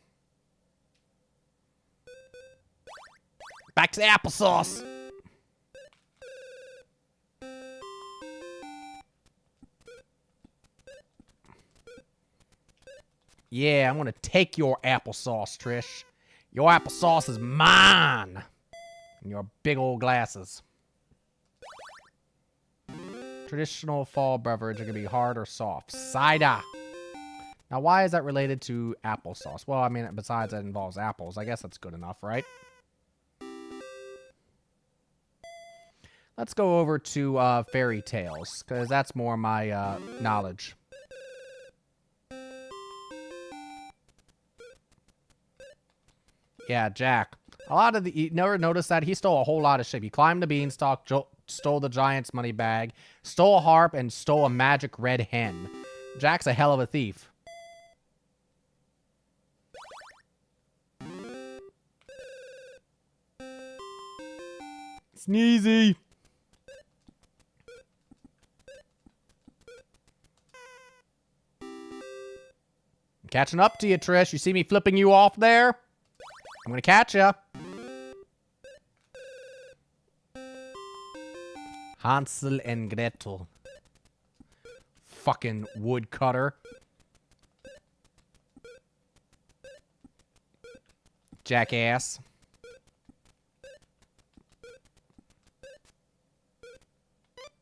Back to the applesauce. Yeah, I'm gonna take your applesauce, Trish. Your applesauce is mine. And your big old glasses. Traditional fall beverage are gonna be hard or soft. Cider. Now, why is that related to applesauce? Well, I mean, besides that involves apples. I guess that's good enough, right? Let's go over to fairy tales, because that's more my knowledge. Yeah, Jack. A lot of the... You never noticed that? He stole a whole lot of shit. He climbed the beanstalk, stole the giant's money bag, stole a harp, and stole a magic red hen. Jack's a hell of a thief. Sneezy. I'm catching up to you, Trish. You see me flipping you off there? I'm gonna catch ya. Hansel and Gretel. Fucking woodcutter. Jackass.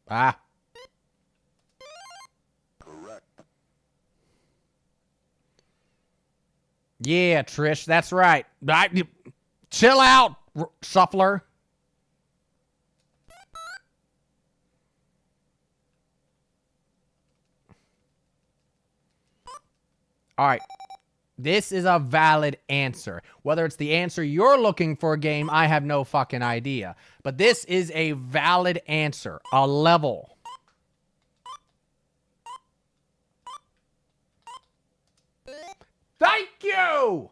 Ah. Correct. Yeah, Trish, that's right. Chill out, shuffler. All right. This is a valid answer. Whether it's the answer you're looking for, game, I have no fucking idea. But this is a valid answer. A level. Thank you!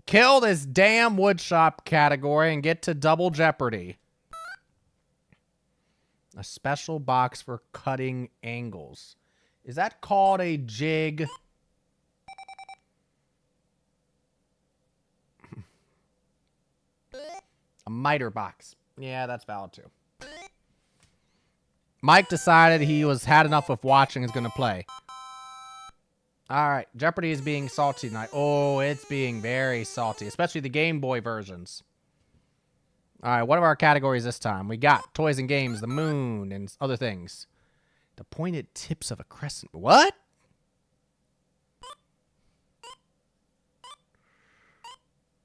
Kill this damn woodshop category and get to Double Jeopardy. A special box for cutting angles. Is that called a jig? A miter box. Yeah, that's valid too. Mike decided he had enough of watching and is going to play. Alright, Jeopardy is being salty tonight. Oh, it's being very salty. Especially the Game Boy versions. Alright, what are our categories this time? We got toys and games, the moon, and other things. The pointed tips of a crescent. What?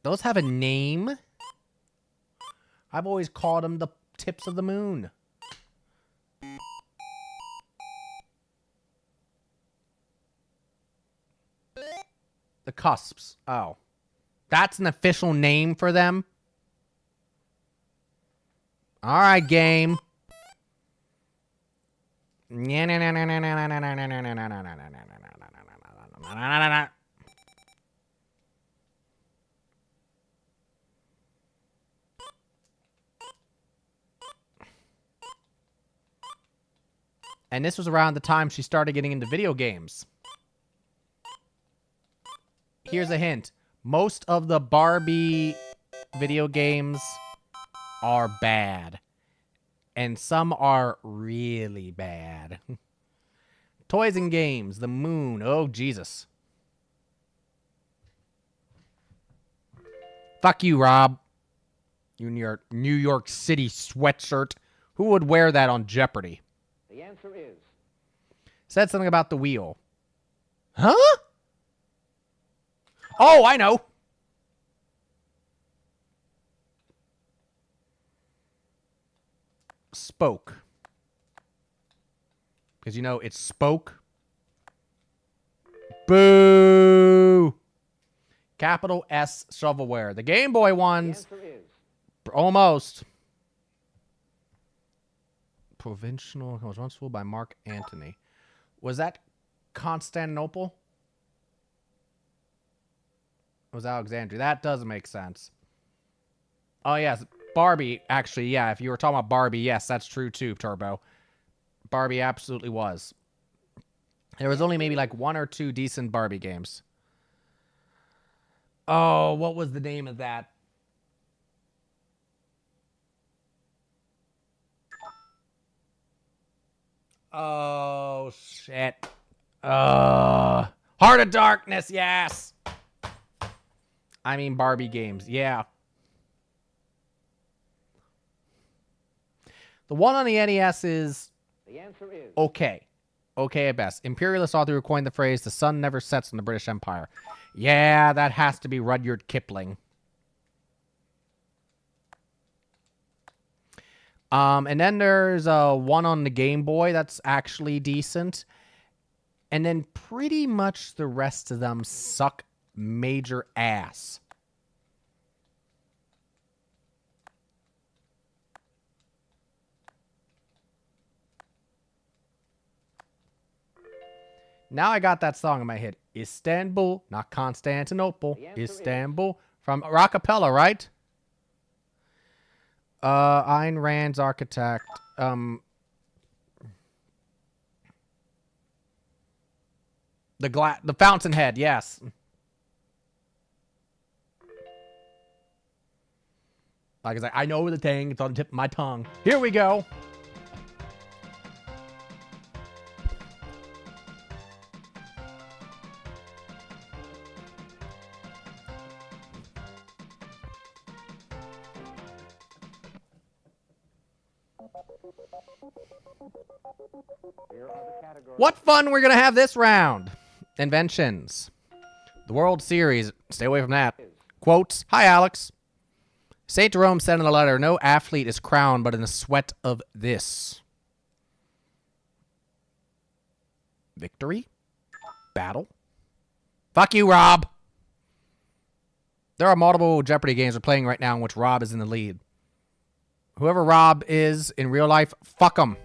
Those have a name? I've always called them the tips of the moon. The cusps. Oh. That's an official name for them? Alright, game. And this was around the time she started getting into video games. Here's a hint. Most of the Barbie video games are bad. And some are really bad. Toys and games. The moon. Oh, Jesus. Fuck you, Rob. You in your New York City sweatshirt. Who would wear that on Jeopardy? The answer is... Said something about the wheel. Huh? Oh, I know. Spoke. Because, you know, it spoke. Boo! Capital S shovelware. The Game Boy ones. The answer is... Almost. Provincial. I was once fooled by Mark Antony. Was that Constantinople? It was Alexandria. That doesn't make sense. Oh, yes. Barbie, actually, yeah. If you were talking about Barbie, yes, that's true too, Turbo. Barbie absolutely was. There was only maybe like 1 or 2 decent Barbie games. Oh, what was the name of that? Oh, shit. Heart of Darkness, yes. I mean Barbie games, yeah. The one on the NES is The answer is okay. Okay at best. Imperialist author who coined the phrase, the sun never sets in the British Empire. Yeah, that has to be Rudyard Kipling. And then there's one on the Game Boy that's actually decent. And then pretty much the rest of them suck major ass. Now I got that song in my head. Istanbul, not Constantinople. Istanbul. From Rockapella, right? Ayn Rand's architect. The Fountainhead, yes. Like I know the thing. It's on the tip of my tongue. Here we go. Here are the categories. What fun we're going to have this round. Inventions. The World Series. Stay away from that. Quotes. Hi, Alex. St. Jerome said in the letter, no athlete is crowned but in the sweat of this. Victory? Battle? Fuck you, Rob. There are multiple Jeopardy games we're playing right now in which Rob is in the lead. Whoever Rob is in real life, fuck him.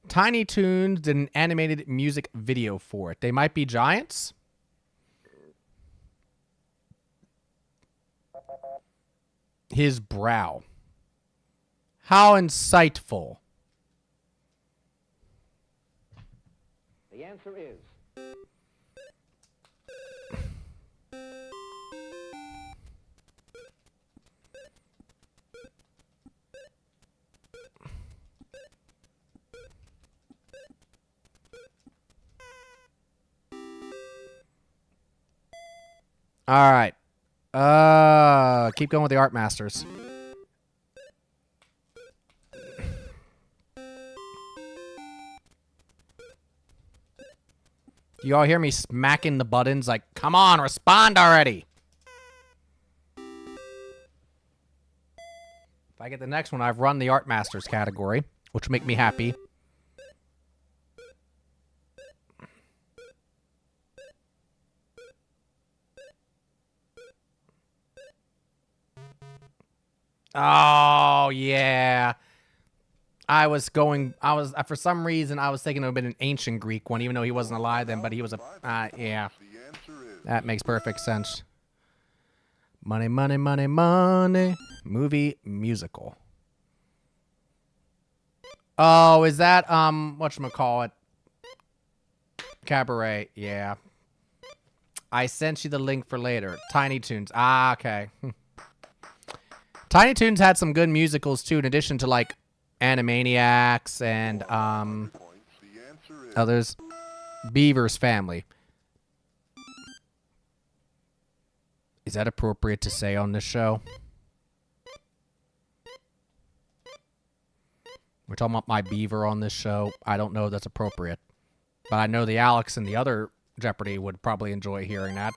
Tiny Toons did an animated music video for it. They might be giants. His brow. How insightful. The answer is All right. Keep going with the Art Masters. Do you all hear me smacking the buttons like, come on, respond already? If I get the next one, I've run the Art Masters category, which will make me happy. Oh, yeah. For some reason, I was thinking it would have been an ancient Greek one, even though he wasn't alive then, but he was yeah. The answer is That makes perfect sense. Money, money, money, money. Movie musical. Oh, is that, whatchamacallit? Cabaret, yeah. I sent you the link for later. Tiny Toons. Ah, okay. Tiny Toons had some good musicals, too, in addition to, like, Animaniacs and, points. The answer is others. Beaver's Family. Is that appropriate to say on this show? We're talking about my beaver on this show. I don't know if that's appropriate. But I know the Alex and the other Jeopardy would probably enjoy hearing that.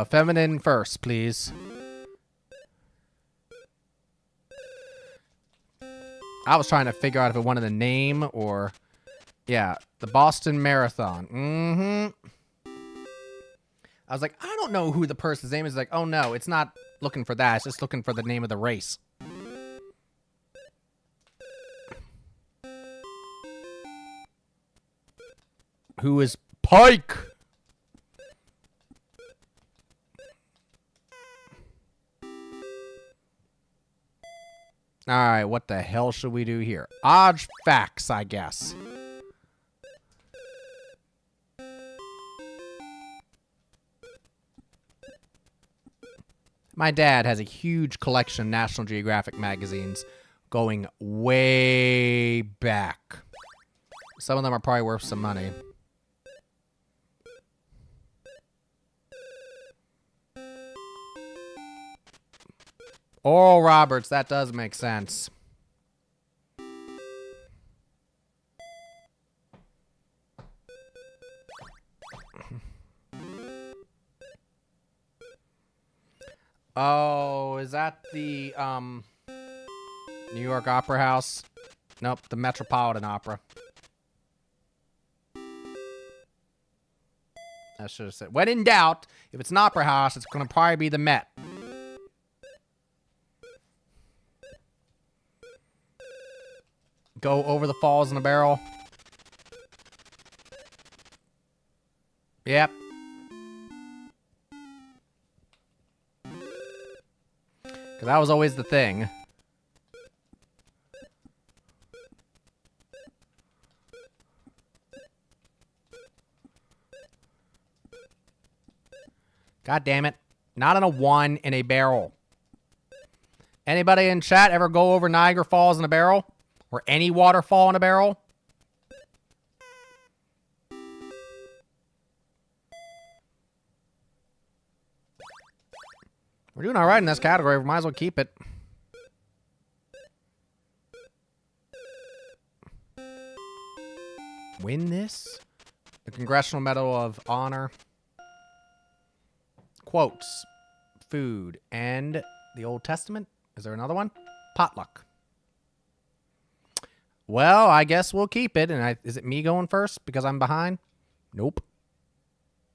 Feminine first, please. I was trying to figure out if it wanted a name or... Yeah, the Boston Marathon. Mm-hmm. I was like, I don't know who the person's name is. Like, oh no, it's not looking for that. It's just looking for the name of the race. Who is Pike? All right. Alright, what the hell should we do here? Odd facts, I guess. My dad has a huge collection of National Geographic magazines going way back. Some of them are probably worth some money. Oral Roberts, that does make sense. Oh, is that the New York Opera House? Nope, the Metropolitan Opera. I should have said. When in doubt, if it's an opera house, it's going to probably be the Met. Go over the falls in a barrel. Yep. Because that was always the thing. God damn it. Not in a one in a barrel. Anybody in chat ever go over Niagara Falls in a barrel? Or any waterfall in a barrel? We're doing all right in this category. We might as well keep it. Win this? The Congressional Medal of Honor. Quotes. Food. And the Old Testament. Is there another one? Potluck. Well, I guess we'll keep it. And is it me going first because I'm behind? Nope.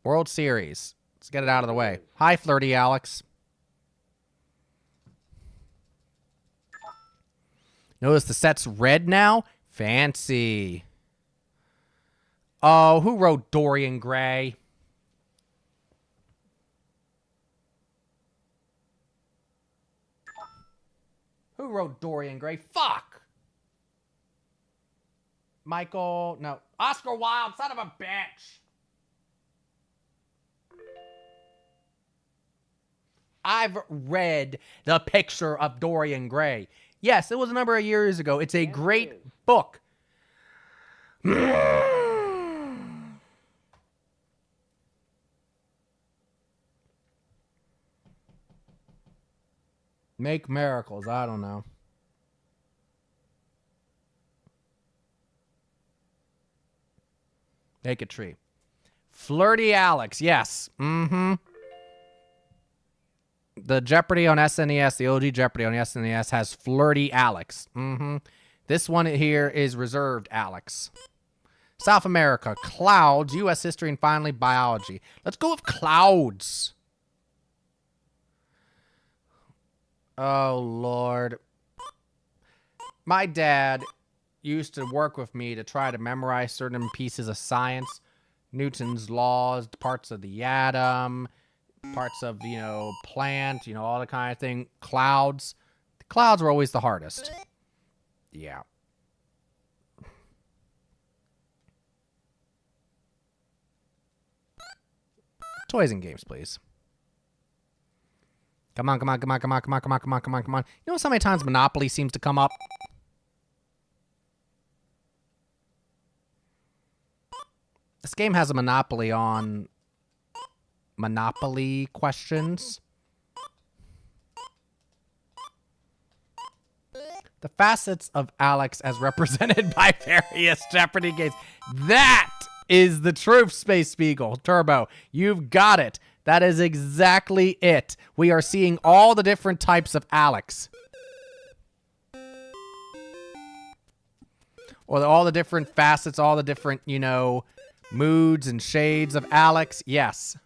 World Series. Let's get it out of the way. Hi, Flirty Alex. Notice the set's red now. Fancy. Oh, who wrote Dorian Gray? Who wrote Dorian Gray? Fuck! Michael, no. Oscar Wilde, son of a bitch! I've read The Picture of Dorian Gray. Yes, it was a number of years ago. It's a great book. Make miracles. I don't know. Make a tree. Flirty Alex. Yes. Mm-hmm. The Jeopardy on SNES, the OG Jeopardy on SNES has Flirty Alex. Mm-hmm. This one here is reserved Alex. South America. Clouds. U.S. history and finally biology. Let's go with clouds. Oh, Lord. My dad used to work with me to try to memorize certain pieces of science. Newton's laws, parts of the atom, parts of, plant, all the kind of thing. Clouds. The clouds were always the hardest. Yeah. Toys and games, please. Come on, come on, come on, come on, come on, come on, come on, come on, come on. You know how many times Monopoly seems to come up? This game has a monopoly on Monopoly questions. The facets of Alex as represented by various Jeopardy games. That is the truth, Space Spiegel. Turbo, you've got it. That is exactly it. We are seeing all the different types of Alex. Or all the different facets, all the different, moods and shades of Alex. Yes.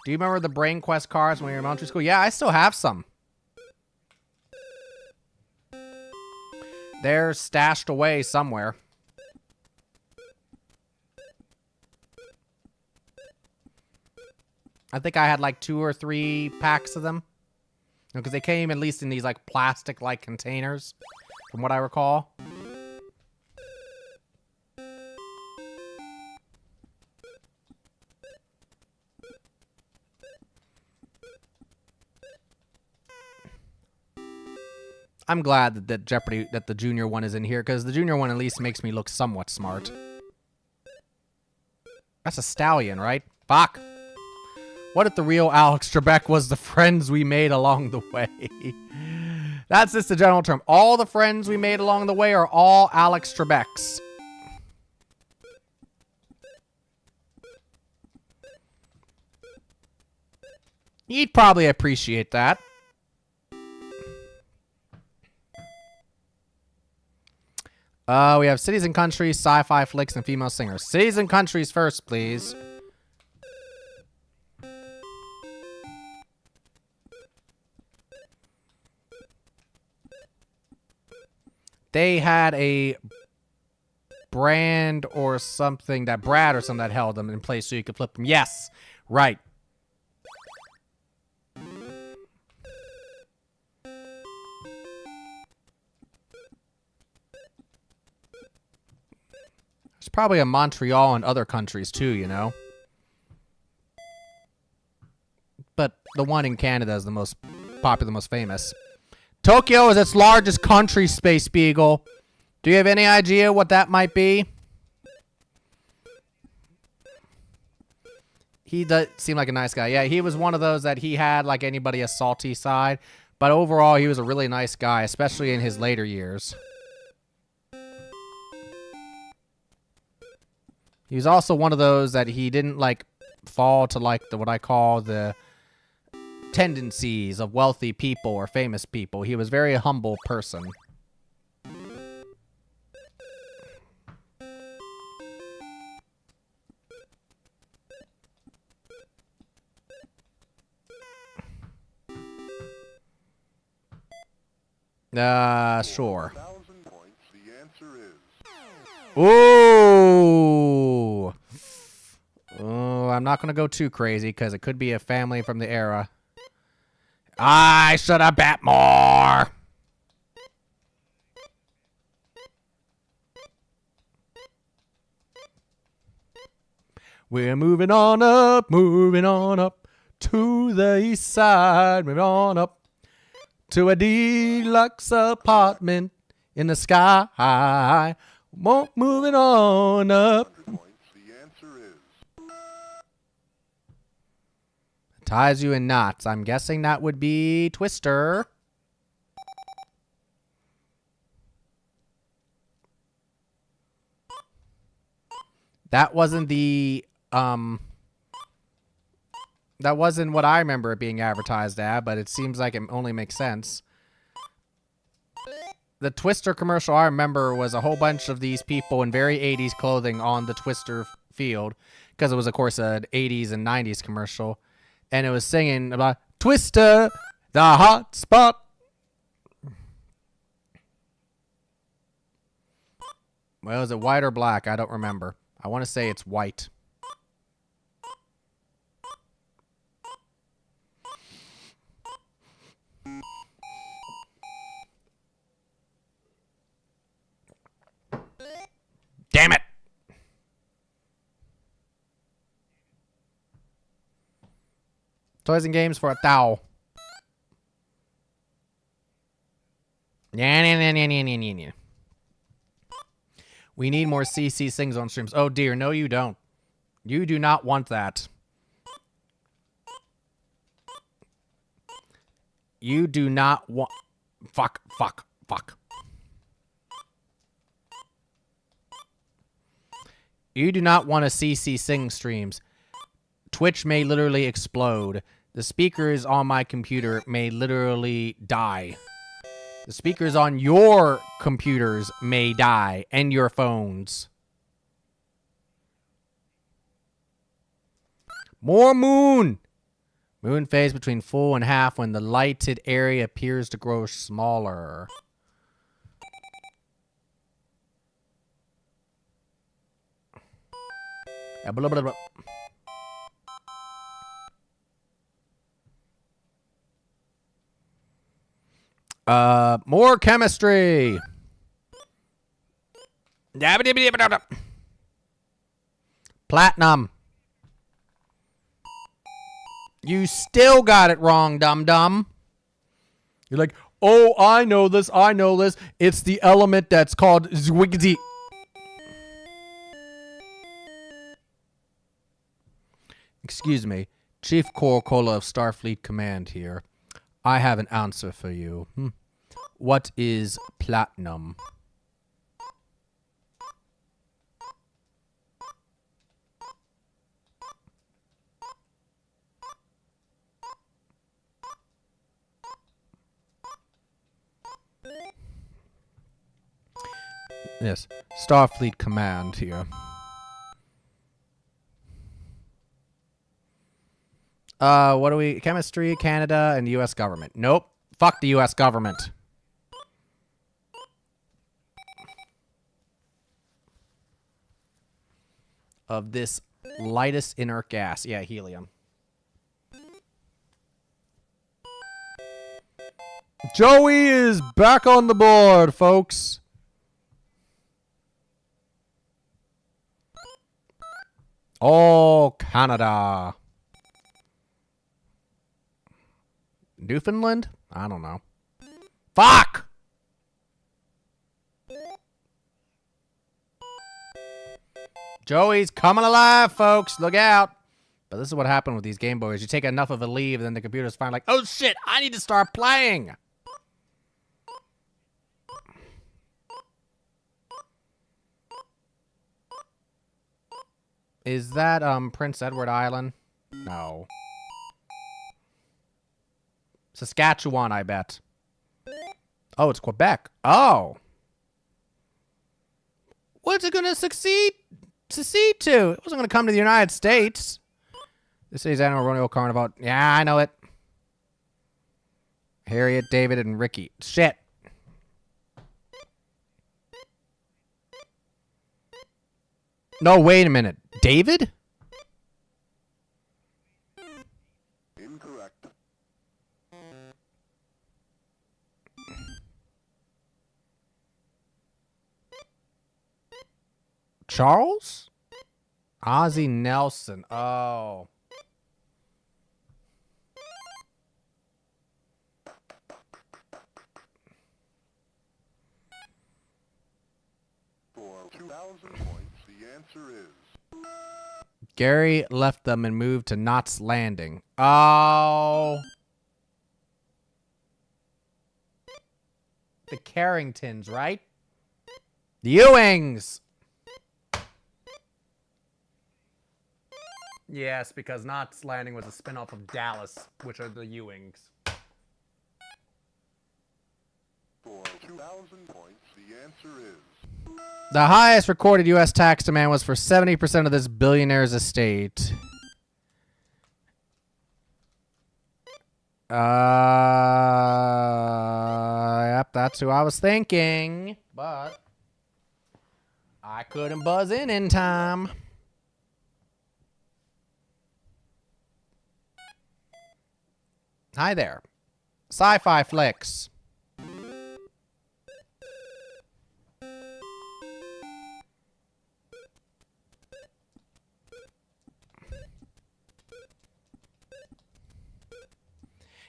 Do you remember the Brain Quest cards when you were in elementary school? Yeah, I still have some. They're stashed away somewhere. I think I had like 2 or 3 packs of them. Because they came at least in these like plastic-like containers, from what I recall. I'm glad that Jeopardy, that the junior one is in here, because the junior one at least makes me look somewhat smart. That's a stallion, right? Fuck. What if the real Alex Trebek was the friends we made along the way? That's just the general term. All the friends we made along the way are all Alex Trebeks. He'd probably appreciate that. We have cities and countries, sci-fi flicks, and female singers. Cities and countries first, please. They had a brand or something, that Brad or something that held them in place so you could flip them. Yes, right. There's probably a Montreal and other countries too, you know. But the one in Canada is the most popular, most famous. Tokyo is its largest country, Space Beagle. Do you have any idea what that might be? He does seem like a nice guy. Yeah, he was one of those that he had, like anybody, a salty side. But overall, he was a really nice guy, especially in his later years. He was also one of those that he didn't, like, fall to, like, what I call the tendencies of wealthy people or famous people. He was a very humble person. Sure. 1,000 points. The answer is Ooh. Oh, I'm not going to go too crazy because it could be a family from the era. I should have bet more. We're moving on up to the east side. Moving on up to a deluxe apartment in the sky. Moving on up. 100 points. The answer is Ties you in knots. I'm guessing that would be Twister. That wasn't the, that wasn't what I remember it being advertised at, but it seems like it only makes sense. The Twister commercial I remember was a whole bunch of these people in very 80s clothing on the Twister field, because it was, of course, an 80s and 90s commercial. And it was singing about Twister, the hot spot. Well, is it white or black? I don't remember. I want to say it's white. Damn it! Toys and games for $1,000. Yeah. We need more CC sings on streams. Oh dear, no you don't. You do not want that. You do not want... Fuck. You do not want to CC sing streams. Twitch may literally explode. The speakers on my computer may literally die. The speakers on your computers may die, and your phones. More moon! Moon phase between full and half when the lighted area appears to grow smaller. Blah, blah, blah. More chemistry. Platinum. You still got it wrong, dum-dum. You're like, oh, I know this. It's the element that's called Zwiggity. Excuse me, Chief Corocola of Starfleet Command here. I have an answer for you. What is platinum? Yes, Starfleet Command here. What do we... Chemistry, Canada, and the U.S. government. Nope. Fuck the U.S. government. Of this lightest inert gas. Yeah, helium. Joey is back on the board, folks. Oh, Canada. Newfoundland? I don't know. Fuck! Joey's coming alive, folks. Look out. But this is what happened with these Game Boys. You take enough of a leave, and then the computer's finally like, oh shit, I need to start playing. Is that, Prince Edward Island? No. Saskatchewan, I bet. Oh, it's Quebec. Oh. What's it gonna secede to? It wasn't gonna come to the United States. This is annual rodeo carnival. Yeah, I know it. Harriet, David, and Ricky. Shit. No, wait a minute. David? Incorrect. Charles? Ozzie Nelson. Oh. For 2,000 points, the answer is... Gary left them and moved to Knots Landing. Oh. The Carringtons, right? The Ewings. Yes, because Knots Landing was a spinoff of Dallas, which are the Ewings. For 2,000 points, the answer is... The highest recorded U.S. tax demand was for 70% of this billionaire's estate. Yep, that's who I was thinking, but I couldn't buzz in time. Hi there. Sci-fi flicks.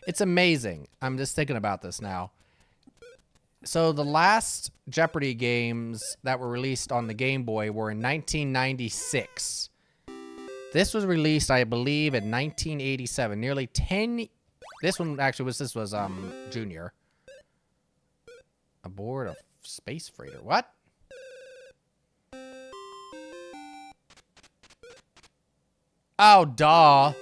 It's amazing. I'm just thinking about this now. So the last Jeopardy games that were released on the Game Boy were in 1996. This was released, I believe, in 1987. Nearly 10... This one actually was... This was, Junior. Aboard a space freighter. What? Oh, duh.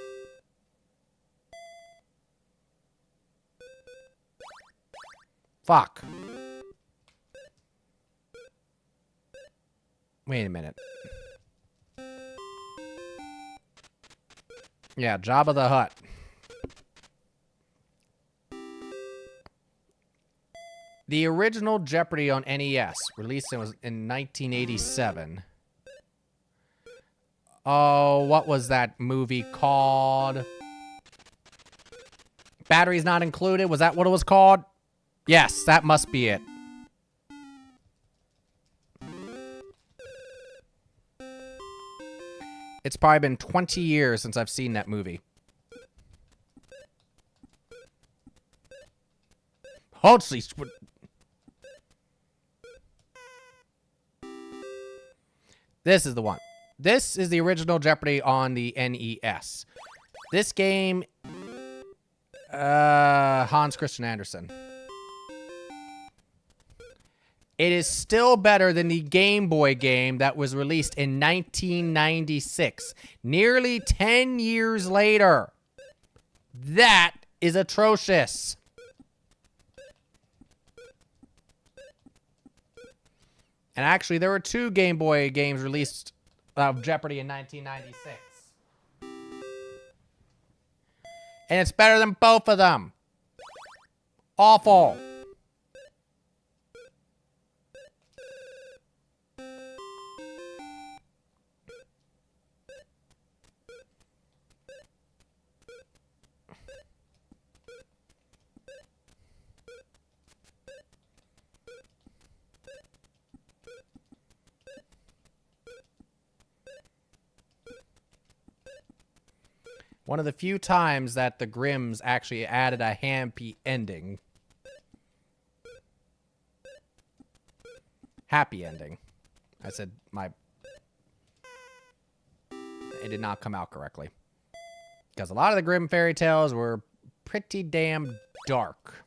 Fuck. Wait a minute. Yeah, Jabba the Hutt. The original Jeopardy on NES, released in 1987. Oh, what was that movie called? Batteries Not Included? Was that what it was called? Yes, that must be it. It's probably been 20 years since I've seen that movie. Holy... This is the one. This is the original Jeopardy on the NES. This game... Hans Christian Andersen. It is still better than the Game Boy game that was released in 1996. Nearly 10 years later. That is atrocious. And actually, there were 2 Game Boy games released of Jeopardy in 1996. And it's better than both of them. Awful. One of the few times that the Grimms actually added a happy ending. Happy ending. I said my... It did not come out correctly. Because a lot of the Grimm fairy tales were pretty damn dark.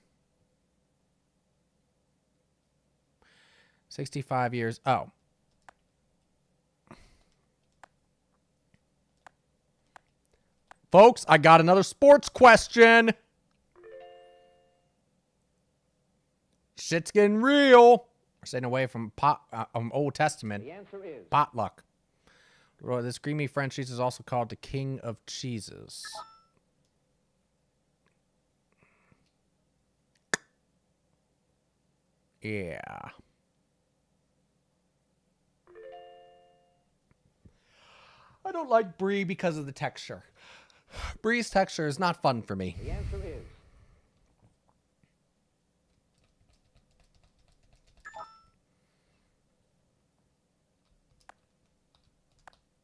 65 years... Oh. Folks, I got another sports question. Shit's getting real. We're staying away from Old Testament. The answer is Potluck. This creamy French cheese is also called the king of cheeses. Yeah. I don't like brie because of the texture. Brie's texture is not fun for me. the answer is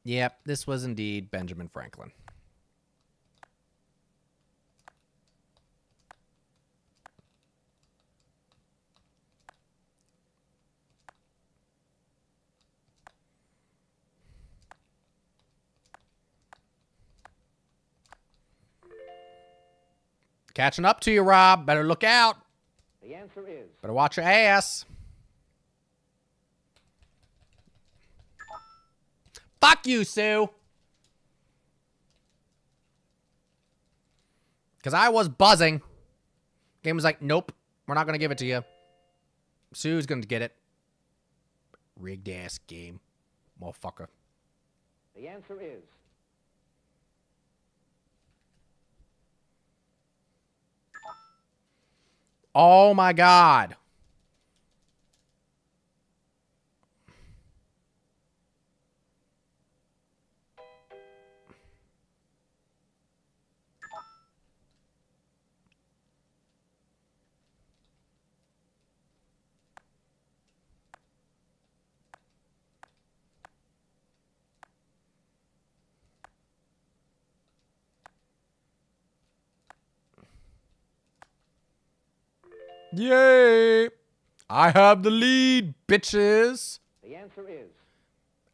Yep, this was indeed Benjamin Franklin. Catching up to you, Rob. Better look out. the answer is Better watch your ass. Fuck you, Sue. Because I was buzzing. Game was like, nope, we're not going to give it to you. Sue's going to get it. Rigged ass game. Motherfucker. the answer is Oh my God. Yay! I have the lead, bitches. the answer is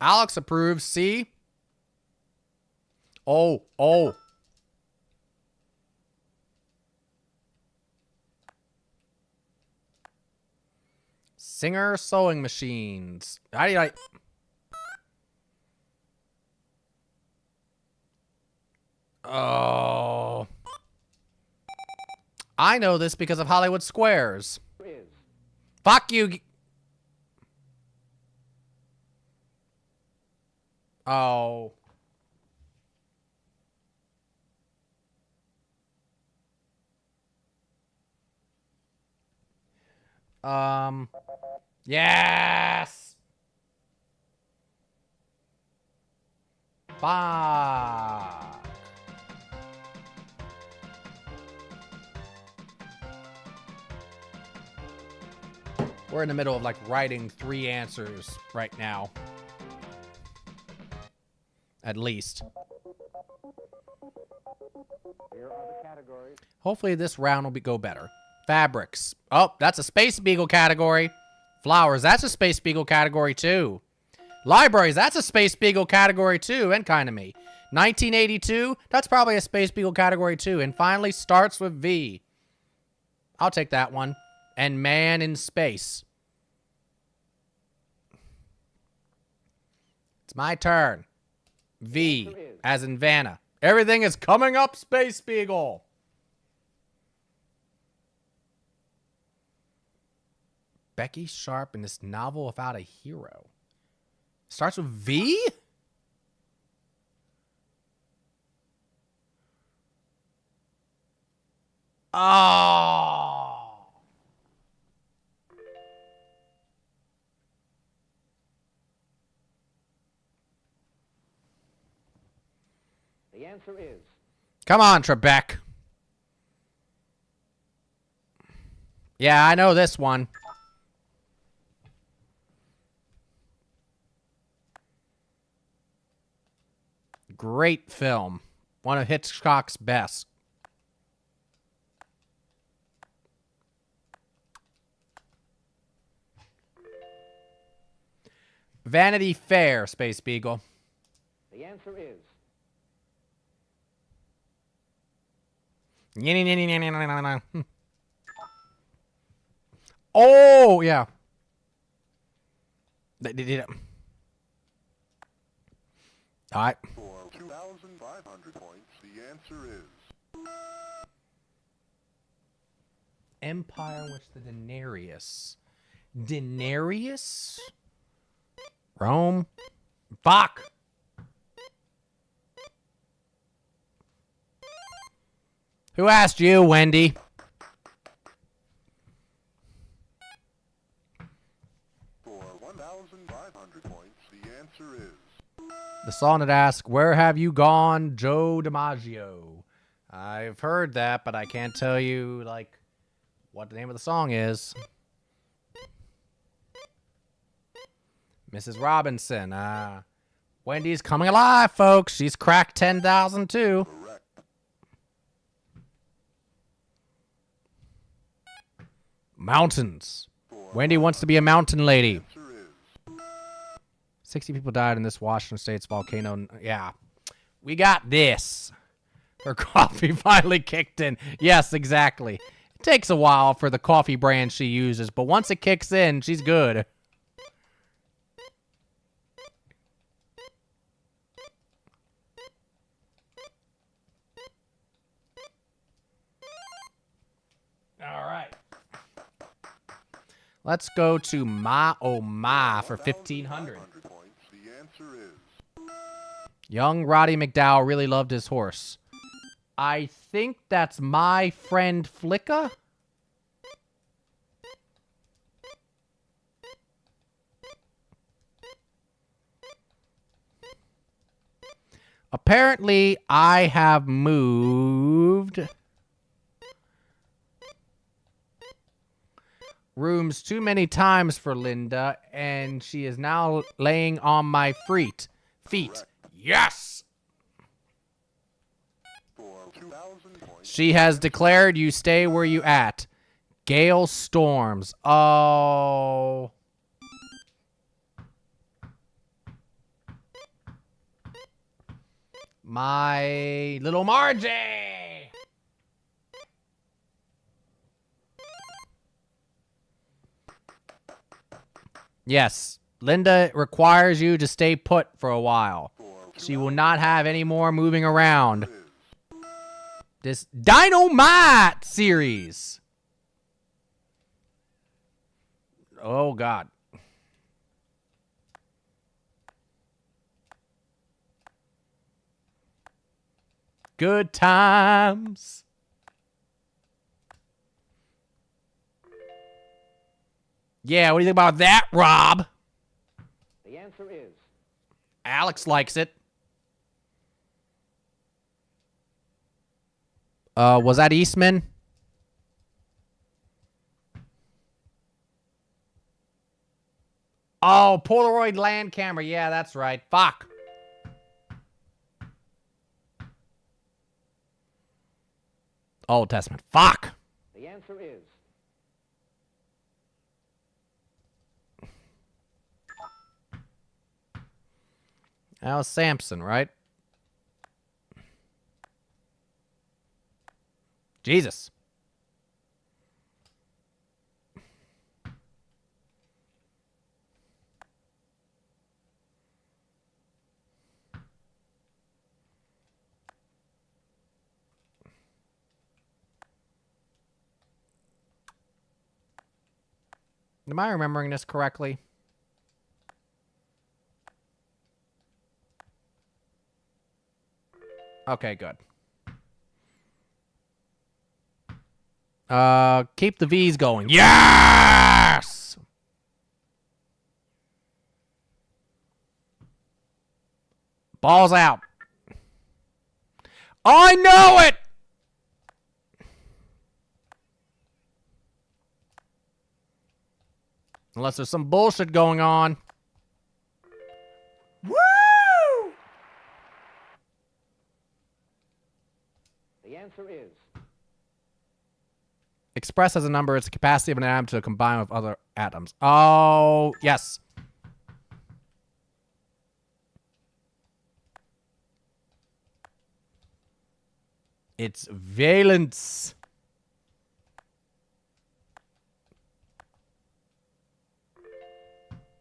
Alex approves. See? Oh. Singer sewing machines. How do you like? Oh. I know this because of Hollywood Squares. is Fuck you. Oh. Yes. Fuck. We're in the middle of like writing 3 answers right now. At least. Here are the categories. Hopefully this round will go better. Fabrics. Oh, that's a Space Beagle category. Flowers, that's a Space Beagle category too. Libraries, that's a Space Beagle category too, and kind of me. 1982, that's probably a Space Beagle category too. And finally, starts with V. I'll take that one. And man in space. It's my turn. V, as in Vanna. Everything is coming up, Space Beagle. Becky Sharp in this novel without a hero. Starts with V? Oh. The answer is Come on, Trebek. Yeah, I know this one. Great film. One of Hitchcock's best. Vanity Fair, Space Beagle. the answer is Oh, yeah. They did it. All right. For 2,500 points, the answer is Empire in which the denarius. Denarius? Rome? Fuck! Who asked you, Wendy? for 1,500 points, the answer is The song that asks, where have you gone, Joe DiMaggio? I've heard that, but I can't tell you, like, what the name of the song is. Mrs. Robinson. Wendy's coming alive, folks. She's cracked 10,000 too. correct. Mountains. Wendy wants to be a mountain lady. Answer is 60 people died in this Washington State's volcano. Yeah. We got this. Her coffee finally kicked in. Yes, exactly. It takes a while for the coffee brand she uses, but once it kicks in, she's good. All right. Let's go to Ma Oh Ma for 1,500. 1,500 points, the answer is Young Roddy McDowell really loved his horse. I think that's My Friend Flicka. Apparently, I have moved rooms too many times for Linda, and she is now laying on my feet. Correct. Yes! for 2,000 points. She has declared you stay where you at. Gale storms. Oh. My little Margie. Yes. Linda requires you to stay put for a while. She will not have any more moving around. This Dynamite series. Oh, God. Good times. Yeah, what do you think about that, Rob? the answer is Alex likes it. Was that Eastman? Oh, Polaroid land camera. Yeah, that's right. Fuck. Old Testament. Fuck. The answer is That was Samson, right? Jesus. Am I remembering this correctly? Okay, good. Keep the V's going. Yes! Balls out. I know it! Unless there's some bullshit going on. Woo! the answer is Expressed as a number, it's the capacity of an atom to combine with other atoms. Oh, yes. It's valence.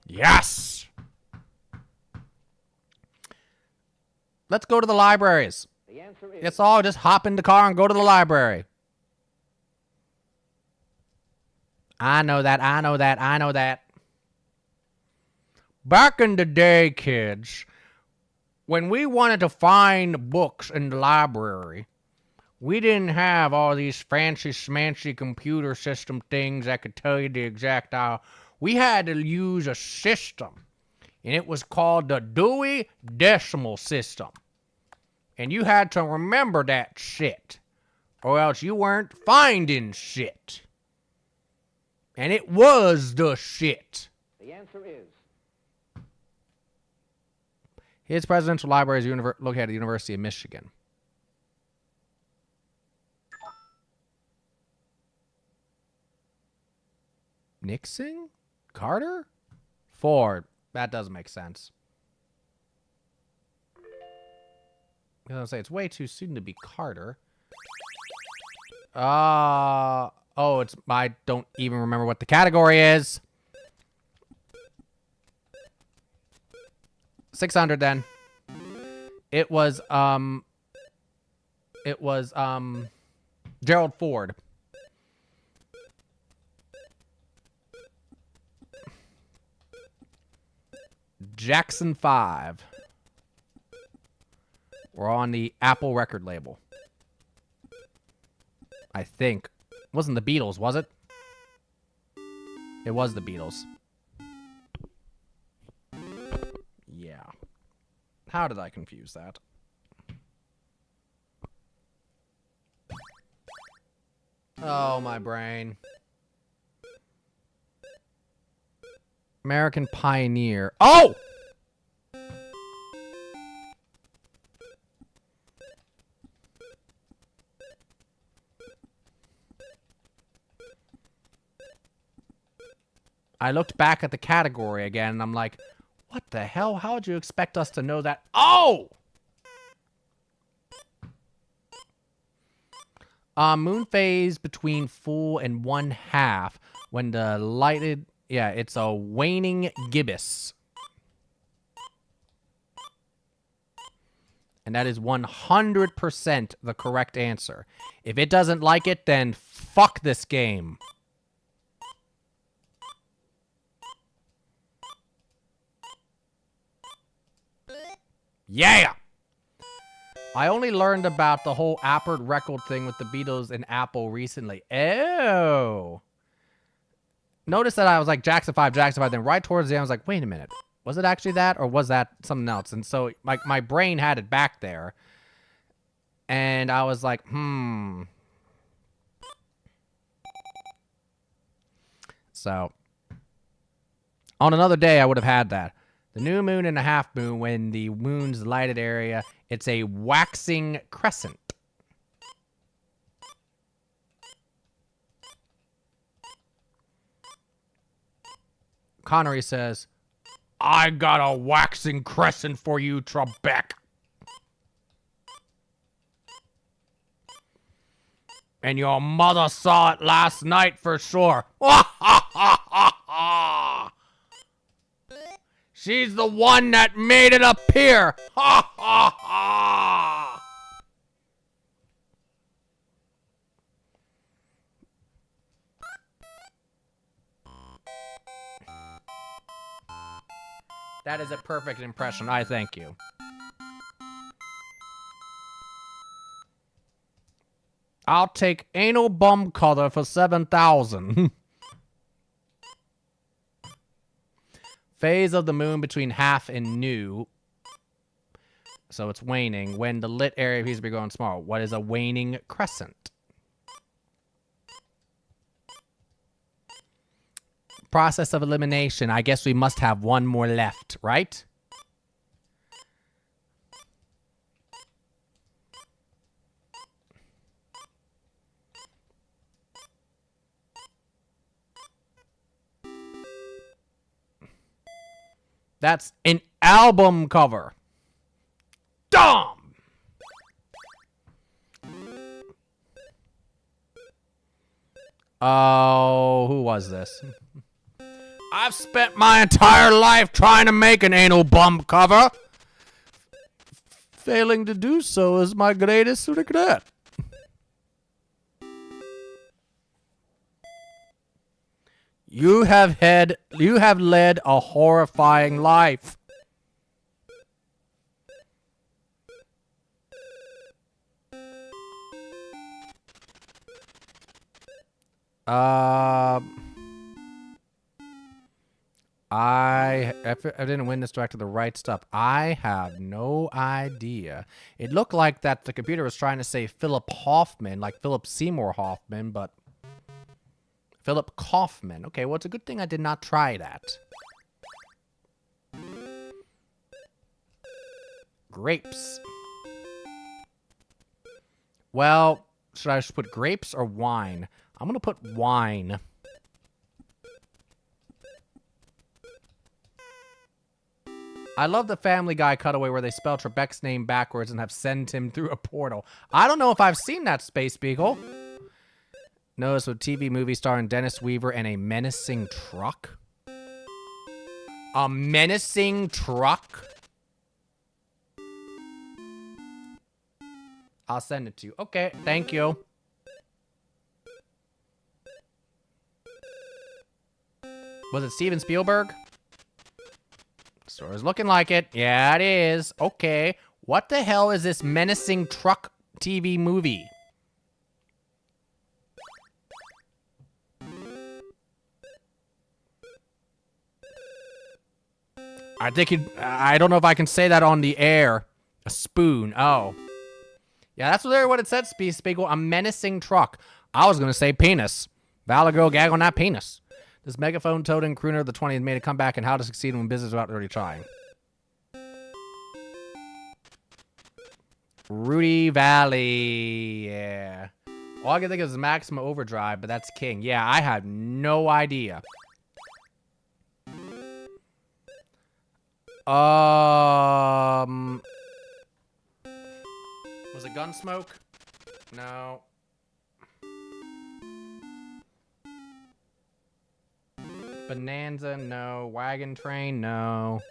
Yes. Let's go to the libraries. the answer is Let's all just hop in the car and go to the library. I know that. I know that. I know that. Back in the day, kids, when we wanted to find books in the library, we didn't have all these fancy schmancy computer system things that could tell you the exact hour. We had to use a system, and it was called the Dewey Decimal System. And you had to remember that shit, or else you weren't finding shit. And it was the shit. the answer is His presidential library is located at the University of Michigan. Nixon? Carter? Ford. That doesn't make sense. I was gonna say, it's way too soon to be Carter. Oh, it's, I don't even remember what the category is. 600 then. It was Gerald Ford. Jackson 5. We're on the Apple record label. I think. It wasn't the Beatles, was it? It was the Beatles. Yeah. How did I confuse that? Oh, my brain. American Pioneer. Oh! I looked back at the category again, and I'm like, what the hell? How would you expect us to know that? Oh! Moon phase between full and 1/2 when the lighted... Yeah, it's a waning gibbous. And that is 100% the correct answer. If it doesn't like it, then fuck this game. Yeah! I only learned about the whole Apple record thing with the Beatles and Apple recently. Oh. Notice that I was like, Jackson 5, Jackson 5. Then right towards the end, I was like, wait a minute. Was it actually that? Or was that something else? And so my brain had it back there. And I was like, So. On another day, I would have had that. The new moon and a half moon, when the moon's lighted area, it's a waxing crescent. Connery says, I got a waxing crescent for you, Trebek. And your mother saw it last night for sure. She's the one that made it appear. Ha ha ha. That is a perfect impression. I thank you. I'll take anal bum color for 7,000. Phase of the moon between half and new. So it's waning. When the lit area appears to be growing small. What is a waning crescent? Process of elimination. I guess we must have one more left, right? That's an album cover. Dumb! Oh, who was this? I've spent my entire life trying to make an anal bum cover. Failing to do so is my greatest regret. You have led a horrifying life. If I didn't win this direct to the right stuff. I have no idea. It looked like that the computer was trying to say Philip Hoffman, like Philip Seymour Hoffman, but Philip Kaufman. Okay, well, it's a good thing I did not try that. Grapes. Well, should I just put grapes or wine? I'm going to put wine. I love the Family Guy cutaway where they spell Trebek's name backwards and have sent him through a portal. I don't know if I've seen that, Space Beagle. Notice a TV movie starring Dennis Weaver and a menacing truck. A menacing truck? I'll send it to you. Okay, thank you. Was it Steven Spielberg? Story's looking like it. Yeah, it is. Okay. What the hell is this menacing truck TV movie? I don't know if I can say that on the air. A spoon. Oh. Yeah, that's what it said, Spiegel. A menacing truck. I was going to say penis. Valor girl gag on that penis. This megaphone-toting crooner of the 20s made a comeback in how to succeed in business without already trying. Rudy Valley. Yeah. All I can think of is Maximum Overdrive, but that's King. Yeah, I had no idea. Was it Gunsmoke? No. Bonanza? No. Wagon Train? No.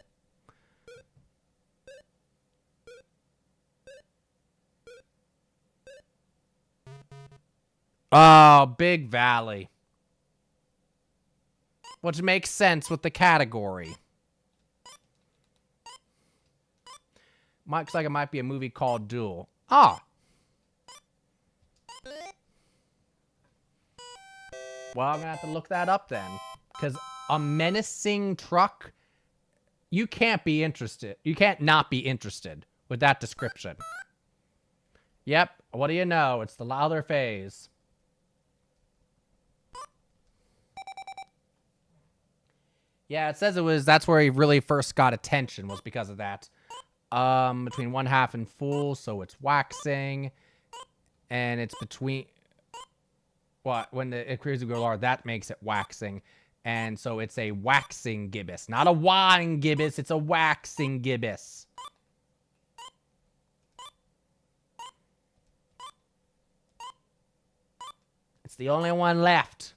Oh, Big Valley. Which makes sense with the category. Looks like it might be a movie called Duel. Ah. Well, I'm going to have to look that up then. Because a menacing truck, you can't be interested. You can't not be interested with that description. Yep. What do you know? It's the louder phase. Yeah, it says it was, that's where he really first got attention, was because of that. Between 1/2 and full, so it's waxing. And it's between, what, when it accrues to go that makes it waxing. And so it's a waxing gibbous. Not a wine gibbous, it's a waxing gibbous. It's the only one left.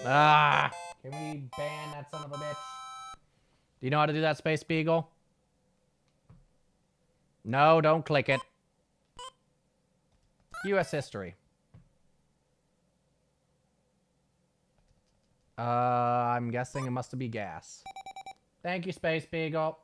Ah, can we ban that son of a bitch? Do you know how to do that, Space Beagle? No, don't click it. U.S. history. I'm guessing it must be gas. Thank you, Space Beagle.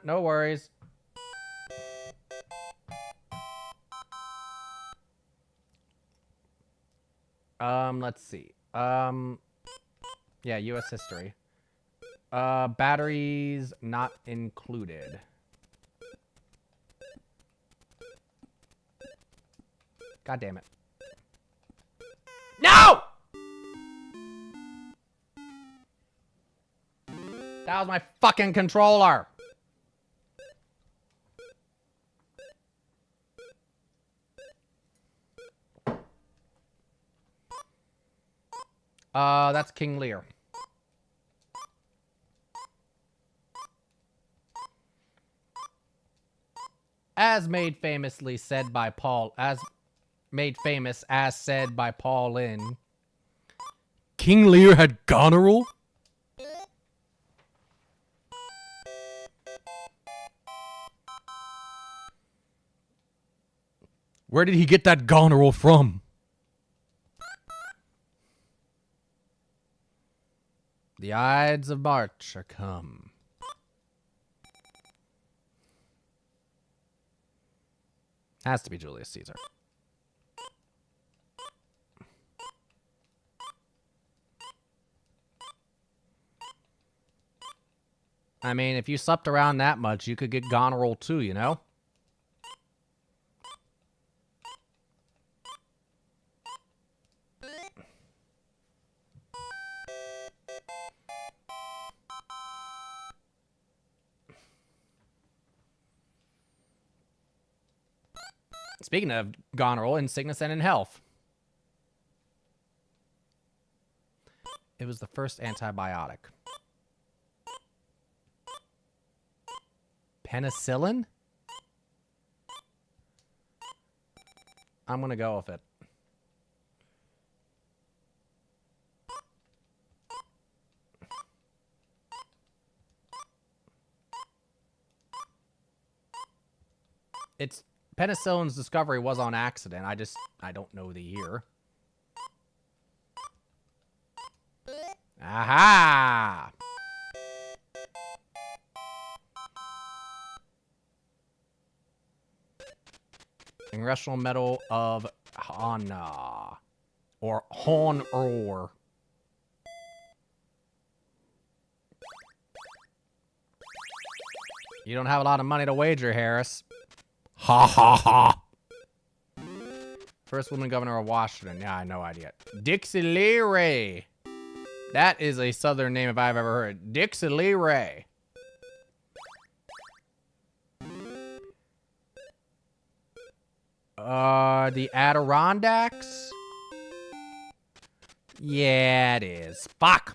No worries. Let's see. Yeah, U.S. history. Batteries not included. God damn it. No! That was my fucking controller. That's King Lear. As made famously said by Paul, as made famous as said by Paul in King Lear had goneril? Where did he get that goneril from? The Ides of March are come. Has to be Julius Caesar. I mean, if you slept around that much, you could get goneril too, you know? Speaking of goneril, in sickness and in health. It was the first antibiotic. Penicillin? I'm gonna go with it. It's penicillin's discovery was on accident. I don't know the year. Aha! Congressional Medal of Honor. Or Honor. You don't have a lot of money to wager, Harris. Ha ha ha. First woman governor of Washington. Yeah, I have no idea. Dixie Lee Ray. That is a southern name if I've ever heard. Dixie Lee Ray. The Adirondacks? Yeah, it is. Fuck.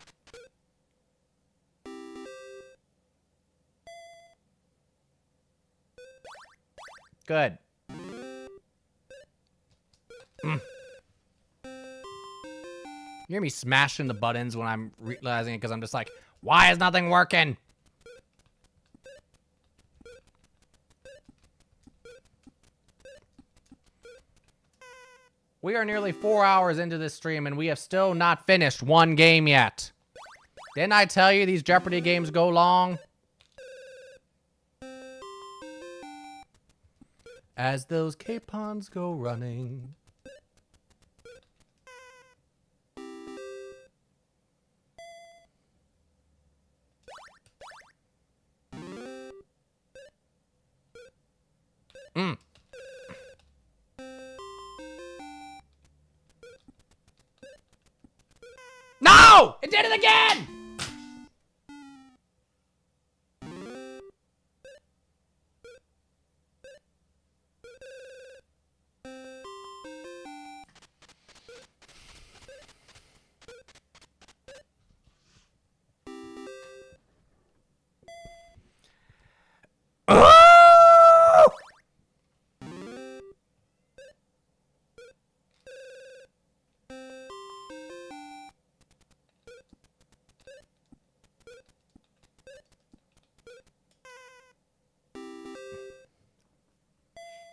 Good. You hear me smashing the buttons when I'm realizing it because I'm just like, why is nothing working? We are nearly 4 hours into this stream and we have still not finished one game yet. Didn't I tell you these Jeopardy games go long? as those capons go running. No! It did it again! Oh!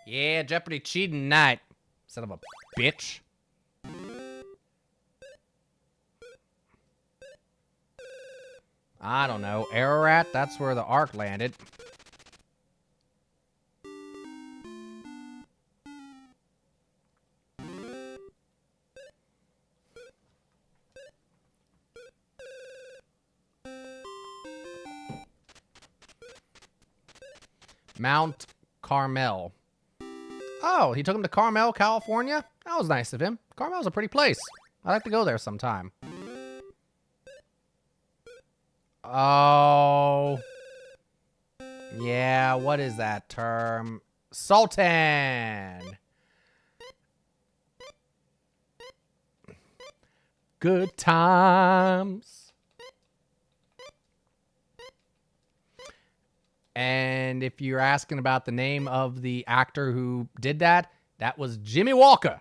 Yeah, Jeopardy cheating night. Son of a bitch. I don't know. Ararat, that's where the Ark landed. Mount Carmel. Oh, he took him to Carmel, California? That was nice of him. Carmel's a pretty place. I'd like to go there sometime. Oh. Yeah, what is that term? Sultan. Good times. And if you're asking about the name of the actor who did that, that was Jimmy Walker.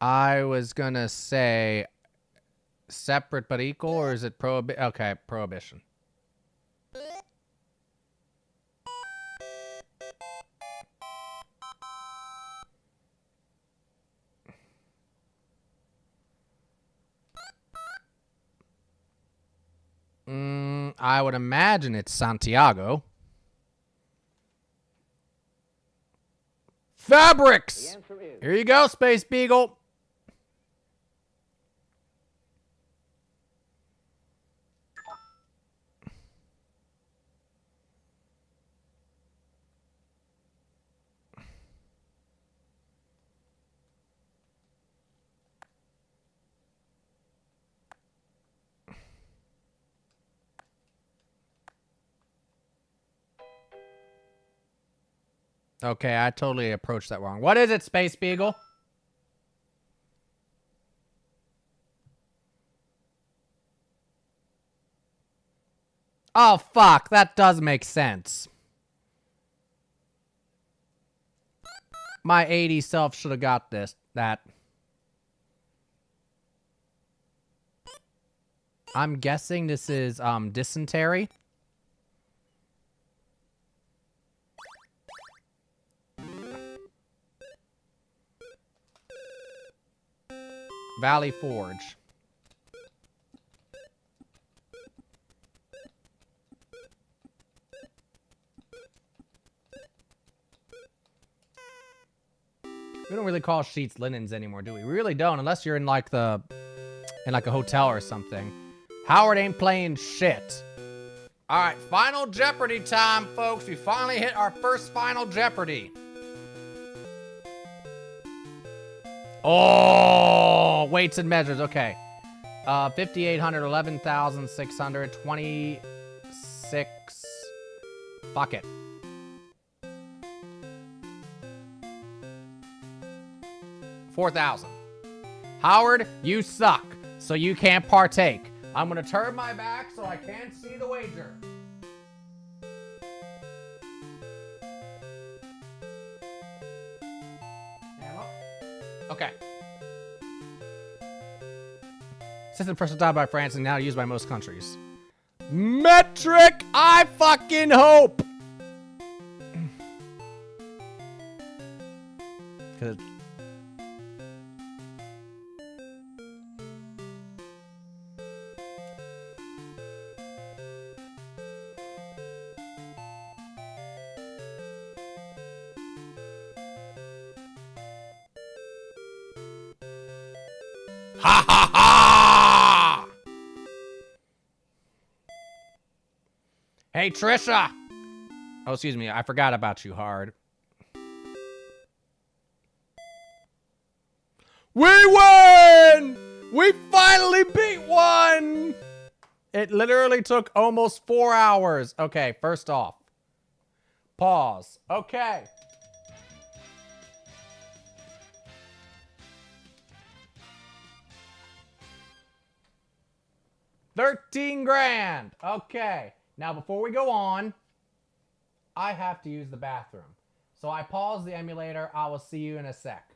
I was gonna say separate but equal, or is it okay, prohibition. I would imagine it's Santiago. Fabrics! The answer is. Here you go, Space Beagle. Okay, I totally approached that wrong. What is it, Space Beagle? Oh, fuck. That does make sense. My 80 self should have got that. I'm guessing this is, dysentery. Valley Forge. We don't really call sheets linens anymore, do we? We really don't, unless you're in like a hotel or something. Howard ain't playing shit. All right, Final Jeopardy time, folks. We finally hit our first Final Jeopardy. Oh, weights and measures. Okay. 5,800, 11,600, 26. Fuck it. $4,000. Howard, you suck, so you can't partake. I'm gonna turn my back so I can't see the wager. Okay. System first adopted by France and now used by most countries. Metric, I fucking hope. Cause Ha ha ha! Hey, Trisha! Oh, excuse me. I forgot about you, Hard. We win! We finally beat one! It literally took almost 4 hours. Okay, first off. Pause. Okay. $13 grand. Okay. Now, before we go on, I have to use the bathroom. So I pause the emulator. I will see you in a sec.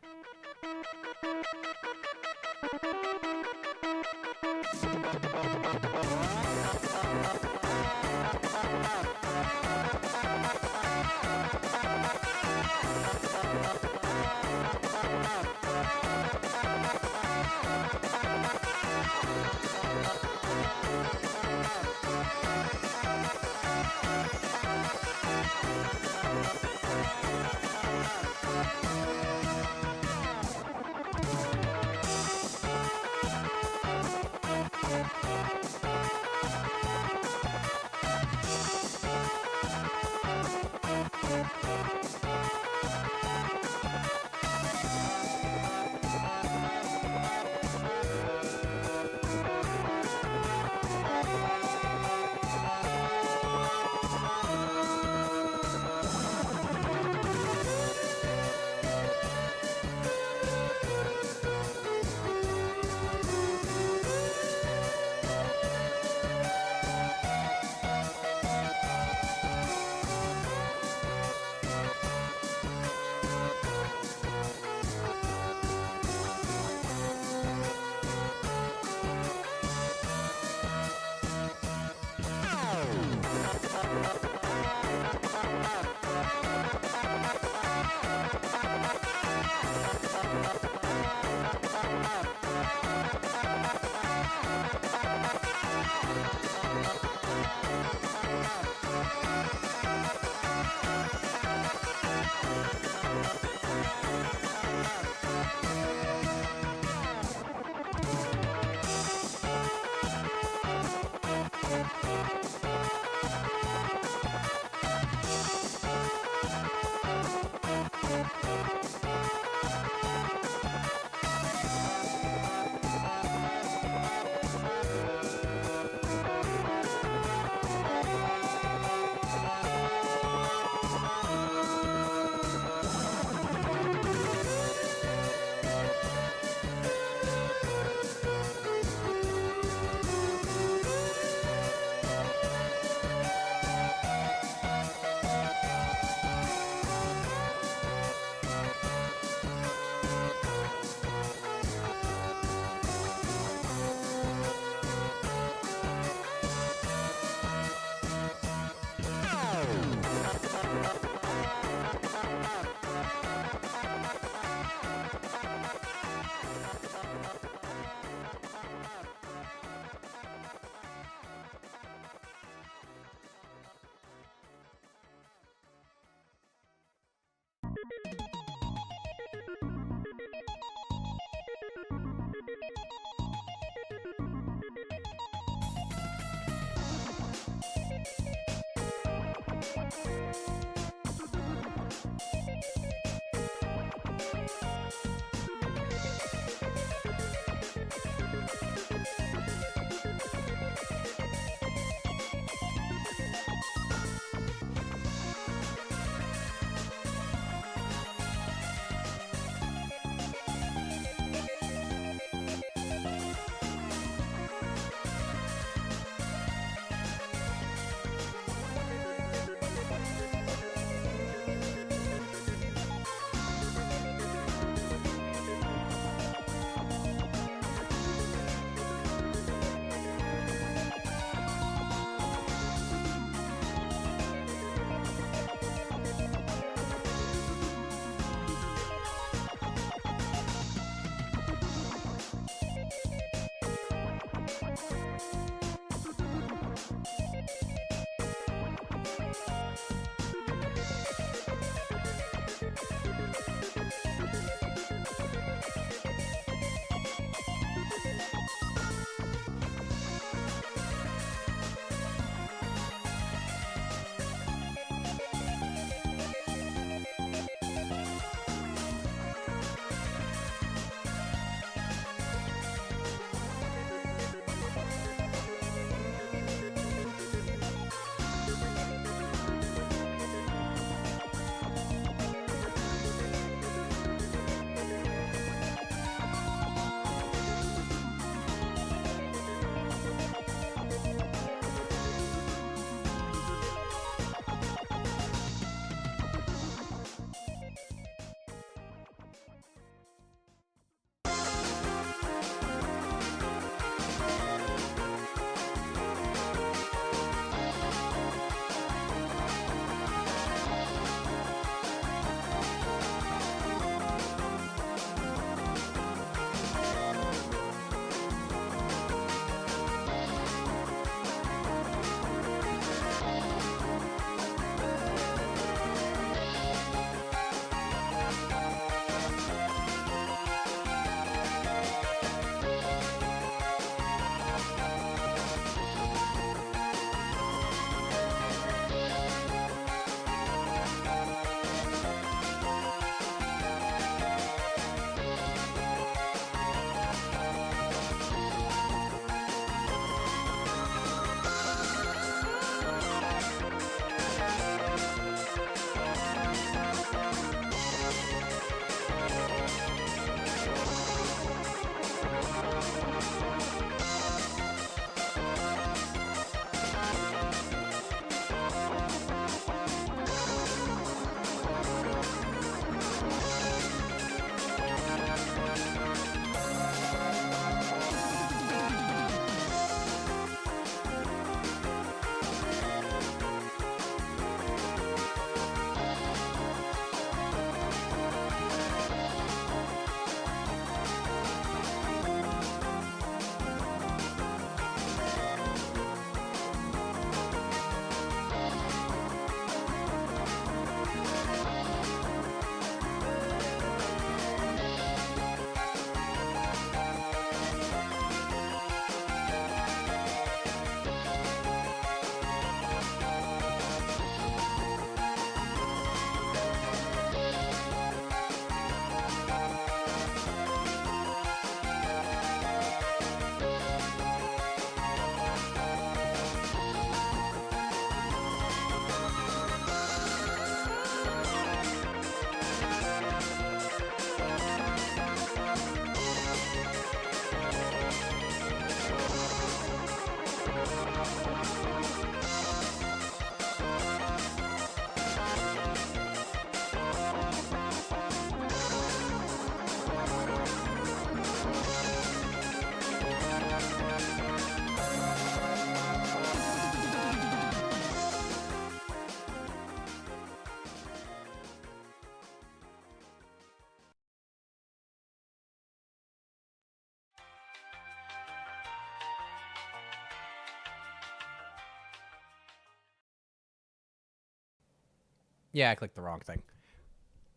Yeah, I clicked the wrong thing.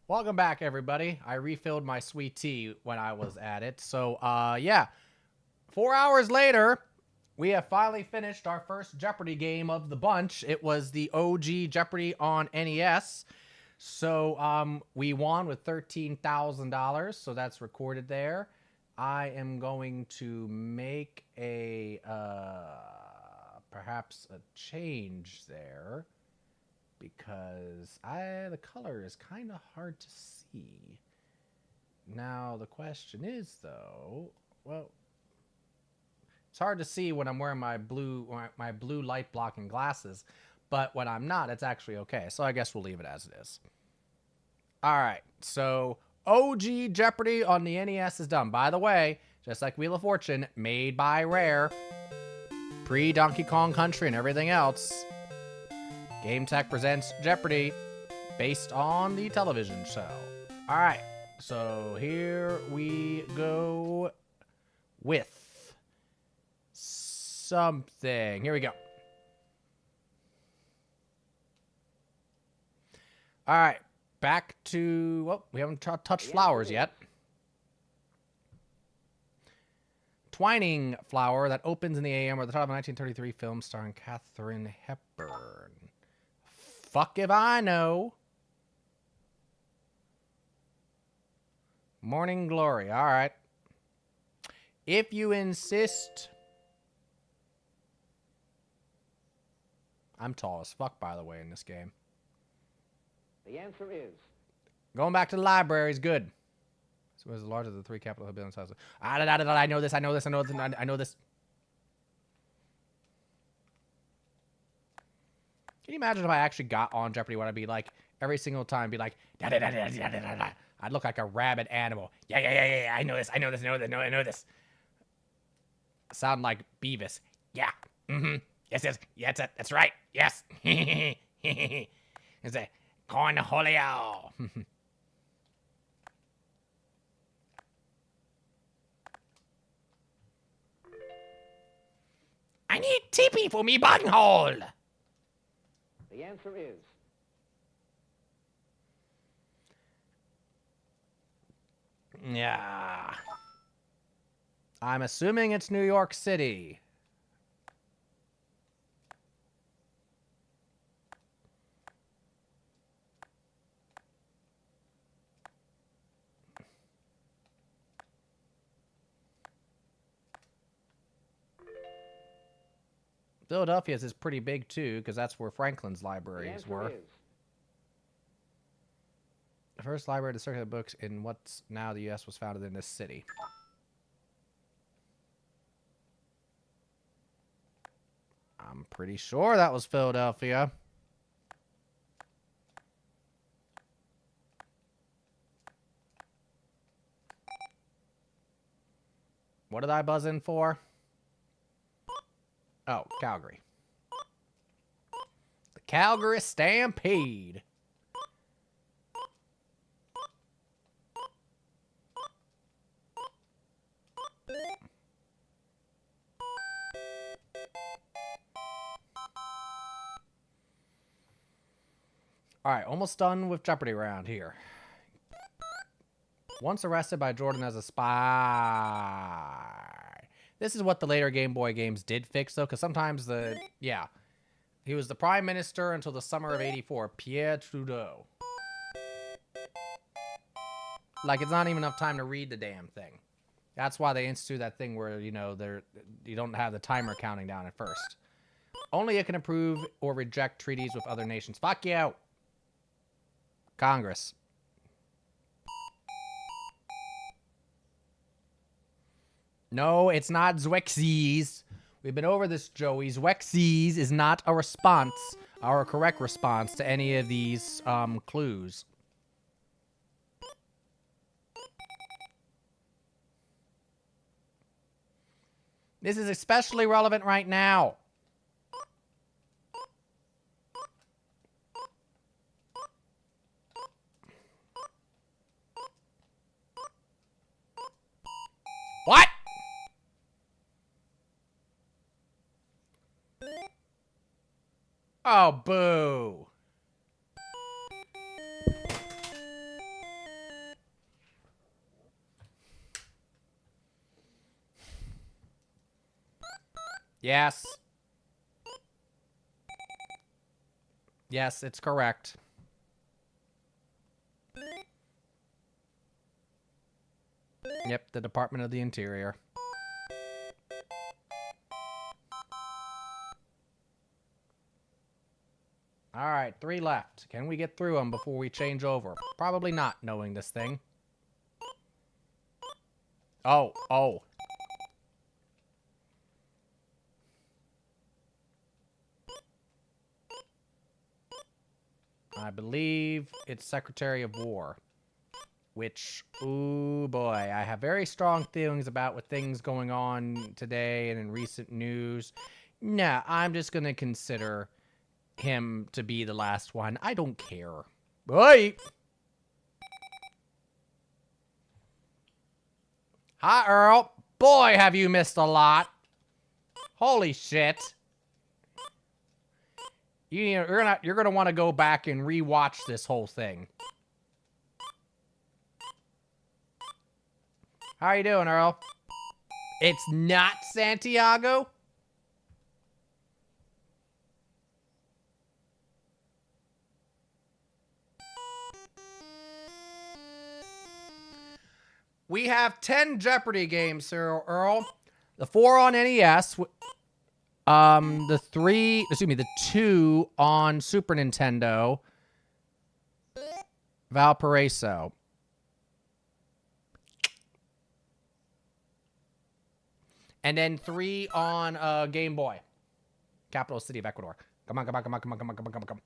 Welcome back, everybody. I refilled my sweet tea when I was at it. So, yeah. 4 hours later, we have finally finished our first Jeopardy game of the bunch. It was the OG Jeopardy on NES. So, we won with $13,000. So that's recorded there. I am going to make a, perhaps a change there. Because the color is kind of hard to see. Now, the question is, though, well, it's hard to see when I'm wearing my blue light blocking glasses, but when I'm not, it's actually okay. So I guess we'll leave it as it is. All right, so OG Jeopardy on the NES is done. By the way, just like Wheel of Fortune, made by Rare, pre-Donkey Kong Country and everything else. Game Tech presents Jeopardy based on the television show. All right, so here we go with something. Here we go. All right, back to, well, we haven't touched flowers yet. Twining flower that opens in the AM or the title of a 1933 film starring Katharine Hepburn. Fuck if I know. Morning Glory. All right. If you insist. I'm tall as fuck, by the way, in this game. The answer is. Going back to the library is good. So it's the larger of the three capital buildings. I know this. I know this. I know this. I know this. Can you imagine if I actually got on Jeopardy? What I'd be like every single time? Be like, da, da, da, da, da, da, da, da. I'd look like a rabid animal. Yeah. I know this. I know this. I know this. Sound like Beavis. Yeah. Mm-hmm. Yes. That's right. Yes. It's a cornholio. I need tippy for me buttonhole. The answer is. Yeah. I'm assuming it's New York City. Philadelphia's is pretty big too, because that's where Franklin's libraries were. Is. The first library to circulate books in what's now the U.S. was founded in this city. I'm pretty sure that was Philadelphia. What did I buzz in for? Oh, Calgary. The Calgary Stampede. All right, almost done with Jeopardy round here. Once arrested by Jordan as a spy. This is what the later Game Boy games did fix, though, because sometimes yeah. He was the prime minister until the summer of '84. Pierre Trudeau. Like, it's not even enough time to read the damn thing. That's why they institute that thing where, you know, you don't have the timer counting down at first. Only it can approve or reject treaties with other nations. Fuck you! Congress. No, it's not Zwexes. We've been over this, Joey. Zwexes is not a response, or a correct response to any of these clues. This is especially relevant right now. What? Oh, boo. Yes. Yes, it's correct. Yep, the Department of the Interior. All right, 3 left. Can we get through them before we change over? Probably not, knowing this thing. Oh, oh. I believe it's Secretary of War. Which, ooh boy, I have very strong feelings about with things going on today and in recent news. Nah, I'm just going to consider him to be the last one. I don't care. Boy. Hi, Earl. Boy, have you missed a lot. Holy shit. You're gonna want to go back and rewatch this whole thing. How are you doing, Earl? It's not Santiago? We have 10 Jeopardy games, Sir Earl. The 4 on NES, the 2 on Super Nintendo, Valparaiso. And then 3 on Game Boy. Capital City of Ecuador. Come on, come on, come on, come on, come on, come on, come on, come on.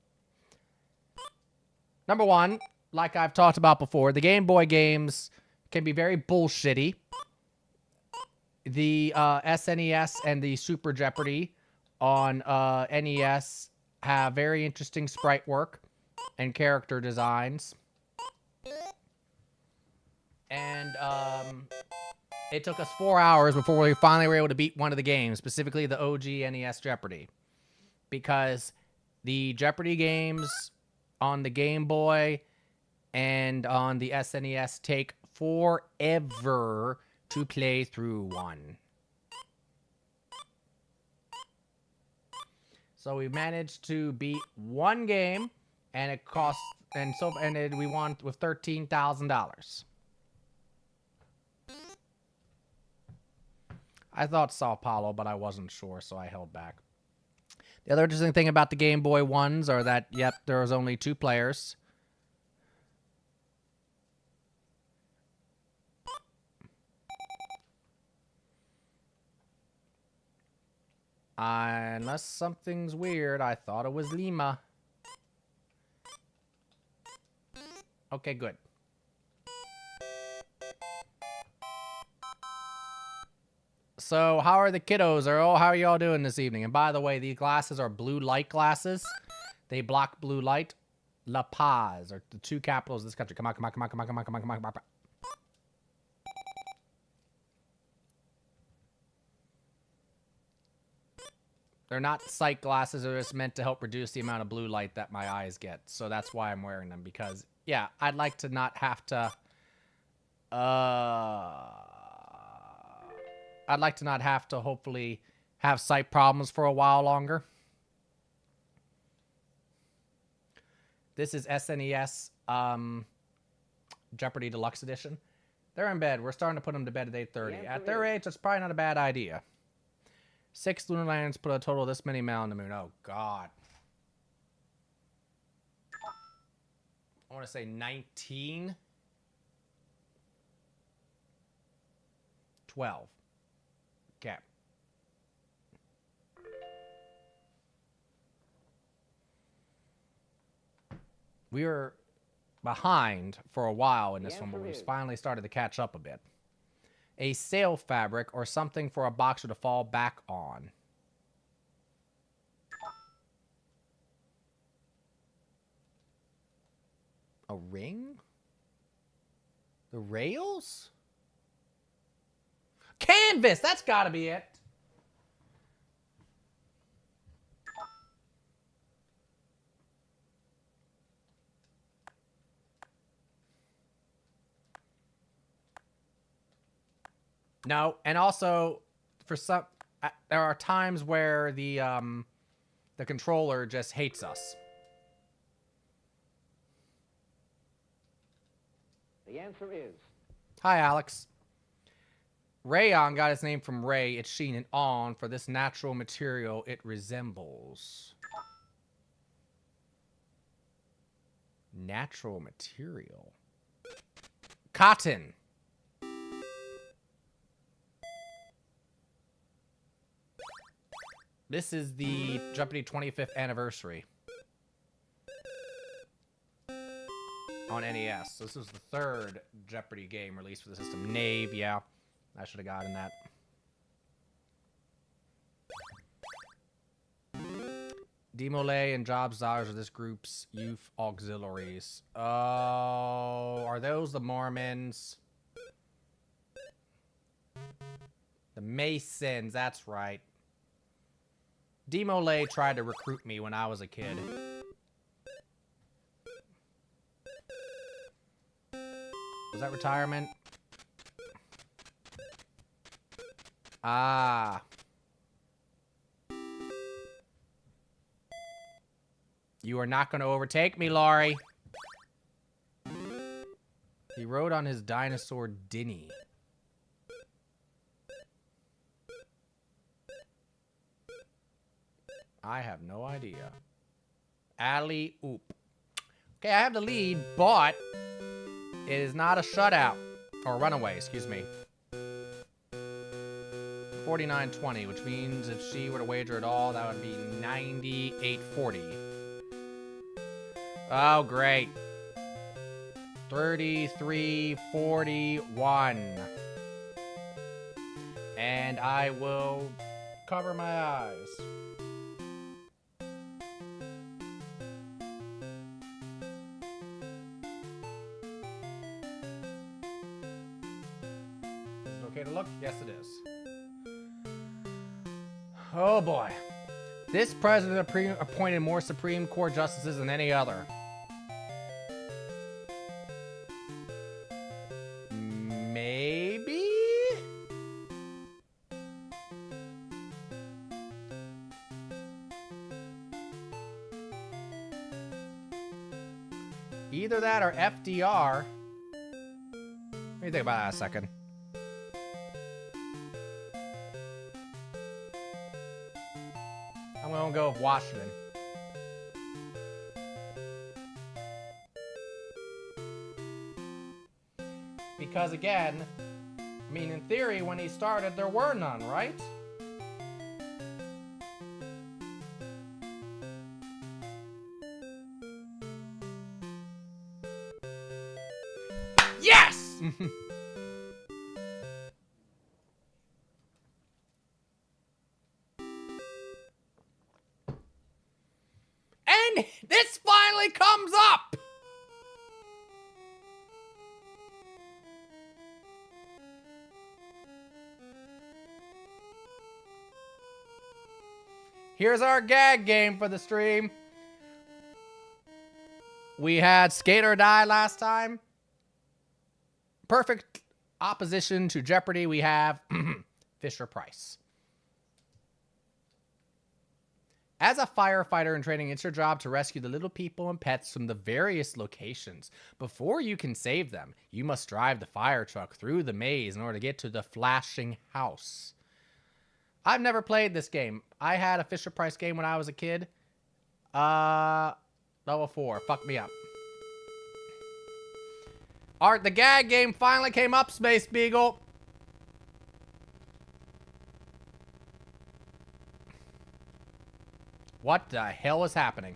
Number 1, like I've talked about before, the Game Boy games can be very bullshitty. The SNES and the Super Jeopardy on NES have very interesting sprite work and character designs. And it took us 4 hours before we finally were able to beat one of the games, specifically the OG NES Jeopardy. Because the Jeopardy games on the Game Boy and on the SNES take forever to play through one. So we managed to beat one game, and it cost, we won with $13,000. I thought Sao Paulo, but I wasn't sure, so I held back. The other interesting thing about the Game Boy ones are that, yep, there was only 2 players. Unless something's weird, I thought it was Lima. Okay, good. So, how are the kiddos, Earl? How are y'all doing this evening? And by the way, these glasses are blue light glasses. They block blue light. La Paz are the 2 capitals of this country. Come on, come on, come on, come on, come on, come on, come on, come on. They're not sight glasses. They're just meant to help reduce the amount of blue light that my eyes get. So that's why I'm wearing them. Because, yeah, I'd like to not have to... I'd like to not have to, hopefully, have sight problems for a while longer. This is SNES Jeopardy Deluxe Edition. They're in bed. We're starting to put them to bed at 8:30. At their age, that's probably not a bad idea. 6 lunar landings put a total of this many men on the moon. Oh, God. I want to say 19. 12. Okay. We were behind for a while in this one, but we finally started to catch up a bit. A sail fabric or something for a boxer to fall back on. A ring? The rails? Canvas! That's gotta be it. No, and also, for some... there are times where the controller just hates us. The answer is Hi, Alex. Rayon got its name from ray, its sheen, and on for this natural material it resembles. Natural material. Cotton. This is the Jeopardy 25th anniversary. On NES. So this was the third Jeopardy game released for the system. Knave, yeah. I should have gotten that. Demolay and Jobs Dollars are this group's youth auxiliaries. Oh, are those the Mormons? The Masons, that's right. Demolay tried to recruit me when I was a kid. Was that retirement? Ah. You are not going to overtake me, Laurie. He rode on his dinosaur Dinny. I have no idea. Alley oop. Okay, I have the lead, but it is not a shutout. Or runaway, excuse me. 49-20, which means if she were to wager at all, that would be 98-40. Oh, great. 33-41. And I will cover my eyes. Is it okay to look? Yes, it is. Oh boy. This president appointed more Supreme Court justices than any other. Maybe? Either that or FDR. Let me think about that a second. I'm gonna go with Washington. Because again, I mean, in theory, when he started, there were none, right? Yes! And this finally comes up! Here's our gag game for the stream. We had Skate or Die last time. Perfect opposition to Jeopardy, we have Fisher Price. As a firefighter in training, it's your job to rescue the little people and pets from the various locations. Before you can save them, you must drive the fire truck through the maze in order to get to the flashing house. I've never played this game. I had a Fisher Price game when I was a kid. Level 4. Fuck me up. Art, the gag game finally came up, Space Beagle. What the hell is happening?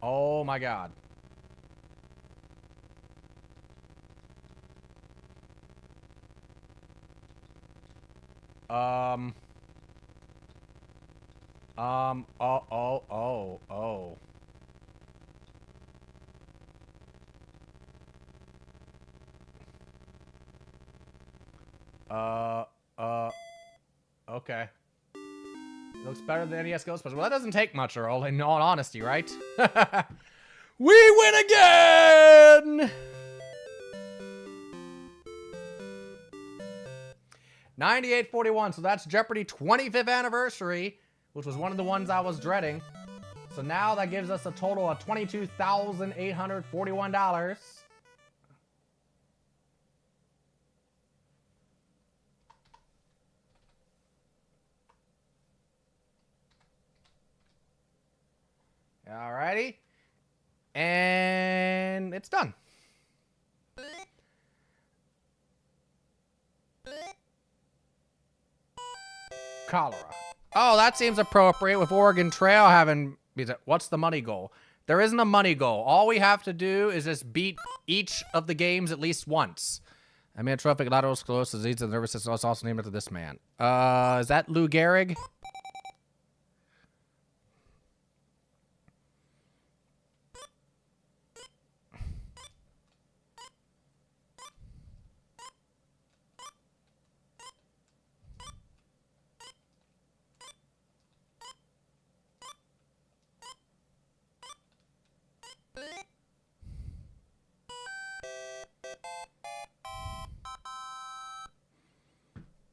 Oh my god. Okay. Looks better than NES Ghostbusters. Well, that doesn't take much, Earl, in all honesty, right? We win again! 9841. So that's Jeopardy 25th anniversary, which was one of the ones I was dreading. So now that gives us a total of $22,841. Alrighty. And it's done. Cholera. Oh, that seems appropriate with Oregon Trail having... What's the money goal? There isn't a money goal. All we have to do is just beat each of the games at least once. Amyotrophic lateral sclerosis disease of the nervous system is also named after this man. Is that Lou Gehrig?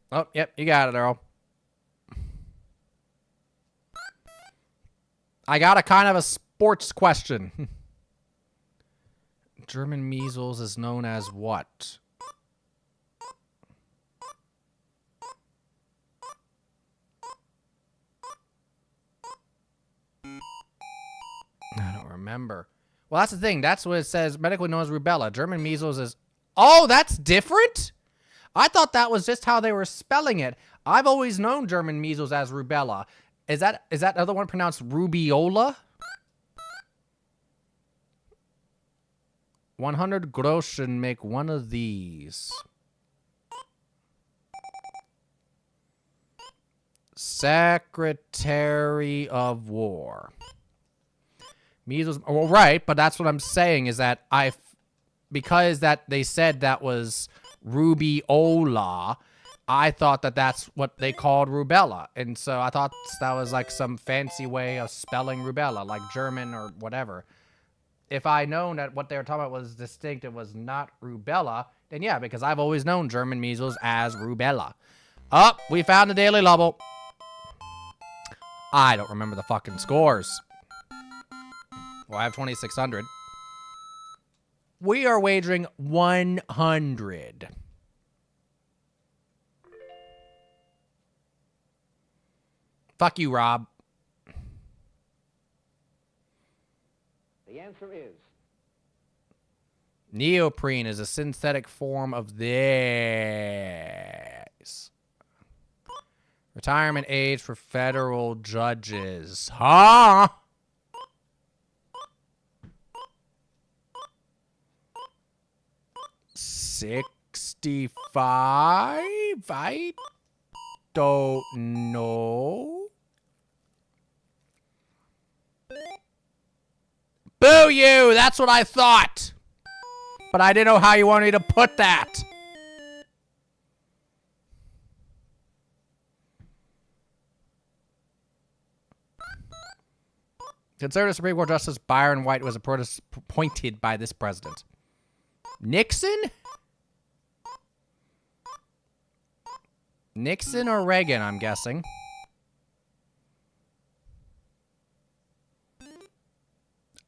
Oh, yep, you got it, Earl. I got a kind of a sports question. German measles is known as what? I don't remember. Well, that's the thing. That's what it says. Medically known as rubella. German measles is... Oh, that's different? I thought that was just how they were spelling it. I've always known German measles as rubella. Is that other one pronounced rubiola? 100 groschen make one of these. Secretary of War. Measles. Well, right, but that's what I'm saying is that because that they said that was rubiola, I thought that that's what they called rubella. And so I thought that was like some fancy way of spelling rubella, like German or whatever. If I known that what they were talking about was distinct, it was not rubella, then yeah, because I've always known German measles as rubella. Oh, we found the Daily Level. I don't remember the fucking scores. Well, I have 2,600. We are wagering 100. Fuck you, Rob. The answer is... Neoprene is a synthetic form of this. Retirement age for federal judges. Huh? $65? I don't know. Boo you! That's what I thought! But I didn't know how you wanted me to put that. Conservative Supreme Court Justice Byron White was appointed by this president. Nixon? Nixon or Reagan, I'm guessing.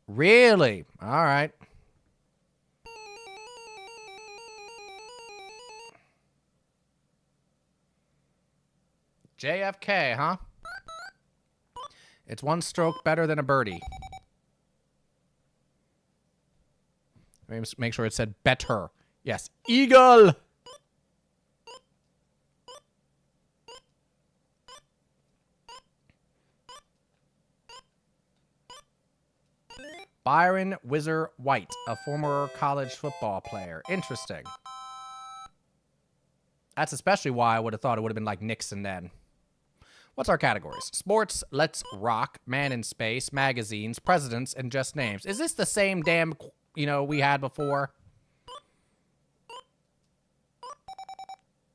Really? All right. JFK, huh? It's one stroke better than a birdie. Let me make sure it said better. Yes. Eagle! Byron Whizzer White, a former college football player. Interesting. That's especially why I would have thought it would have been like Nixon then. What's our categories? Sports, Let's Rock, Man in Space, Magazines, Presidents, and Just Names. Is this the same damn, we had before?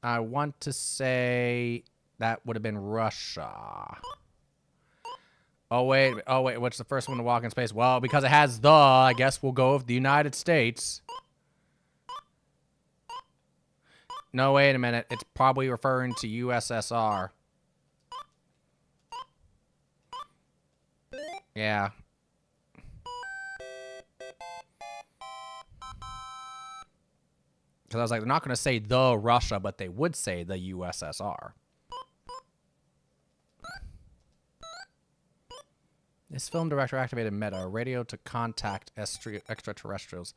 I want to say that would have been Russia. Oh, wait. What's the first one to walk in space? Well, because it has the, I guess we'll go with the United States. No, wait a minute. It's probably referring to USSR. Yeah. Because I was like, they're not going to say the Russia, but they would say the USSR. This film director activated Meta, radio to contact extraterrestrials.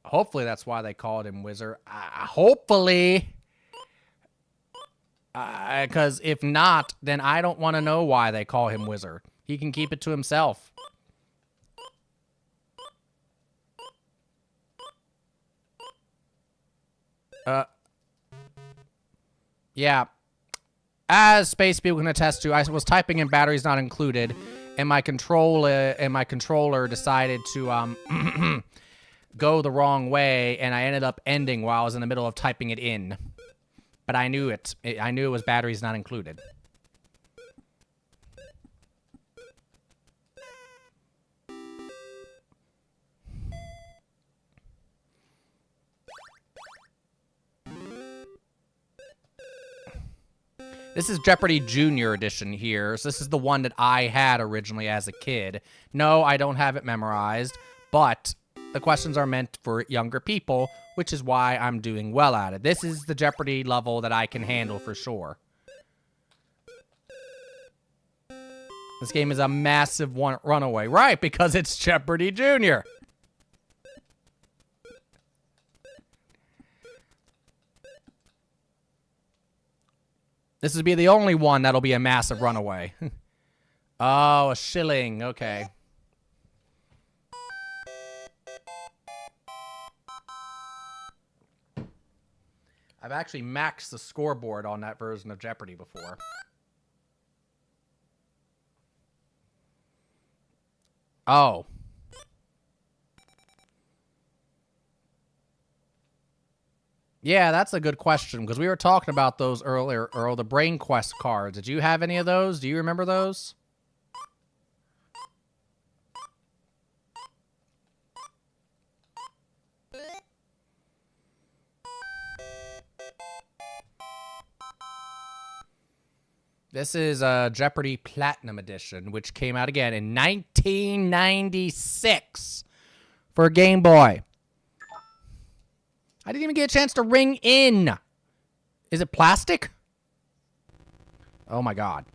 Hopefully that's why they called him Wizard. Hopefully. Because if not, then I don't want to know why they call him Wizard. He can keep it to himself. Yeah. As Space People can attest to, I was typing in batteries not included, and my controller decided to go the wrong way, and I ended up ending while I was in the middle of typing it in. But I knew it. I knew it was batteries not included. This is Jeopardy Junior Edition here. So this is the one that I had originally as a kid. No, I don't have it memorized, but the questions are meant for younger people, which is why I'm doing well at it. This is the Jeopardy level that I can handle for sure. This game is a massive runaway. Right, because it's Jeopardy Junior. This would be the only one that'll be a massive runaway. Oh, a shilling. Okay. I've actually maxed the scoreboard on that version of Jeopardy before. Oh. Yeah, that's a good question, because we were talking about those earlier, Earl, the Brain Quest cards. Did you have any of those? Do you remember those? This is Jeopardy Platinum Edition, which came out again in 1996 for Game Boy. I didn't even get a chance to ring in. Is it plastic? Oh my god.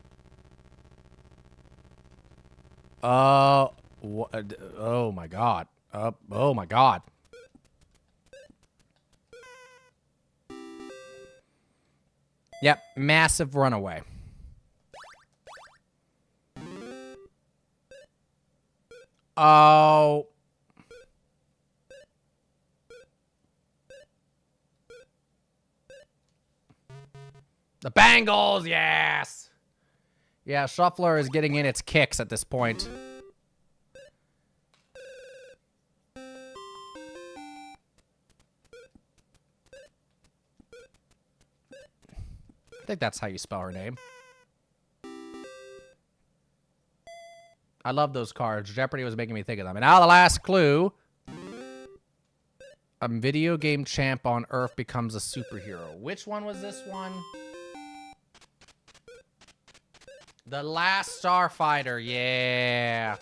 Oh my god. Oh my god. Yep, massive runaway. Oh. The Bengals, yes! Yeah, Shuffler is getting in its kicks at this point. I think that's how you spell her name. I love those cards. Jeopardy was making me think of them. And now the last clue. A video game champ on Earth becomes a superhero. Which one was this one? The Last Starfighter, yeah.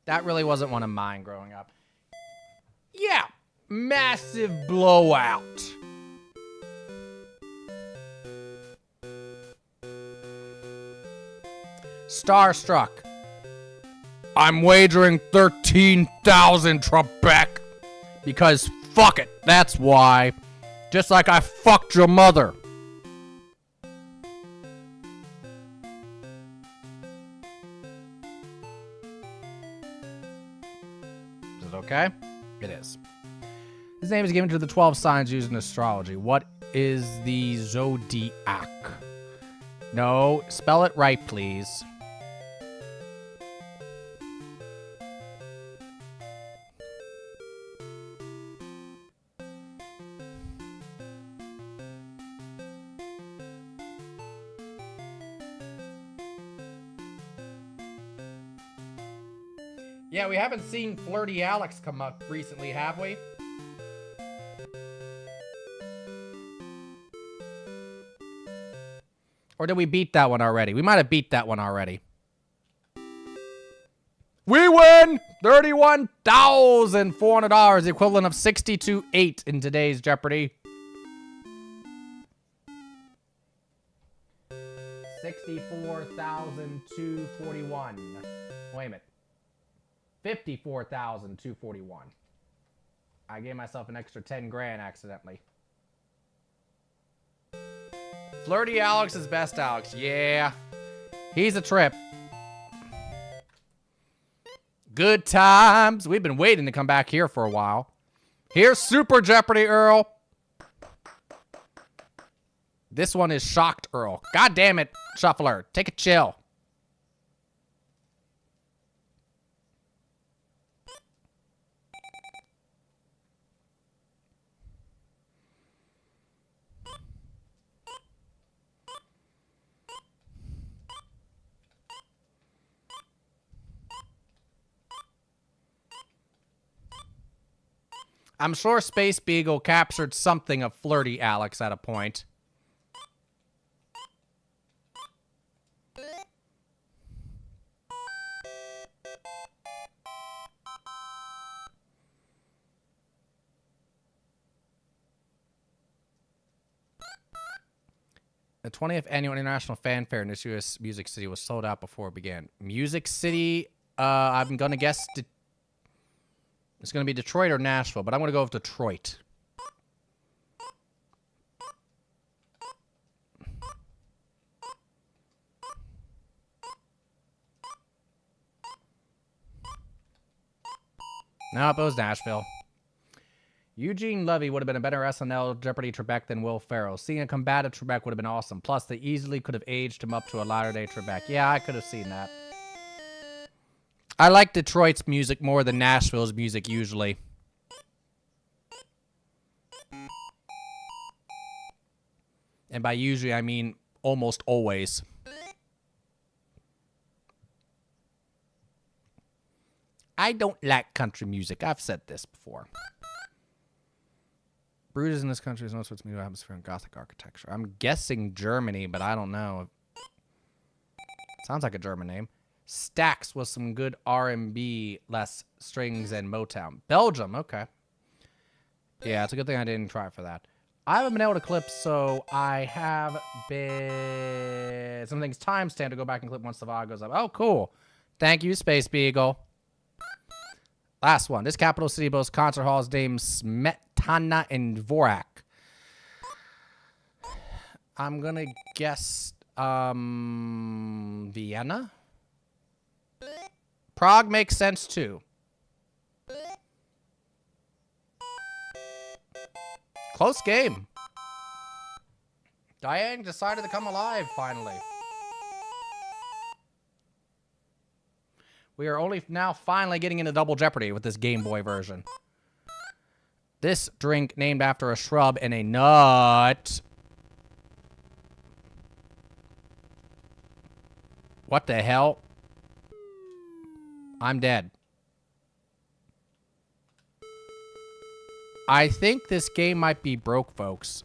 That really wasn't one of mine growing up. Yeah, massive blowout. Starstruck. I'm wagering 13,000 Trebek. Because fuck it, that's why. Just like I fucked your mother. Okay? It is. His name is given to the 12 signs used in astrology. What is the zodiac? No, spell it right, please. Yeah, we haven't seen Flirty Alex come up recently, have we? Or did we beat that one already? We might have beat that one already. We win $31,400, the equivalent of 62.8 in today's Jeopardy. 64,241. Wait a minute. 54,241. I gave myself an extra 10 grand accidentally. Flirty Alex is best Alex. Yeah. He's a trip. Good times. We've been waiting to come back here for a while. Here's Super Jeopardy, Earl. This one is Shocked Earl. God damn it, Shuffler. Take a chill. I'm sure Space Beagle captured something of Flirty Alex at a point. The 20th Annual International Fanfare in this U.S. Music City was sold out before it began. Music City, I'm going to guess it's going to be Detroit or Nashville, but I'm going to go with Detroit. Nope, it was Nashville. Eugene Levy would have been a better SNL Jeopardy Trebek than Will Ferrell. Seeing a combative Trebek would have been awesome. Plus, they easily could have aged him up to a latter-day Trebek. Yeah, I could have seen that. I like Detroit's music more than Nashville's music usually. And by usually, I mean almost always. I don't like country music. I've said this before. Bruises in this country is no sorts of new atmosphere and Gothic architecture. I'm guessing Germany, but I don't know. Sounds like a German name. Stax was some good R&B, less strings and Motown. Belgium, okay. Yeah, it's a good thing I didn't try for that. I haven't been able to clip, so I have been... Something's timestamp to go back and clip once the VOD goes up. Oh, cool. Thank you, Space Beagle. Last one. This capital city boasts concert halls named Smetana and Dvorak. I'm going to guess Vienna? Prague makes sense, too. Close game. Diane decided to come alive, finally. We are only now finally getting into Double Jeopardy with this Game Boy version. This drink named after a shrub and a nut. What the hell? I'm dead. I think this game might be broke, folks.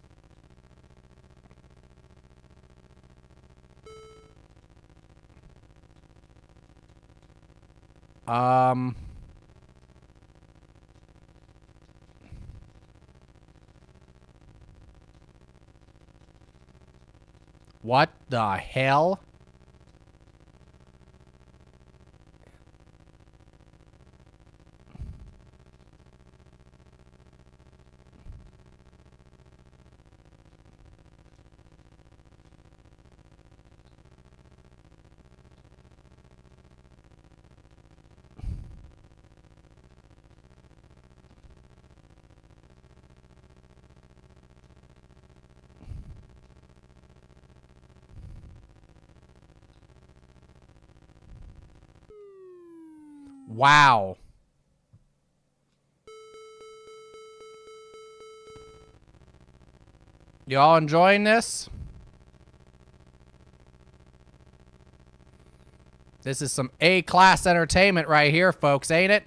What the hell? Wow. Y'all enjoying this? This is some A-class entertainment right here, folks, ain't it?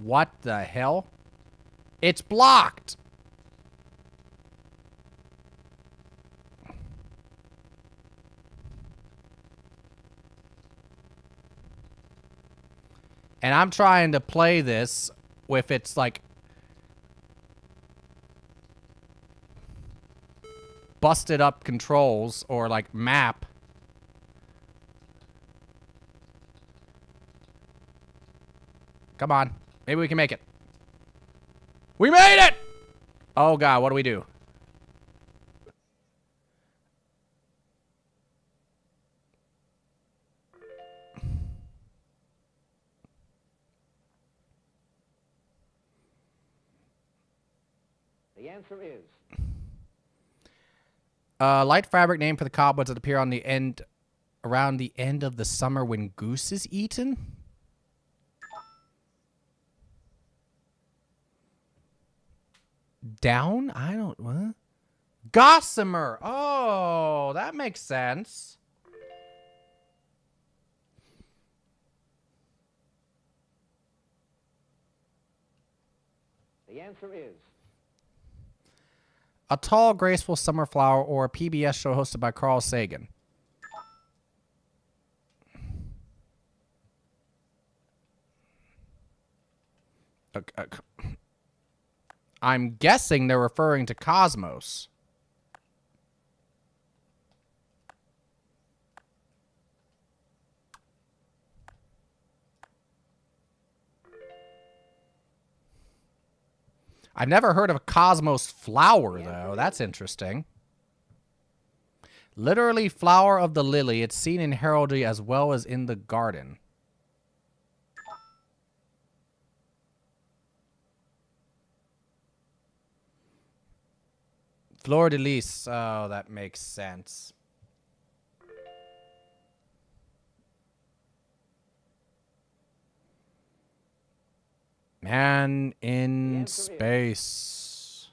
What the hell? It's blocked! And I'm trying to play this with its, like, busted up controls or, like, map. Come on. Maybe we can make it. We made it! Oh, God, what do we do? The answer is Light fabric name for the cobwebs that appear on the end, around the end of the summer when goose is eaten? Down? I don't, what? Gossamer! Oh, that makes sense. the answer is A tall, graceful summer flower or a PBS show hosted by Carl Sagan. Okay. I'm guessing they're referring to Cosmos. I've never heard of a Cosmos flower, though. That's interesting. Literally flower of the lily. It's seen in heraldry as well as in the garden. Fleur de lis. Oh, that makes sense. Man in space.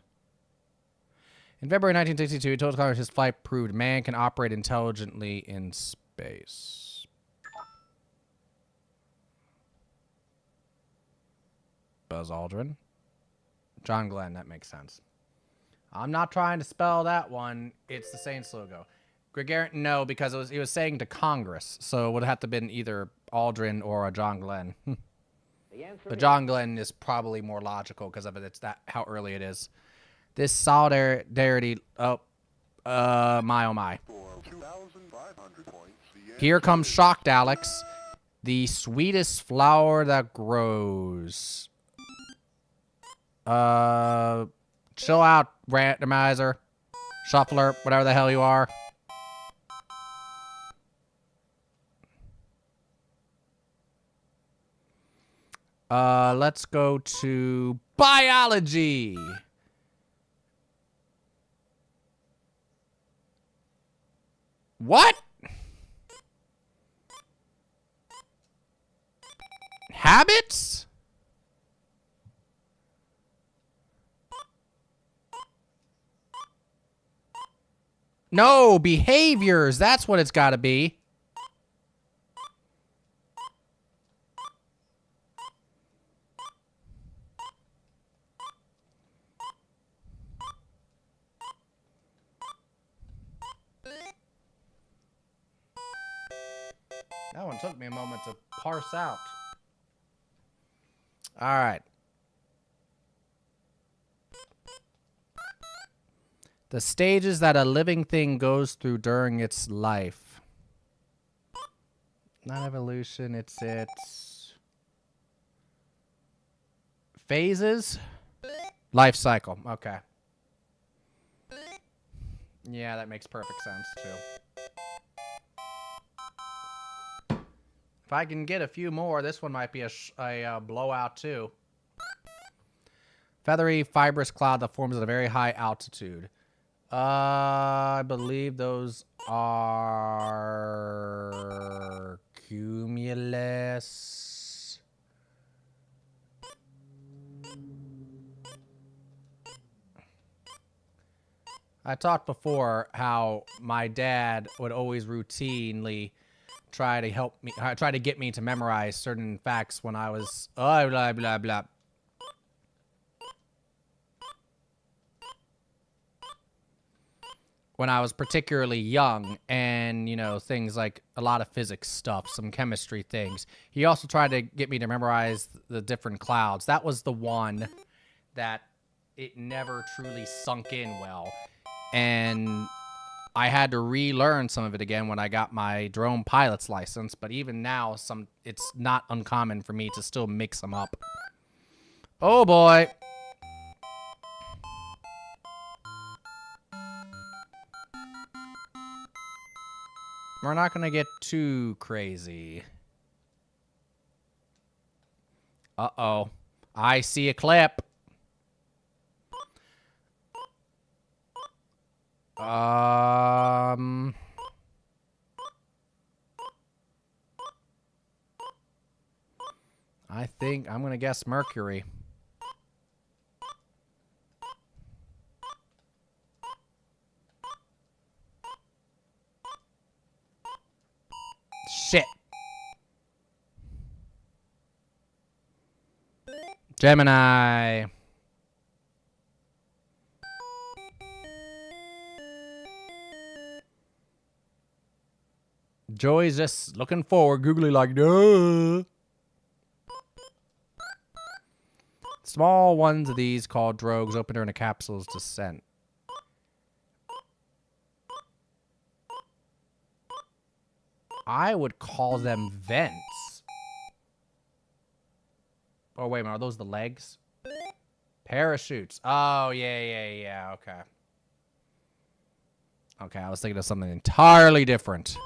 In February 1962, total Congress his flight proved man can operate intelligently in space. Buzz Aldrin. John Glenn, that makes sense. I'm not trying to spell that one. It's the Saints logo. Gregarian, no, because it was saying to Congress, so it would have to been either Aldrin or a John Glenn. But John Glenn is probably more logical because of it. It's that how early it is. This solidarity. Oh, my oh my. Here comes shocked Alex. The sweetest flower that grows. Chill out, randomizer, shuffler, whatever the hell you are. Let's go to biology. What? Habits? No, behaviors. That's what it's got to be. That one took me a moment to parse out. All right. The stages that a living thing goes through during its life. Not evolution, it's phases. Life cycle. Okay. Yeah, that makes perfect sense too. If I can get a few more, this one might be a blowout too. Feathery, fibrous cloud that forms at a very high altitude. I believe those are cumulus. I talked before how my dad would always routinely try to help me, try to get me to memorize certain facts when I was blah blah blah. when I was particularly young, and, you know, things like a lot of physics stuff, some chemistry things. He also tried to get me to memorize the different clouds. That was the one that it never truly sunk in well. And I had to relearn some of it again when I got my drone pilot's license, but even now, it's not uncommon for me to still mix them up. Oh boy. We're not gonna get too crazy. Uh-oh. I see a clip. I think I'm gonna guess Mercury. Shit. Gemini. Joey's just looking forward, googly like, duh. Small ones of these called drogues open during a capsule's descent. I would call them vents. Oh, wait a minute. Are those the legs? Parachutes. Oh, yeah. Okay. Okay, I was thinking of something entirely different.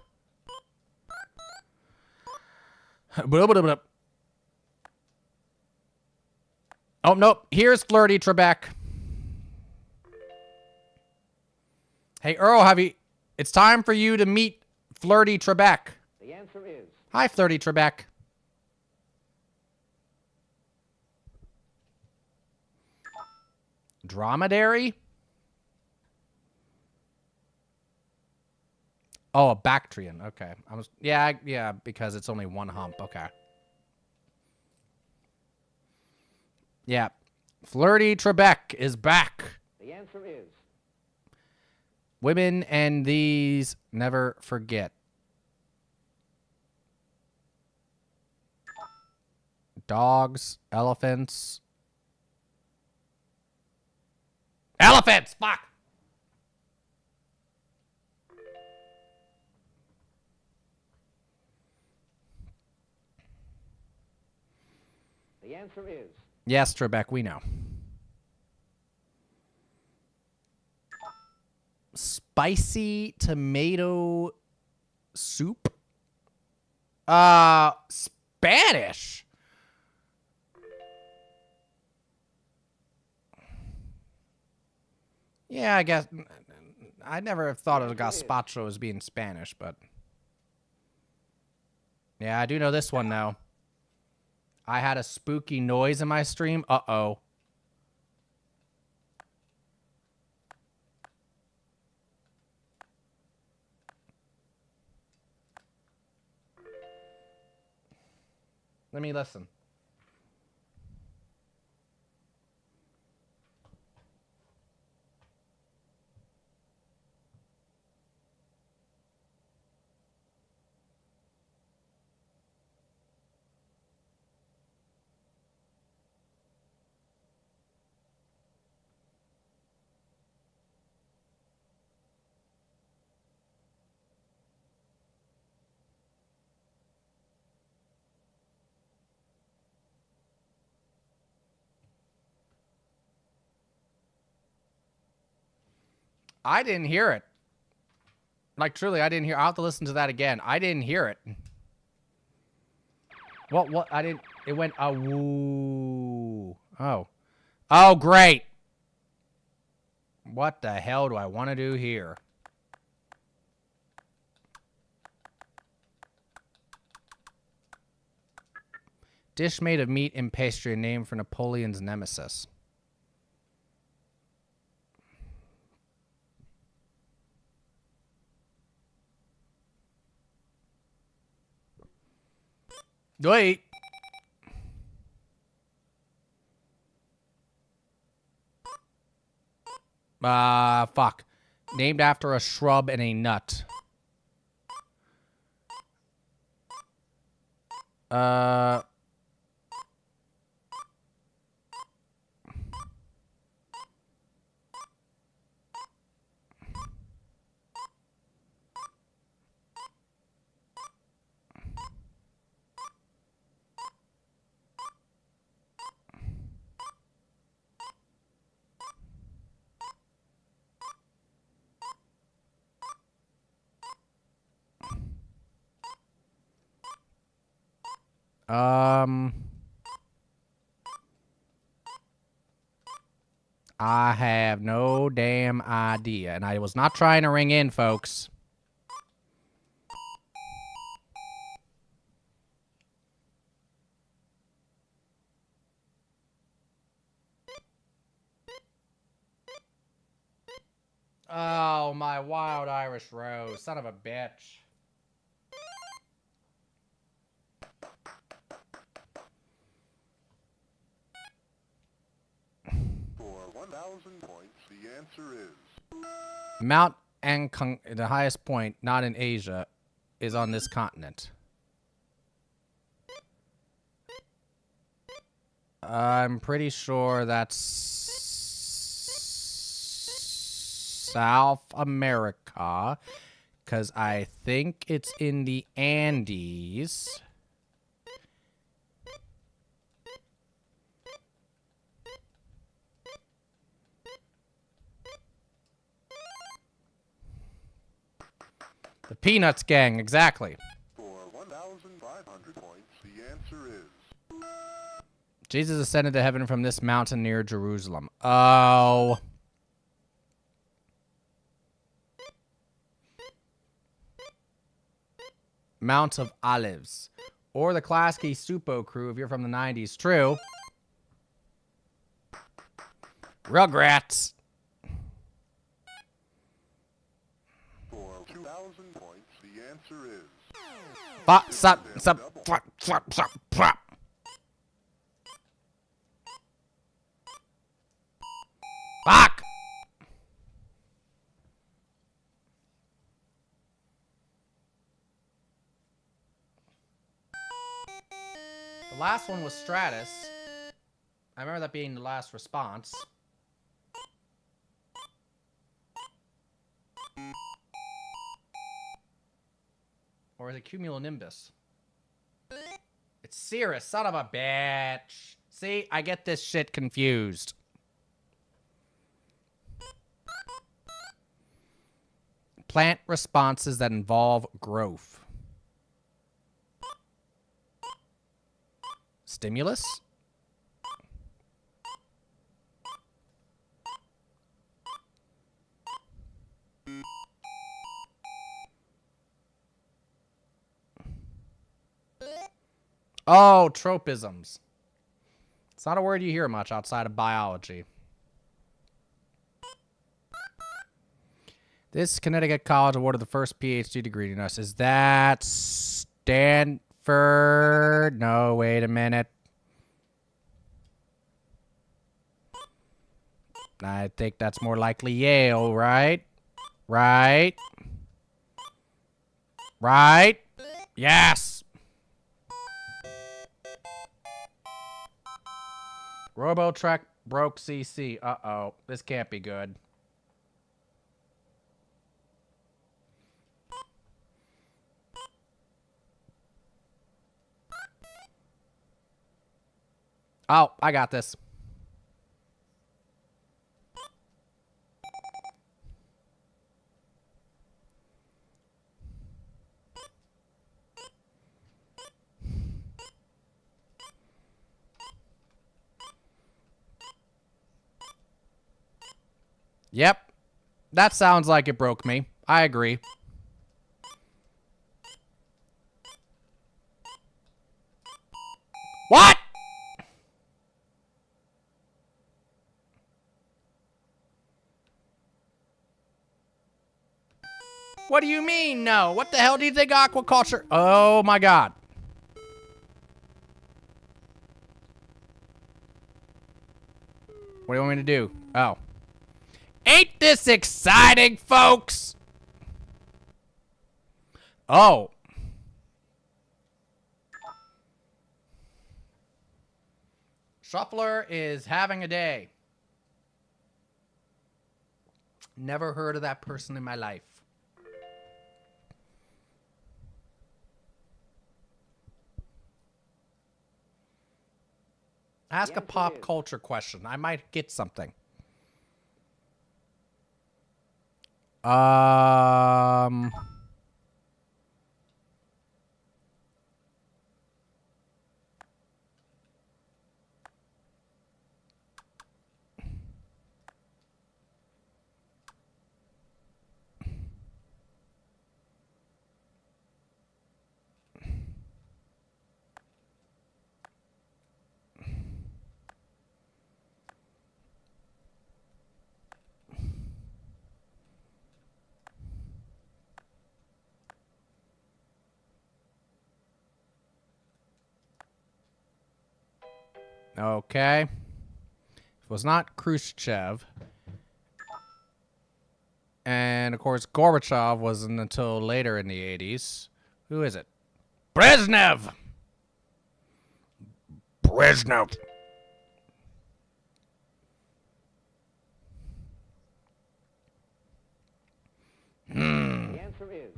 Oh, nope. Here's Flirty Trebek. Hey, Earl, it's time for you to meet Flirty Trebek. The answer is... Hi, Flirty Trebek. Dromedary? Oh, a Bactrian. Okay. Yeah, because it's only one hump. Okay. Yeah. Flirty Trebek is back. The answer is... Women and these never forget. Dogs, elephants. Elephants! Fuck! The answer is... Yes, Trebek, we know. Spicy tomato soup? Spanish. Yeah, I guess. I never thought of gazpacho as being Spanish, but. Yeah, I do know this one now. I had a spooky noise in my stream. Uh-oh. Let me listen. I didn't hear it. Like, truly, I didn't hear. I'll have to listen to that again. I didn't hear it. What? I didn't. It went, woo. Oh. Oh, great. What the hell do I want to do here? Dish made of meat and pastry named for Napoleon's nemesis. Wait. Fuck. Named after a shrub and a nut. I have no damn idea. And I was not trying to ring in, folks. Oh, my wild Irish rose. Son of a bitch. For 1,000 points, the answer is... Mount Ankung, the highest point, not in Asia, is on this continent. I'm pretty sure that's South America, because I think it's in the Andes. The Peanuts gang, exactly. For 1,500 points, the answer is... Jesus ascended to heaven from this mountain near Jerusalem. Oh. Mount of Olives. Or the Klasky Supo crew if you're from the 90s. True. Rugrats. For 2,000 points, the answer is... Fuck! The last one was Stratus. I remember that being the last response. Or is it cumulonimbus? It's Cirrus, son of a bitch. See, I get this shit confused. Plant responses that involve growth. Stimulus? Oh, tropisms. It's not a word you hear much outside of biology. This Connecticut college awarded the first PhD degree to us. Is that Stanford? No, wait a minute. I think that's more likely Yale, right? Right? Right? Yes! RoboTrek broke CC. Uh-oh. This can't be good. Oh, I got this. Yep. That sounds like it broke me. I agree. What? What do you mean, no? What the hell do you think aquaculture? Oh, my God. What do you want me to do? Oh. Ain't this exciting, folks? Oh. Shuffler is having a day. Never heard of that person in my life. Ask a pop culture question. I might get something. Okay. It was not Khrushchev. And, of course, Gorbachev wasn't until later in the 80s. Who is it? Brezhnev! Brezhnev. The answer is.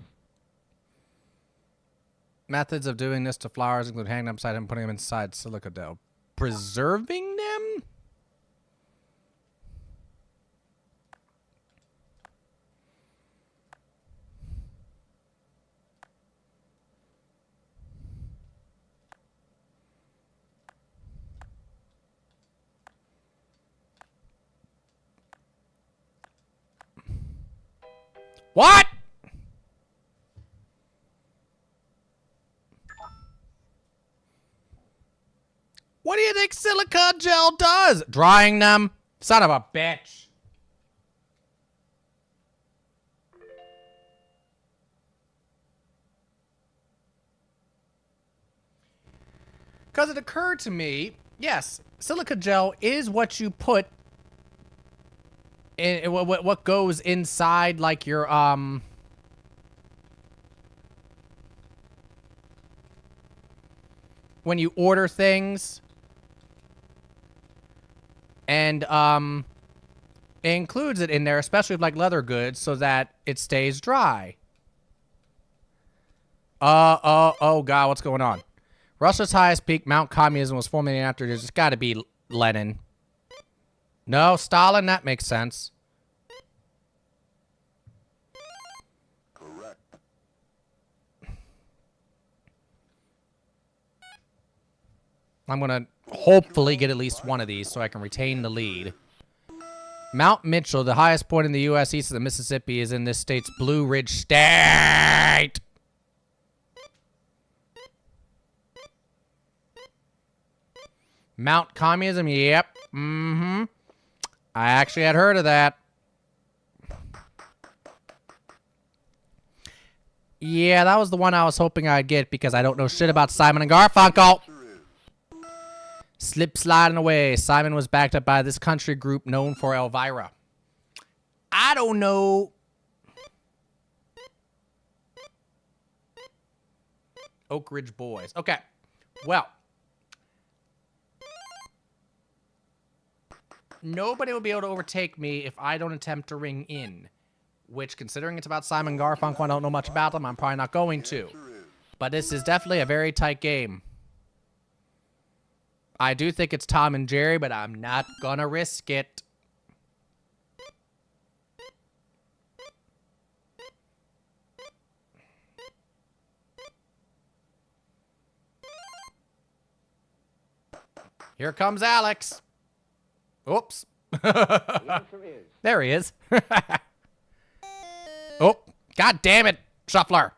Methods of doing this to flowers include hanging them upside and putting them inside silica dough. Preserving them? What? What do you think silica gel does? Drying them? Son of a bitch. Because it occurred to me, yes, silica gel is what you put in, what goes inside, like, your, when you order things. And, it includes it in there, especially with, like, leather goods, so that it stays dry. Oh, God, what's going on? Russia's highest peak, Mount Communism, was formulated after there's got to be Lenin. No, Stalin, that makes sense. Correct. I'm going to hopefully get at least one of these so I can retain the lead. Mount Mitchell, the highest point in the U.S. east of the Mississippi, is in this state's Blue Ridge State. Mount Communism, yep. Mm-hmm. I actually had heard of that. Yeah, that was the one I was hoping I'd get because I don't know shit about Simon and Garfunkel. Slip sliding away. Simon was backed up by this country group known for Elvira. I don't know. Oak Ridge Boys. Okay. Well. Nobody will be able to overtake me if I don't attempt to ring in. Which, considering it's about Simon Garfunkel, I don't know much about them, I'm probably not going to. But this is definitely a very tight game. I do think it's Tom and Jerry, but I'm not gonna risk it. Here comes Alex. Oops. The answer is. There he is. Oh, God damn it, Shuffler.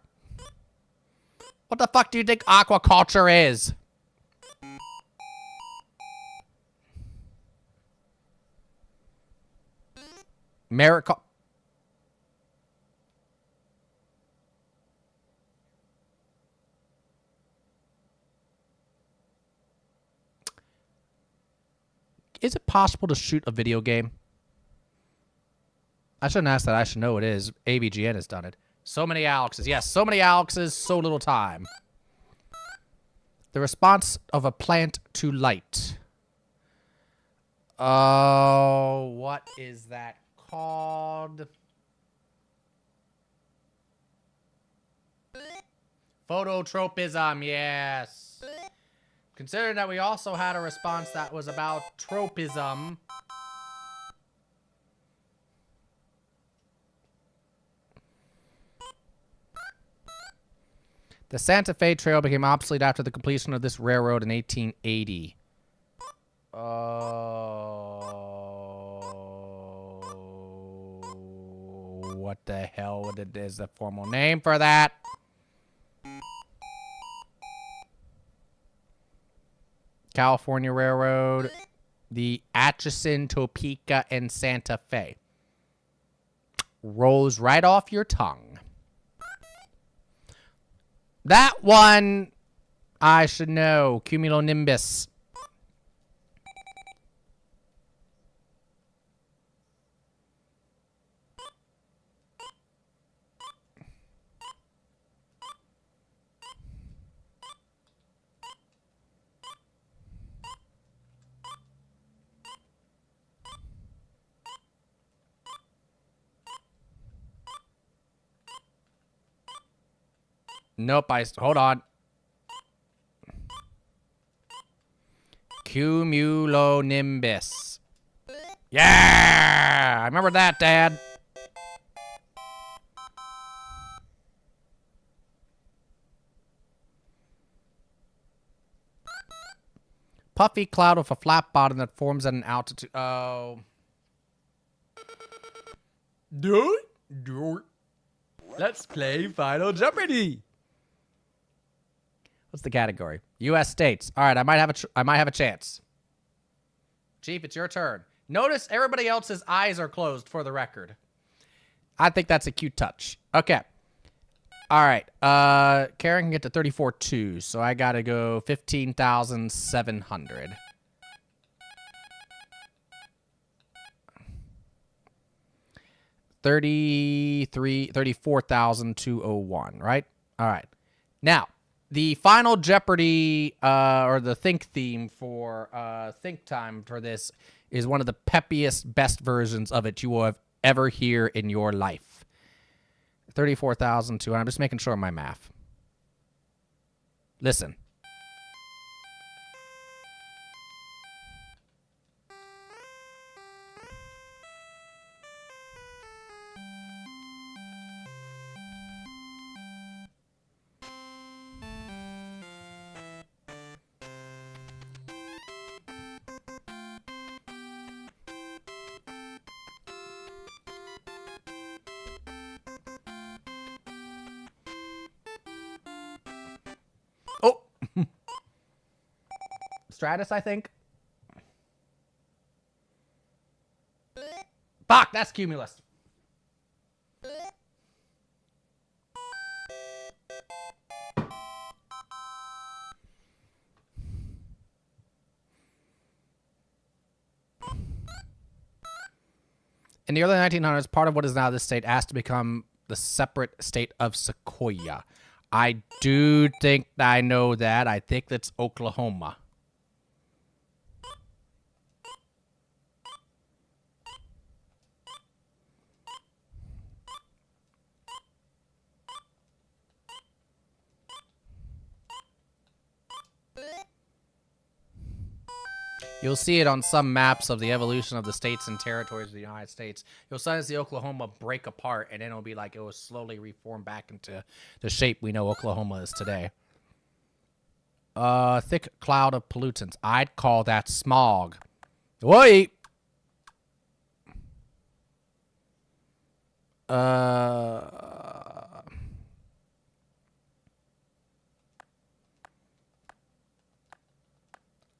What the fuck do you think aquaculture is? Miracle. Is it possible to shoot a video game? I shouldn't ask that. I should know it is. AVGN has done it. So many Alexes. Yes, so many Alexes, so little time. The response of a plant to light. Oh, what is that called? Phototropism, yes. Considering that we also had a response that was about tropism. The Santa Fe Trail became obsolete after the completion of this railroad in 1880. Oh, what the hell is the formal name for that? California Railroad, the Atchison, Topeka, and Santa Fe. Rolls right off your tongue. That one, I should know. Cumulonimbus. Nope, hold on. Cumulonimbus. Yeah! I remember that, Dad. Puffy cloud with a flat bottom that forms at an altitude. Oh. Let's play Final Jeopardy! What's the category? U.S. states. All right, I might have a chance. Chief, it's your turn. Notice everybody else's eyes are closed for the record. I think that's a cute touch. Okay. All right. Karen can get to 34.2, so I got to go 15,700. $34,201, right? All right. Now, the final Jeopardy, or the think theme for think time for this is one of the peppiest, best versions of it you will have ever hear in your life. 34,200. I'm just making sure of my math. Listen. Oh! Stratus, I think. Fuck, that's Cumulus. In the early 1900s, part of what is now this state asked to become the separate state of Sequoia. I do think I know that. I think that's Oklahoma. You'll see it on some maps of the evolution of the states and territories of the United States. You'll sometimes see Oklahoma break apart, and then it'll be like it will slowly reform back into the shape we know Oklahoma is today. Thick cloud of pollutants. I'd call that smog. Wait.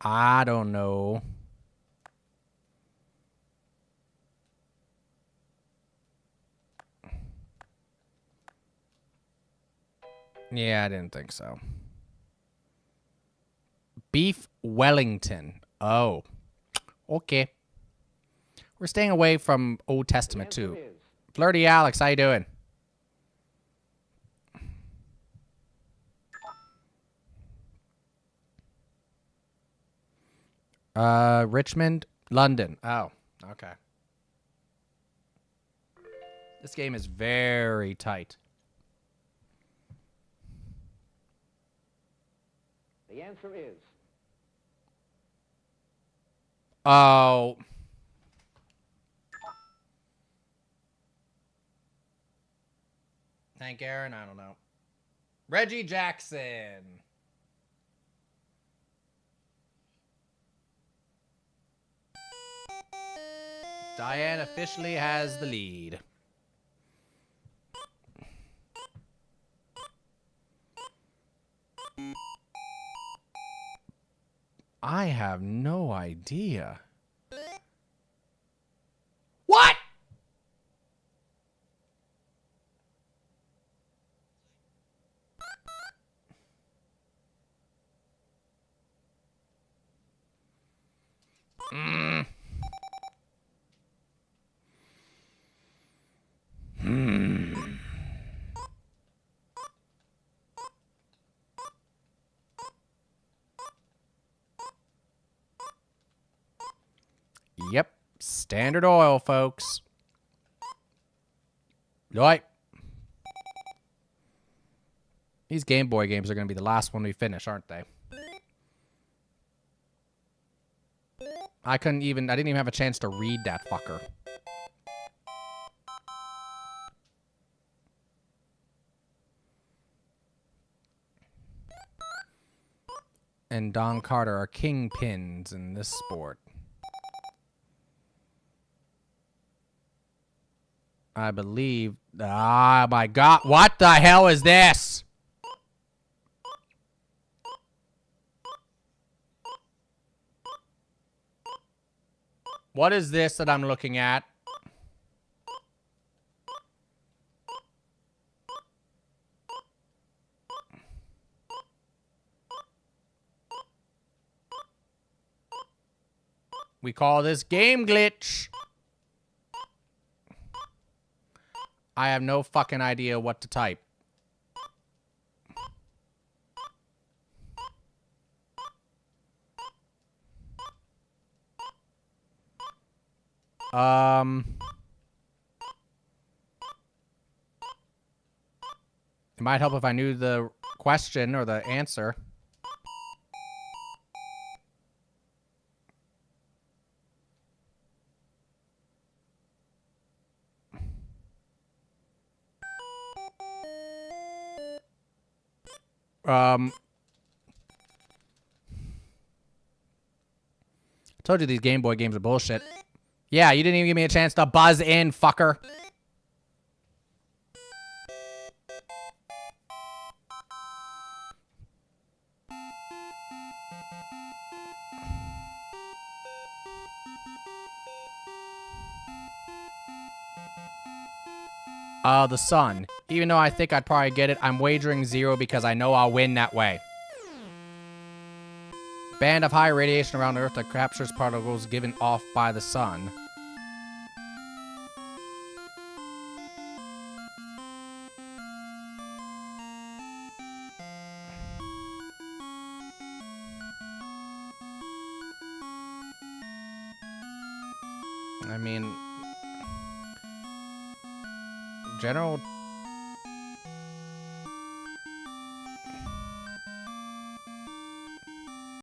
I don't know. Yeah, I didn't think so. Beef Wellington. Oh. Okay. We're staying away from Old Testament, too. Flirty Alex, how you doing? Richmond, London. Oh, okay. This game is very tight. The answer is Oh. Hank Aaron? I don't know. Reggie Jackson. Diane officially has the lead. I have no idea. What? Yep. Standard Oil, folks. Right. These Game Boy games are going to be the last one we finish, aren't they? I didn't even have a chance to read that fucker. And Don Carter are kingpins in this sport. I believe. Ah, my God. What the hell is this? What is this that I'm looking at? We call this game glitch. I have no fucking idea what to type. It might help if I knew the question or the answer. Told you these Game Boy games are bullshit. Yeah, you didn't even give me a chance to buzz in, fucker. The sun. Even though I think I'd probably get it, I'm wagering 0 because I know I'll win that way. Band of high radiation around Earth that captures particles given off by the sun. I mean, general